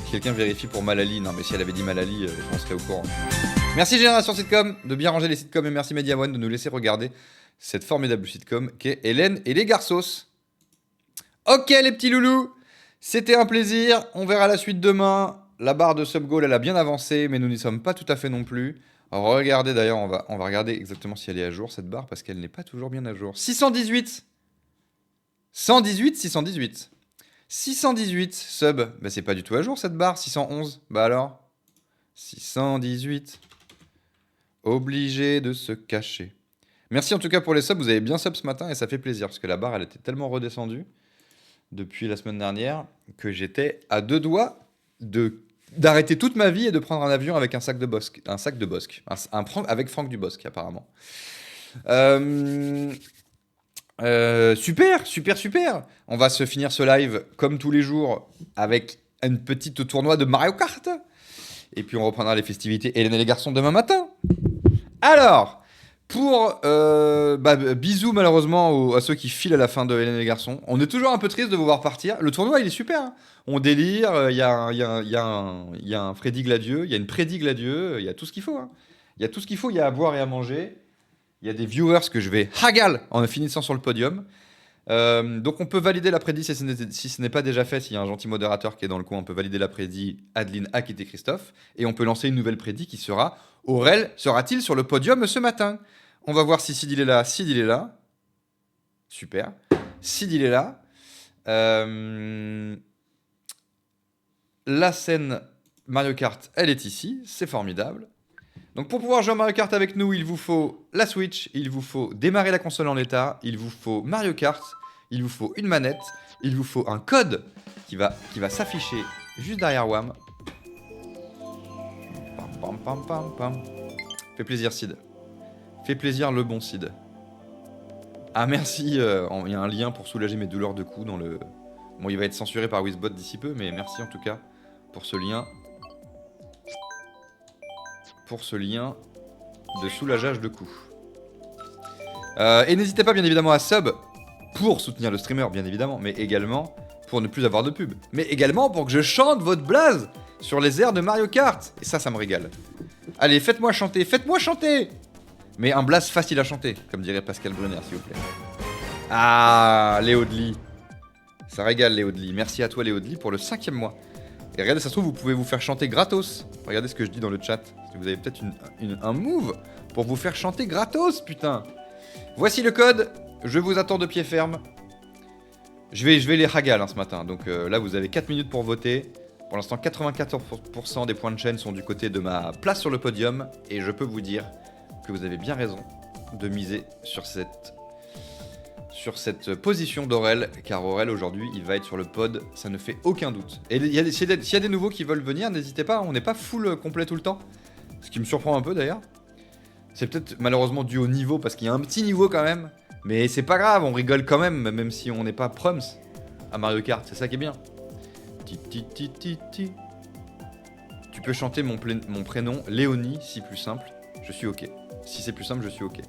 Non, mais si elle avait dit Malali, on serait au courant. Merci Génération Sitcom de bien ranger les sitcoms et merci Media One de nous laisser regarder cette formidable sitcom qu'est Hélène et les Garços. Ok les petits loulous, c'était un plaisir. On verra la suite demain. La barre de sub-goal elle a bien avancé, mais nous n'y sommes pas tout à fait non plus. Alors, regardez d'ailleurs, on va regarder exactement si elle est à jour cette barre parce qu'elle n'est pas toujours bien à jour. 618 618 sub, bah c'est pas du tout à jour cette barre. 611, bah alors 618. Obligé de se cacher. Merci en tout cas pour les subs, vous avez bien sub ce matin et ça fait plaisir parce que la barre elle était tellement redescendue depuis la semaine dernière que j'étais à deux doigts d'arrêter toute ma vie et de prendre un avion avec un sac de Bosque. Avec Franck Dubosc apparemment. Super. On va se finir ce live comme tous les jours avec une petite tournoi de Mario Kart. Et puis on reprendra les festivités Hélène et les garçons demain matin. Alors, pour bisous malheureusement à ceux qui filent à la fin de Hélène et les garçons. On est toujours un peu triste de vous voir partir. Le tournoi il est super. Hein. On délire. Il y a un Freddy Gladieux, il y a une Prédi Gladieux, il y a tout ce qu'il faut. Hein. Il y a tout ce qu'il faut. Il y a à boire et à manger. Il y a des viewers que je vais hagal en finissant sur le podium. Donc on peut valider la prédit si ce n'est pas déjà fait. S'il y a un gentil modérateur qui est dans le coin, on peut valider la prédit Adeline a quitté Christophe. Et on peut lancer une nouvelle prédit qui sera Aurel sera-t-il sur le podium ce matin? On va voir si Sid il est là. Sid il est là. Super. Sid il est là. La scène Mario Kart, elle est ici. C'est formidable. Donc pour pouvoir jouer à Mario Kart avec nous, il vous faut la Switch, il vous faut démarrer la console en l'état, il vous faut Mario Kart, il vous faut une manette, il vous faut un code qui va s'afficher juste derrière WAM. Pam, pam, pam, pam. Fait plaisir Sid. Fait plaisir le bon Sid. Ah merci, il y a un lien pour soulager mes douleurs de cou dans le... Bon il va être censuré par Wizbot d'ici peu, mais merci en tout cas pour ce lien. Pour ce lien de soulageage de cou. Et n'hésitez pas bien évidemment à sub pour soutenir le streamer bien évidemment, mais également pour ne plus avoir de pub. Mais également pour que je chante votre blaze sur les airs de Mario Kart. Et ça me régale. Allez, faites-moi chanter, mais un blaze facile à chanter, comme dirait Pascal Brunner s'il vous plaît. Ah, Léo Dely. Ça régale Léo Dely. Merci à toi Léo Dely pour le 5e mois. Et regardez, ça se trouve, vous pouvez vous faire chanter gratos. Regardez ce que je dis dans le chat. Vous avez peut-être un move pour vous faire chanter gratos, putain. Voici le code. Je vous attends de pied ferme. Je vais les hagal ce matin. Donc là, vous avez 4 minutes pour voter. Pour l'instant, 94% des points de chaîne sont du côté de ma place sur le podium. Et je peux vous dire que vous avez bien raison de miser sur cette position d'Aurel, car Aurel aujourd'hui il va être sur le pod, ça ne fait aucun doute. Et s'il y a des nouveaux qui veulent venir, n'hésitez pas, on n'est pas full complet tout le temps, ce qui me surprend un peu d'ailleurs. C'est peut-être malheureusement dû au niveau, parce qu'il y a un petit niveau quand même, mais c'est pas grave, on rigole quand même, même si on n'est pas prums à Mario Kart, c'est ça qui est bien. Tu peux chanter mon prénom, Léonie, si plus simple, je suis ok. Si c'est plus simple, je suis ok.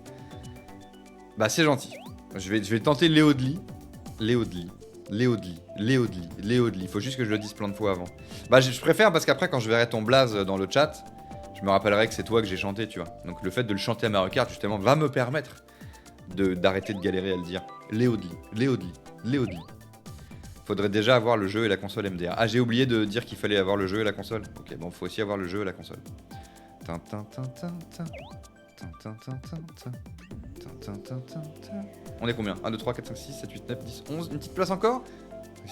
Bah c'est gentil. Je vais tenter Léo Dely. Il faut juste que je le dise plein de fois avant. Bah je préfère parce qu'après quand je verrai ton blaze dans le chat, je me rappellerai que c'est toi que j'ai chanté, tu vois. Donc le fait de le chanter à Mario Kart justement va me permettre d'arrêter de galérer à le dire. Léo Dely. Faudrait déjà avoir le jeu et la console MDR. Ah j'ai oublié de dire qu'il fallait avoir le jeu et la console. Ok bon faut aussi avoir le jeu et la console. On est combien? 1, 2, 3, 4, 5, 6, 7, 8, 9, 10, 11. Une petite place encore?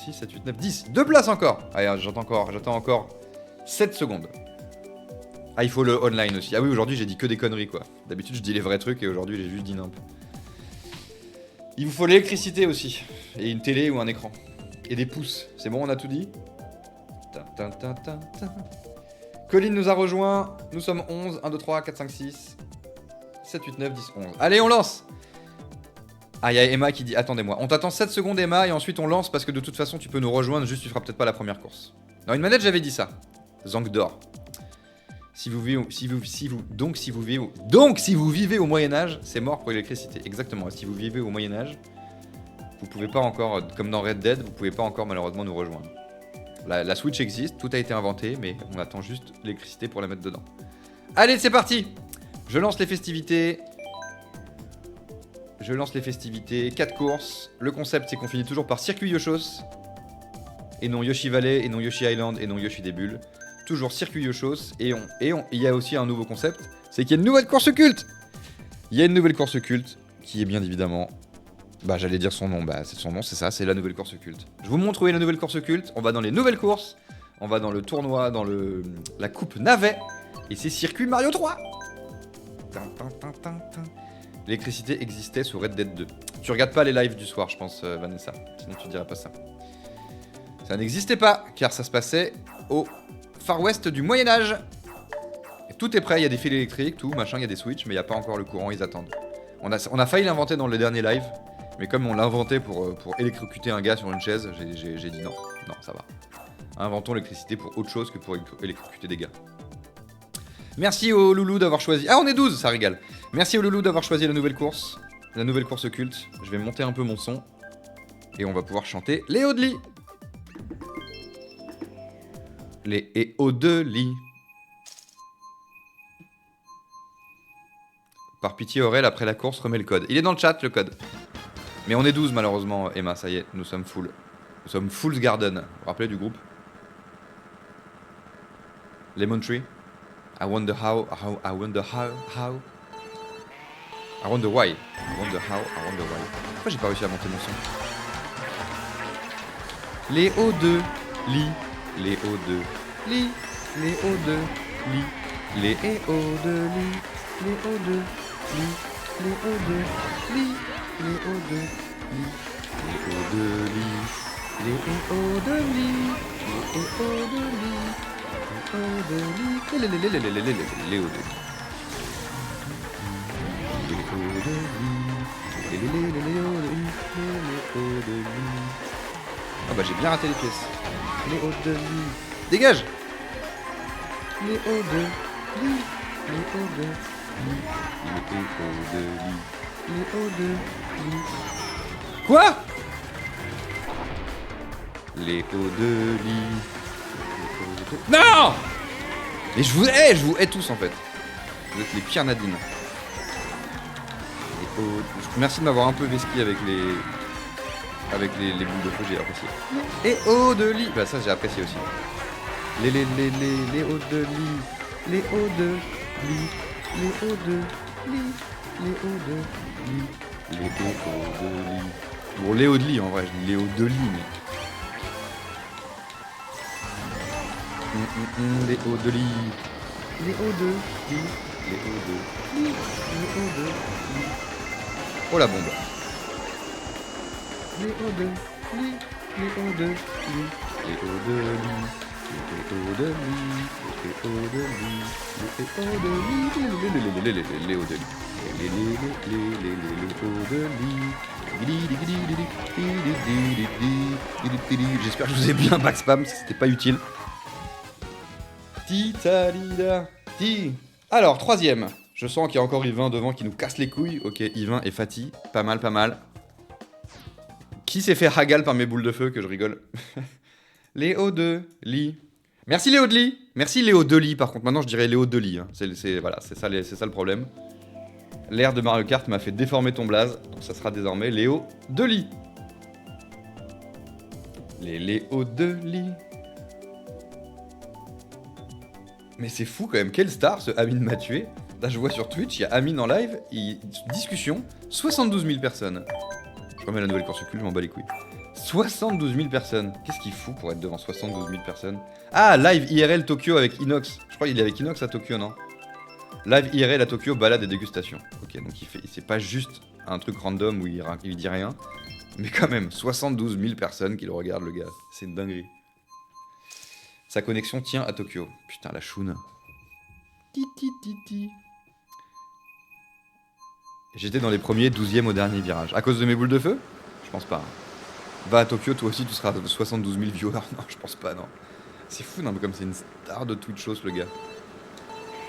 6, 7, 8, 9, 10. 2 places encore. Allez, j'attends encore 7 secondes. Ah, il faut le online aussi. Ah oui, aujourd'hui j'ai dit que des conneries quoi. D'habitude je dis les vrais trucs et aujourd'hui j'ai juste dit nimp. Il vous faut l'électricité aussi. Et une télé ou un écran. Et des pouces. C'est bon, on a tout dit? Colline nous a rejoint. Nous sommes 11. 1, 2, 3, 4, 5, 6, 7, 8, 9, 10, 11. Allez, on lance! Ah, il y a Emma qui dit attendez-moi. On t'attend 7 secondes, Emma, et ensuite on lance parce que de toute façon tu peux nous rejoindre. Juste tu feras peut-être pas la première course. Dans une manette, j'avais dit ça. Zank d'or. Si vous vivez au Moyen-Âge, c'est mort pour l'électricité. Exactement. Si vous vivez au Moyen-Âge, vous pouvez pas encore, comme dans Red Dead, vous pouvez pas encore malheureusement nous rejoindre. La Switch existe, tout a été inventé, mais on attend juste l'électricité pour la mettre dedans. Allez, c'est parti! Je lance les festivités. 4 courses. Le concept, c'est qu'on finit toujours par circuit Yoshos. Et non Yoshi Valley, et non Yoshi Island, et non Yoshi des bulles. Toujours circuit Yoshos. Et il y a aussi un nouveau concept, c'est qu'il y a une nouvelle course culte. Il y a une nouvelle course culte qui est bien évidemment... Bah j'allais dire son nom, bah c'est son nom, c'est ça, c'est la nouvelle course culte. Je vous montre où est la nouvelle course culte. On va dans les nouvelles courses. On va dans le tournoi, dans la coupe navet. Et c'est circuit Mario 3. L'électricité existait sous Red Dead 2. Tu regardes pas les lives du soir, je pense, Vanessa. Sinon tu dirais pas ça. Ça n'existait pas, car ça se passait au Far West du Moyen-Âge. Tout est prêt, il y a des fils électriques, tout, machin, il y a des switches, mais il n'y a pas encore le courant, ils attendent. On a failli l'inventer dans le dernier live, mais comme on l'a inventé pour électrocuter un gars sur une chaise, j'ai dit non, ça va. Inventons l'électricité pour autre chose que pour électrocuter des gars. Merci aux loulous d'avoir choisi... Ah, on est 12, ça régale. Merci aux loulous d'avoir choisi la nouvelle course culte. Je vais monter un peu mon son, et on va pouvoir chanter les hauts de lit. Les hauts de lit. Par pitié, Aurel, après la course, remets le code. Il est dans le chat, le code. Mais on est 12, malheureusement, Emma, ça y est, nous sommes full. Nous sommes Fool's Garden. Vous vous rappelez du groupe? Lemon Tree. I wonder how, I wonder how. I wonder why. I wonder how, I wonder why. Pourquoi j'ai pas réussi à monter mon son? Les hauts de lit. Les hauts de lit. Les hauts de lit. Les hauts de lit. Les hauts de lit. Les hauts de lit. Les hauts de lit. Les hauts de lit. Les hauts de lit. Les hauts de lit. Les hauts de lit. Les hauts de lit. Les hauts de lit. Ah bah j'ai bien raté les pièces. Les hauts de lit. Dégage. Les hauts de lit. Les hauts de lit. Les hauts de lit. Les hauts de lit. Quoi? Les hauts de lit. Non! Mais je vous hais tous en fait. Vous êtes les pires Nadine. Merci de m'avoir un peu vesqué avec les boules de feu, j'ai apprécié. Et hauts de lit. Bah ça j'ai apprécié aussi. Les hauts de lit. Les hauts de lit. Les hauts de lit. Les hauts de lit. Les hauts de lit. Bon, les hauts de lit en vrai, je dis les hauts de lit, mais... Les hauts de lit. Les hauts de lit. Les hauts de lit. Les hauts de lit. Oh la bombe. Les hauts de lit. Les hauts de lit. Les hauts de lit. Les hauts de lit. Les hauts de lit. Les hauts de lit. Les hauts de lit. Les hauts de lit. J'espère que je vous ai bien backspam, c'était pas utile. Titalida. Alors, troisième. Je sens qu'il y a encore Yvain devant qui nous casse les couilles. Ok, Yvain et Fatih. Pas mal, pas mal. Qui s'est fait hagal par mes boules de feu que je rigole? Léo de lit. Merci Léo de lit. Merci Léo de lit. Par contre, maintenant je dirais Léo de lit. Hein. Voilà, c'est ça le problème. L'air de Mario Kart m'a fait déformer ton blaze. Donc ça sera désormais Léo de lit. Les Léo de lit. Mais c'est fou quand même. Quelle star ce Amine m'a tué. Là, je vois sur Twitch, il y a Amine en live, discussion, 72 000 personnes. Je remets la nouvelle course occulte, je m'en bats les couilles. 72 000 personnes. Qu'est-ce qu'il fout pour être devant 72 000 personnes? Ah, live IRL Tokyo avec Inox. Je crois qu'il est avec Inox à Tokyo, non? Live IRL à Tokyo, balade et dégustation. Ok, donc c'est pas juste un truc random où il dit rien. Mais quand même, 72 000 personnes qui le regardent, le gars. C'est une dinguerie. Sa connexion tient à Tokyo. Putain, la choune. Titi. J'étais dans les premiers, 12e au dernier virage. À cause de mes boules de feu? Je pense pas. Va à Tokyo, toi aussi, tu seras 72 000 viewers. Non, je pense pas, non. C'est fou, non, mais comme c'est une star de Twitchos, le gars.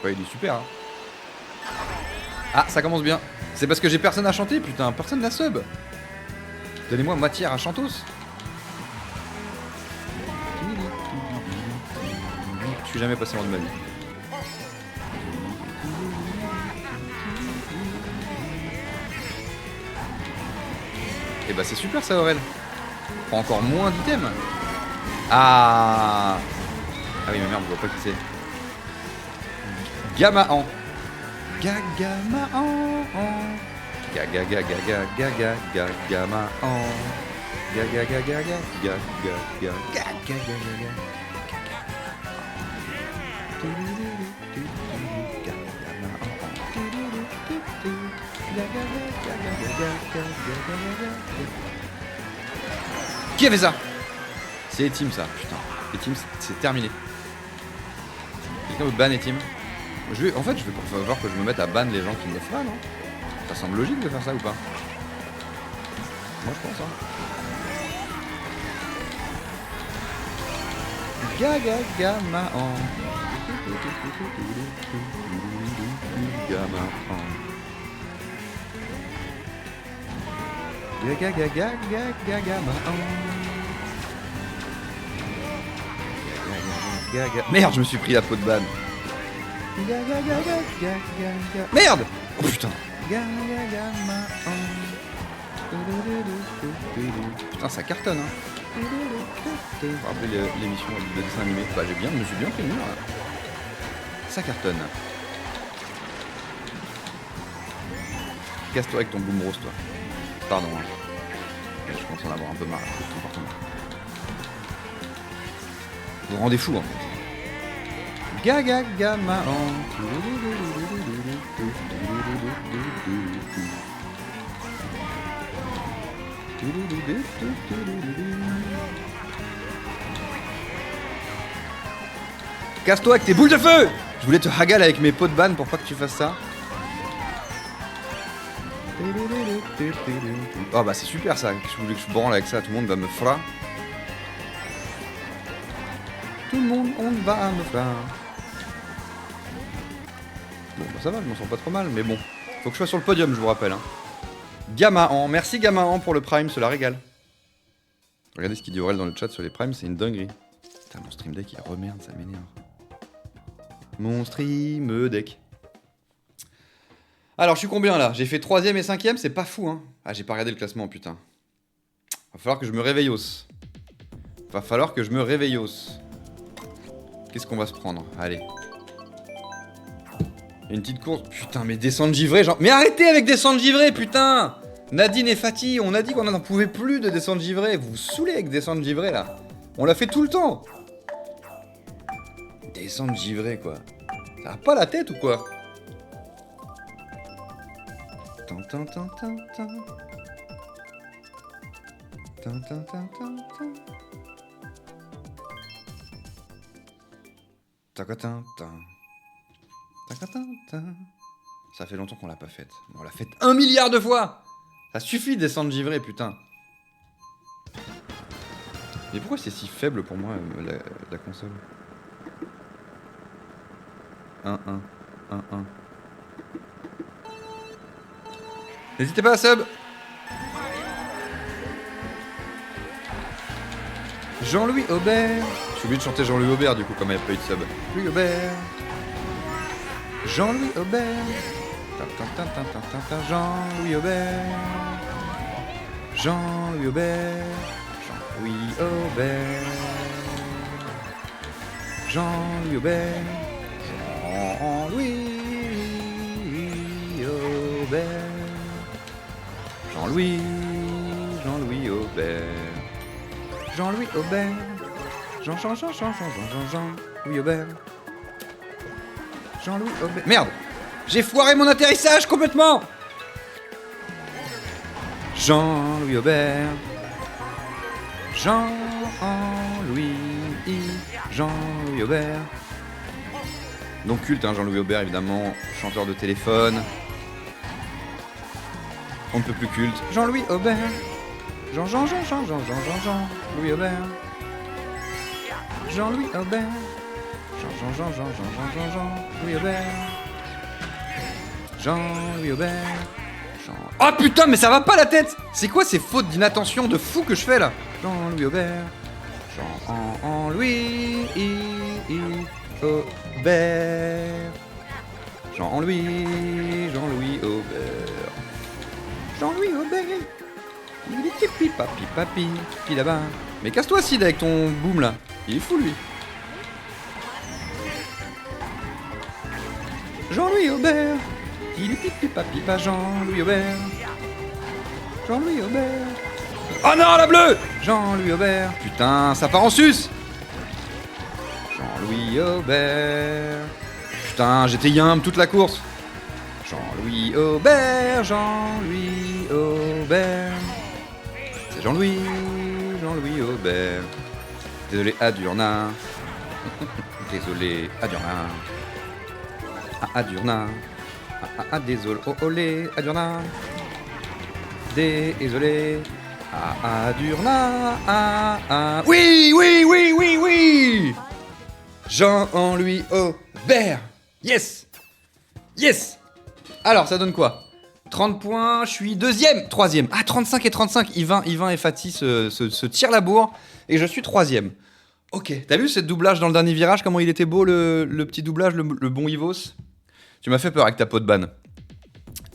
Ouais, il est super, hein. Ah, ça commence bien. C'est parce que j'ai personne à chanter, putain. Personne n'a sub. Donnez-moi matière à chantos. Je suis jamais passé loin de ma vie. Et bah c'est super ça, Aurel. Prends encore moins d'items. Ah oui mais merde, je vois pas qui c'est. Gamaan. Gagama'an. Gagama'an. Qui a fait ça? C'est Etim ça, putain. Etim c'est terminé. Quelqu'un veut ban Etim? En fait, je vais voir que je me mette à ban les gens qui me laissent pas, non? Ça semble logique de faire ça ou pas? Moi je pense, hein. Gagama'an. Merde, je me suis pris la peau de ban. Merde! Oh putain! Putain, ça cartonne, hein! Vous vous rappelez l'émission de dessin animé? Bah, je me suis bien pris le mur, là. Ça cartonne. Casse-toi avec ton boom rose, toi. Pardon, hein. Je commence à en avoir un peu marre de ce comportement. Vous rendez fou, en fait. Gagama'an. Casse-toi avec tes boules de feu! Je voulais te hagal avec mes pots de ban pour pas que tu fasses ça. Oh bah c'est super ça, je voulais que je branle avec ça, tout le monde va me fra. Tout le monde on va me fra. Bon bah ça va, je m'en sens pas trop mal, mais bon. Faut que je sois sur le podium, je vous rappelle. Hein. Gamaan, merci Gamaan pour le prime, cela régale. Regardez ce qu'il dit Aurel dans le chat sur les primes, c'est une dinguerie. Putain, mon stream deck il remerde, ça m'énerve. Mon stream deck. Alors, je suis combien là? J'ai fait 3ème et 5ème, c'est pas fou, hein. Ah, j'ai pas regardé le classement, putain. Va falloir que je me réveillos. Va falloir que je me réveillos. Qu'est-ce qu'on va se prendre? Allez. Une petite course. Putain, mais descendre givré, genre. Mais arrêtez avec descendre givré, putain! Nadine et Fatih, on a dit qu'on n'en pouvait plus de descendre givré. Vous vous saoulez avec descendre givré là. On l'a fait tout le temps. Descendre givré, quoi. Ça a pas la tête ou quoi? Ça fait longtemps qu'on l'a pas faite. On l'a faite 1 milliard de fois. Ça suffit de descendre givré, putain. Mais pourquoi c'est si faible pour moi la console? 1-1. N'hésitez pas à sub. Jean-Louis Aubert. Je suis obligé de chanter Jean-Louis Aubert du coup comme il n'y a pas eu de sub. Jean-Louis Aubert. Jean-Louis Aubert. Jean-Louis Aubert. Jean-Louis Aubert. Jean-Louis Aubert. Jean-Louis Aubert. Jean-Louis. Aubert. Jean-Louis Aubert. Jean-Louis Aubert. Jean-Louis Aubert. Jean-Louis Aubert. Merde! J'ai foiré mon atterrissage complètement! Jean-Louis Aubert. Jean-Louis Aubert. Donc culte, hein, Jean-Louis Aubert, évidemment, chanteur de téléphone. On ne peut plus culte. Jean-Louis Aubert. Jean-Louis Aubert. Jean-Louis Aubert. Jean-Louis Aubert. Jean-Louis Aubert. Oh putain, mais ça va pas la tête! C'est quoi ces fautes d'inattention de fou que je fais là? Jean-Louis Aubert. Jean-Louis Aubert. Jean-Louis Aubert. Jean-Louis Aubert. Il est pipi papi papi qui là-bas. Mais casse-toi Sid avec ton boom là. Il est fou lui. Jean-Louis Aubert. Il est pipi papi pas Jean-Louis Aubert. Jean-Louis Aubert. Oh non la bleue. Jean-Louis Aubert. Putain, ça part en sus. Jean-Louis Aubert. Putain, j'étais yimbe toute la course. Jean-Louis Aubert. Jean-Louis Aubert. C'est Jean-Louis Aubert. Désolé Adurna. Désolé Adurna. Adurna. Désolé. Oh olé Adurna. Désolé. Adurna. Oui. Jean-Louis Aubert. Yes. Alors, ça donne quoi? 30 points, je suis deuxième, troisième. Ah, 35 et 35, Yvain et Fatih se tirent la bourre. Et je suis troisième. Ok, t'as vu ce doublage dans le dernier virage? Comment il était beau, le petit doublage, le bon Yvos? Tu m'as fait peur avec ta peau de banne.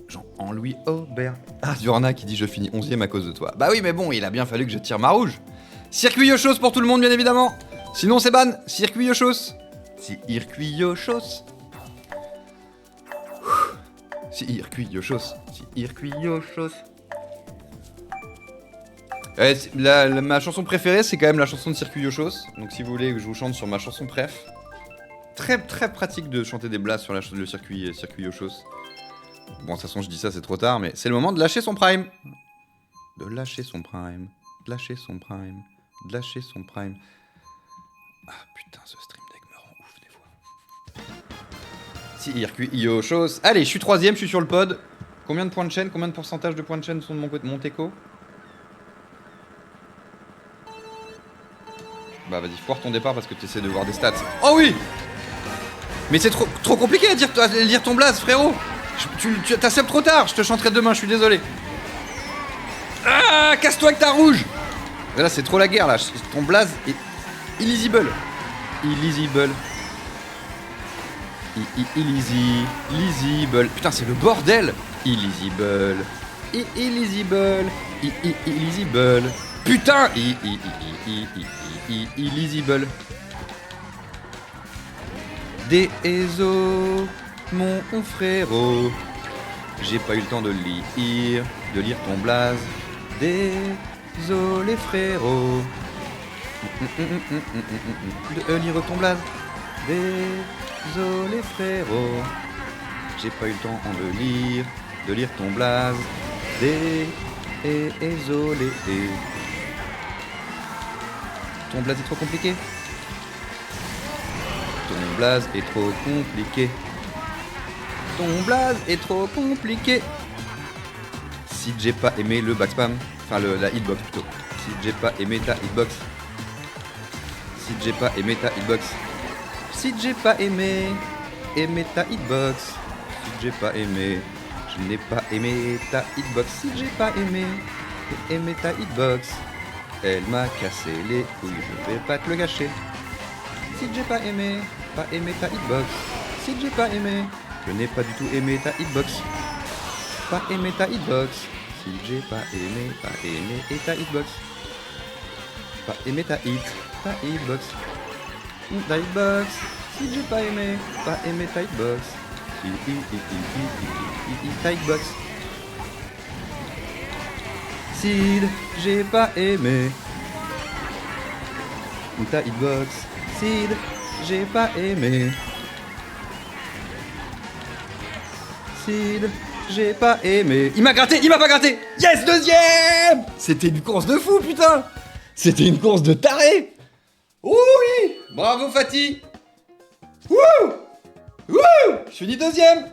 Jean-Louis Aubert. Ah, Durna qui dit je finis 11ème à cause de toi. Bah oui, mais bon, il a bien fallu que je tire ma rouge. Circuit Yoshos pour tout le monde, bien évidemment. Sinon, c'est ban. Circuit Yoshos. Circuit Yoshos. Circuit Yoshos. Ma chanson préférée, c'est quand même la chanson de Circuit Yoshos. Donc si vous voulez que je vous chante sur ma chanson préf. Très très pratique de chanter des blagues sur le circuit Yoshos. Bon, de toute façon, je dis ça, c'est trop tard, mais c'est le moment de lâcher son prime. De lâcher son prime. Ah putain, ce stream deck me rend ouf des fois. Circuit Yoshos. Allez, je suis troisième, je suis sur le pod. Combien de points de chaîne? Combien de pourcentage de points de chaîne sont de mon teco? Bah vas-y, foire ton départ parce que tu essaies de voir des stats. Oh oui! Mais c'est trop compliqué à lire ton blaze, frérot! Tu t'as sub trop tard, je te chanterai demain, je suis désolé. Ah, casse-toi avec ta rouge! Là, c'est trop la guerre, là. Ton blaze est illisible. Illisible. Putain, c'est le bordel. Illisible. Putain. Illisible. Désolé, mon frérot. J'ai pas eu le temps de lire ton blaze. Désolé frérot. De lire ton blaze. Désolé frérot. J'ai pas eu le temps de lire ton blaze. Désolé. Ton blaze est trop compliqué. Ton blaze est trop compliqué. Ton blaze est trop compliqué. Si j'ai pas aimé le backspam, enfin la hitbox plutôt. Si j'ai pas aimé ta hitbox. Si j'ai pas aimé ta hitbox. Si j'ai pas aimé ta hitbox. Si j'ai pas aimé, je n'ai pas aimé ta hitbox. Si j'ai pas aimé ta hitbox. Elle m'a cassé les couilles, je vais pas te le gâcher. Si j'ai pas aimé ta hitbox. Si j'ai pas aimé, je n'ai pas du tout aimé ta hitbox. Pas aimé ta hitbox. Si j'ai pas aimé ta hitbox. Pas aimé ta hitbox. Ta hitbox. Si j'ai pas aimé ta hitbox. Tightbox. Sid, j'ai pas aimé. Tightbox. Sid, j'ai pas aimé. Sid, j'ai pas aimé. Il m'a gratté, il m'a pas gratté. Yes, deuxième. C'était une course de fou, putain. C'était une course de taré. Oui. Bravo, Fatih. Wouh. Wouh. Je finis deuxième.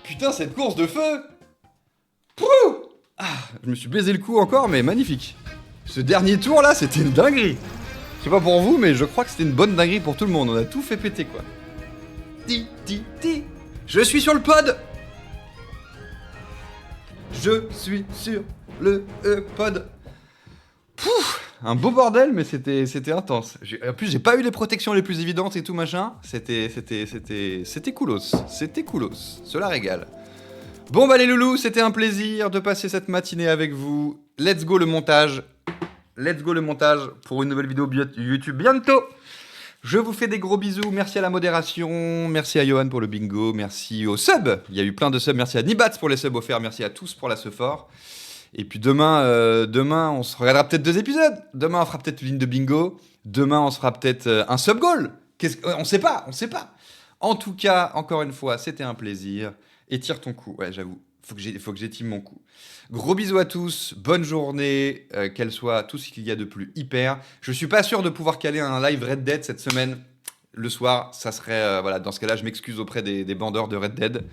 Putain, cette course de feu. Pouh. Ah, je me suis baisé le cou encore, mais magnifique. Ce dernier tour là, c'était une dinguerie. Je sais pas pour vous, mais je crois que c'était une bonne dinguerie pour tout le monde. On a tout fait péter, quoi. Ti. Je suis sur le pod. Je suis sur le pod. Pouf, un beau bordel, mais c'était intense. En plus, j'ai pas eu les protections les plus évidentes et tout machin. C'était coolos. C'était coolos. Cela régale. Bon bah les loulous, c'était un plaisir de passer cette matinée avec vous. Let's go le montage. Let's go le montage pour une nouvelle vidéo YouTube bientôt. Je vous fais des gros bisous. Merci à la modération. Merci à Johan pour le bingo. Merci aux subs. Il y a eu plein de subs. Merci à Nibats pour les subs offerts. Merci à tous pour la sephore. Et puis demain, on se regardera peut-être 2 épisodes. Demain, on fera peut-être une ligne de bingo. Demain, on se fera peut-être un sub goal. On sait pas. En tout cas, encore une fois, c'était un plaisir. Étire ton cou. Ouais, j'avoue. Faut que j'étime mon cou. Gros bisous à tous. Bonne journée. Qu'elle soit tout ce qu'il y a de plus hyper. Je suis pas sûr de pouvoir caler un live Red Dead cette semaine. Le soir, ça serait... voilà, dans ce cas-là, je m'excuse auprès des bandeurs de Red Dead.